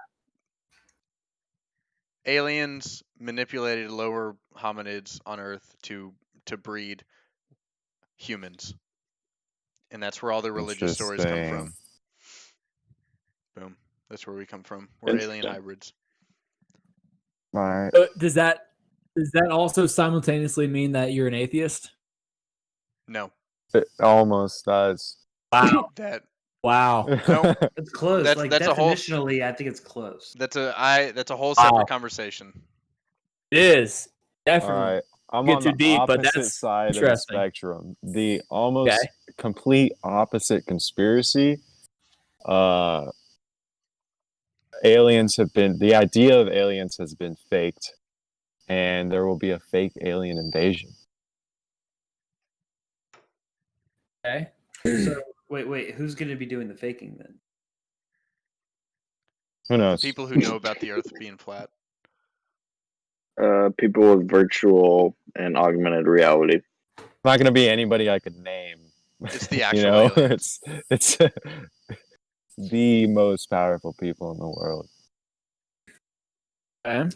Aliens manipulated lower hominids on Earth to breed humans, and that's where all the religious stories come from. Boom. That's where we come from. We're alien Interesting. hybrids. All right. Does that also simultaneously mean that you're an atheist? No. It almost does. Wow. That. Wow. No. It's close. That's a whole- Definitionally, I think it's close. That's a whole separate Wow. conversation. It is. All Definitely. right. I'm Get on too the deep, but opposite that's side of the interesting. spectrum. The almost Okay. complete opposite conspiracy. The idea of aliens has been faked, and there will be a fake alien invasion. Okay. So wait, who's going to be doing the faking then? Who knows? People who know about the Earth being flat. People with virtual and augmented reality. Not going to be anybody I could name. It's the You actual know, aliens. it's the most powerful people in the world. Okay.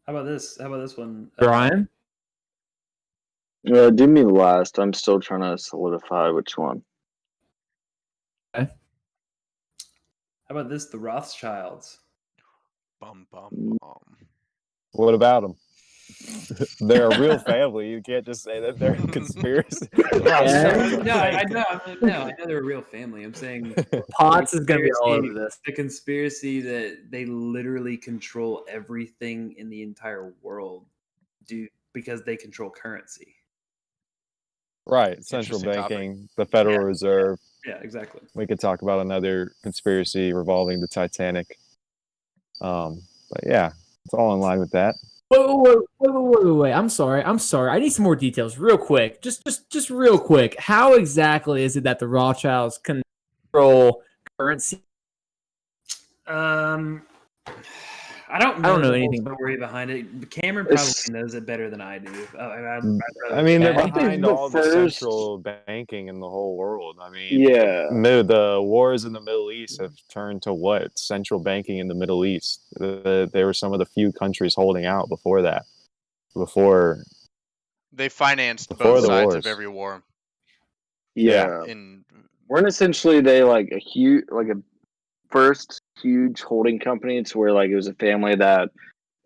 How about this? How about this one? Brian? Do me last. I'm still trying to solidify which one. How about this? The Rothschilds. Bum bum bum. What about them? They're a real family. You can't just say that they're a conspiracy. I know they're a real family. I'm saying Potts is going to be all over this. the conspiracy that they literally control everything in the entire world, because they control currency. Right. Central Interesting topic. banking, the Federal Reserve. Yeah, exactly. We could talk about another conspiracy revolving the Titanic. But yeah, it's all in line with that. Wait. I'm sorry. I need some more details, real quick. Just real quick. How exactly is it that the Rothschilds control currency? I don't I know don't know the anything whole about story behind it. Cameron probably It's- knows it better than I do. I mean, they're Okay. behind The all the first- central banking in the whole world. I mean, Yeah. the wars in the Middle East have turned to what? Central banking in the Middle East. They were some of the few countries holding out before that. Before They financed Before both the sides wars. of every war. Yeah. In Weren't essentially they like a huge, like a first huge holding company to where like it was a family that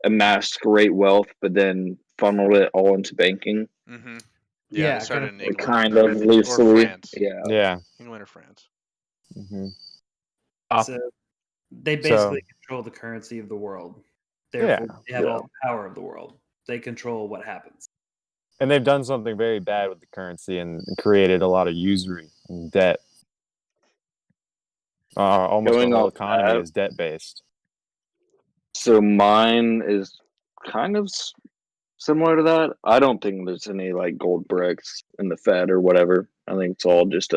amassed great wealth, but then funneled it all into banking. mm-hmm. Yeah, they started in Or England. kind of Or loosely. France. Yeah. yeah. England or France. hmm So they basically control the currency of the world. Therefore, they have all the power of the world. They control what happens. And they've done something very bad with the currency and created a lot of usury and debt. Almost Going the whole off economy that- is debt based. So mine is kind of similar to that. I don't think there's any like gold bricks in the Fed or whatever. I think it's all just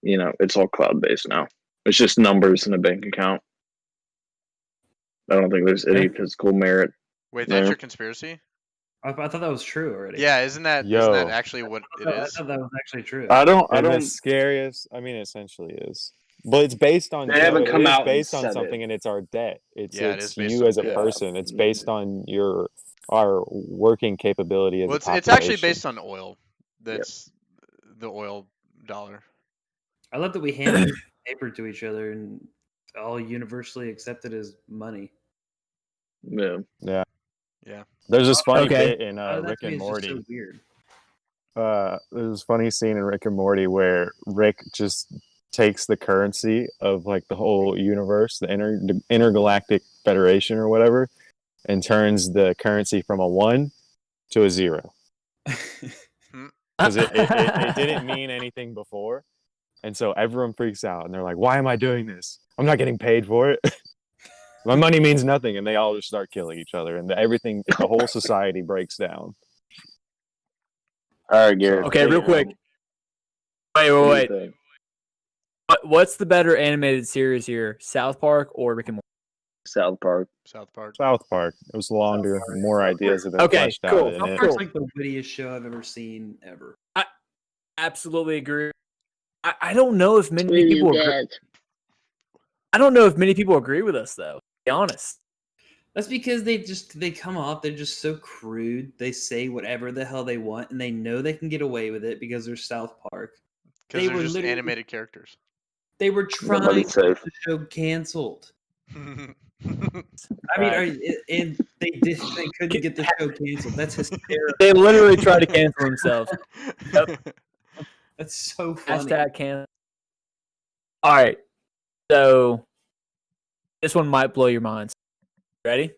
it's all cloud based now. It's just numbers in a bank account. I don't think there's any physical merit. Wait, No. that's your conspiracy? I thought that was true already. Yeah, isn't that Yo. actually what it I is? thought that was actually true. I And the don't. scariest, I mean, it essentially is. But it's based on They haven't it come is out and based on said something, it. and it's our debt. It's Yeah, it is based you on as a debt. person. It's based on our working capability as Well, a population. it's actually based on oil. That's the oil dollar. I love that we hand paper to each other and all universally accepted as money. Yeah. Yeah. Yeah. There's this funny Okay. bit in That Rick to me and is just Morty. so weird. There's this funny scene in Rick and Morty where Rick just takes the currency of like the whole universe, the intergalactic federation or whatever, and turns the currency from a 1 to a 0 because it didn't mean anything before, and so everyone freaks out and they're like, "Why am I doing this? I'm not getting paid for it. My money means nothing," and they all just start killing each other, and the whole society breaks down. All right, Garrett. Okay, take real it quick. home. Wait. What do you think? What's the better animated series here, South Park or Rick and Morty? South Park. South Park. South Park. It was longer, more ideas have been Okay, fleshed cool. out in South it. Park's like the wittiest show I've ever seen ever. Absolutely agree. I don't know if many people agree. I don't know if many people agree with us, though. To be honest. That's because they come off, they're just so crude. They say whatever the hell they want, and they know they can get away with it because they're South Park. Because They they're were just literally- animated characters. They were trying to Nobody's get safe. the show canceled. Right. I mean, and they couldn't get the show canceled. That's hysterical. They literally try to cancel themselves. That's so funny. Hashtag cancel. All right. So this one might blow your minds. Ready?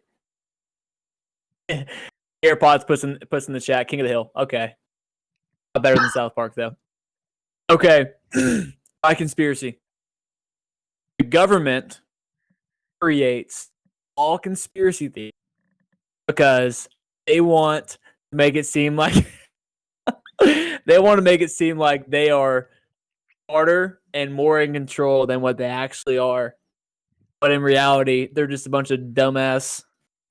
AirPods puts in the chat. King of the Hill. Okay. Better than South Park though. Okay. My conspiracy. The government creates all conspiracy theories because they want to make it seem like they are smarter and more in control than what they actually are. But in reality, they're just a bunch of dumbass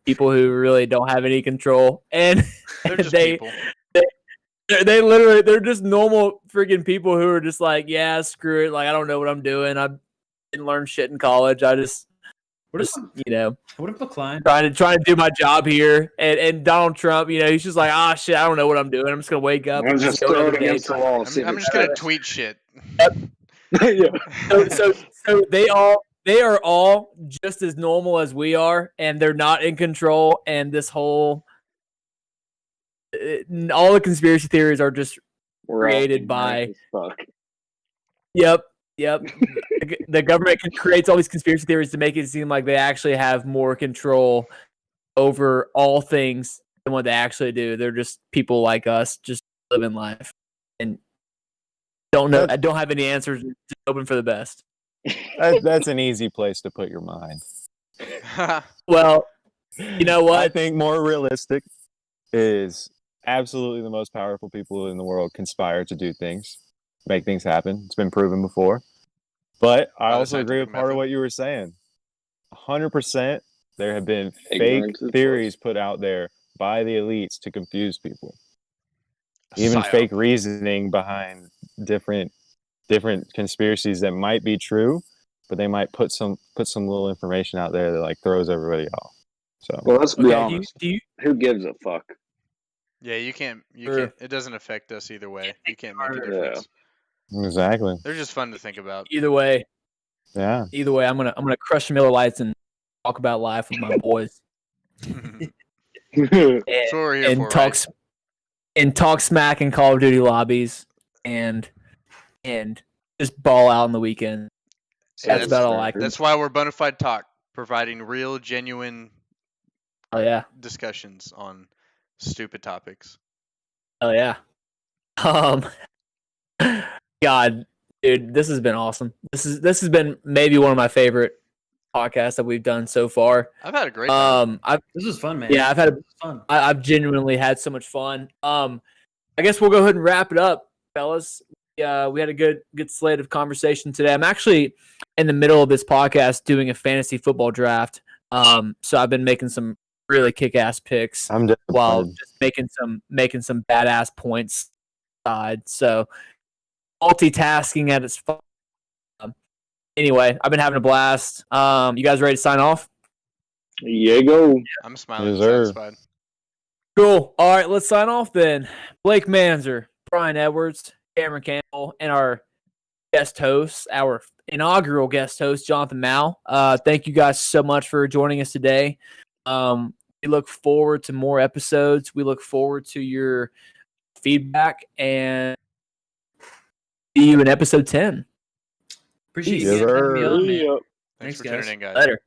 people who really don't have any control. And They're just they people. they're just normal freaking people who are just like, yeah, screw it. Like, I don't know what I'm doing. I didn't learn shit in college. What if what if McCline? trying to do my job here. And Donald Trump, he's just like, shit, I don't know what I'm doing. I'm just gonna wake up I'm and just go another throwing it day. against the wall. I'm just gonna tweet shit. Yeah. So they are all just as normal as we are, and they're not in control. And this whole all the conspiracy theories are just We're all created by. ignorant as fuck. Yep. The government creates all these conspiracy theories to make it seem like they actually have more control over all things than what they actually do. They're just people like us, just living life, and don't have any answers. Just hoping for the best. That's an easy place to put your mind. Well, You know what? I think more realistic is absolutely the most powerful people in the world conspire to do things, make things happen. It's been proven before. But I By the also agree scientific with part of method. what you were saying. 100%, there have been fake Ignorance is theories put out there by the elites to confuse people. A Even psyop. fake reasoning behind different conspiracies that might be true, but they might put some little information out there that like throws everybody off. So Well, let's be Okay, honest. do you Who gives a fuck? Yeah, you can't. Sure. It doesn't affect us either way. You can't make a harder. difference. exactly, They're just fun to think about. either way, yeah. I'm gonna crush Miller Lights and talk about life with my boys That's and, what we're here and for, talk right? talk smack in Call of Duty lobbies and just ball out on the weekend. Yeah, That's about all I can. That's why we're Bona Fide Talk, providing real, genuine Oh yeah, discussions on stupid topics. oh yeah. Um, God, dude, this has been awesome. This has been maybe one of my favorite podcasts that we've done so far. I've had a great time. This was fun, man. Yeah, This was fun. I've genuinely had so much fun. I guess we'll go ahead and wrap it up, fellas. Yeah, we had a good slate of conversation today. I'm actually in the middle of this podcast doing a fantasy football draft. So I've been making some really kick-ass picks I'm while disappointed. just making some badass points side. So multitasking at its fun. Anyway, I've been having a blast. You guys ready to sign off? Yeah, go. I'm smiling and Yes, sir. satisfied. Cool. All right, let's sign off then. Blake Manzer, Brian Edwards, Cameron Campbell, and our guest host, our inaugural guest host, Jonathan Mouw. Thank you guys so much for joining us today. We look forward to more episodes. We look forward to your feedback and see you in episode 10. Appreciate Yes, you guys having me sir. on, man. Yep. Thanks for Thanks, tuning in, guys. Later.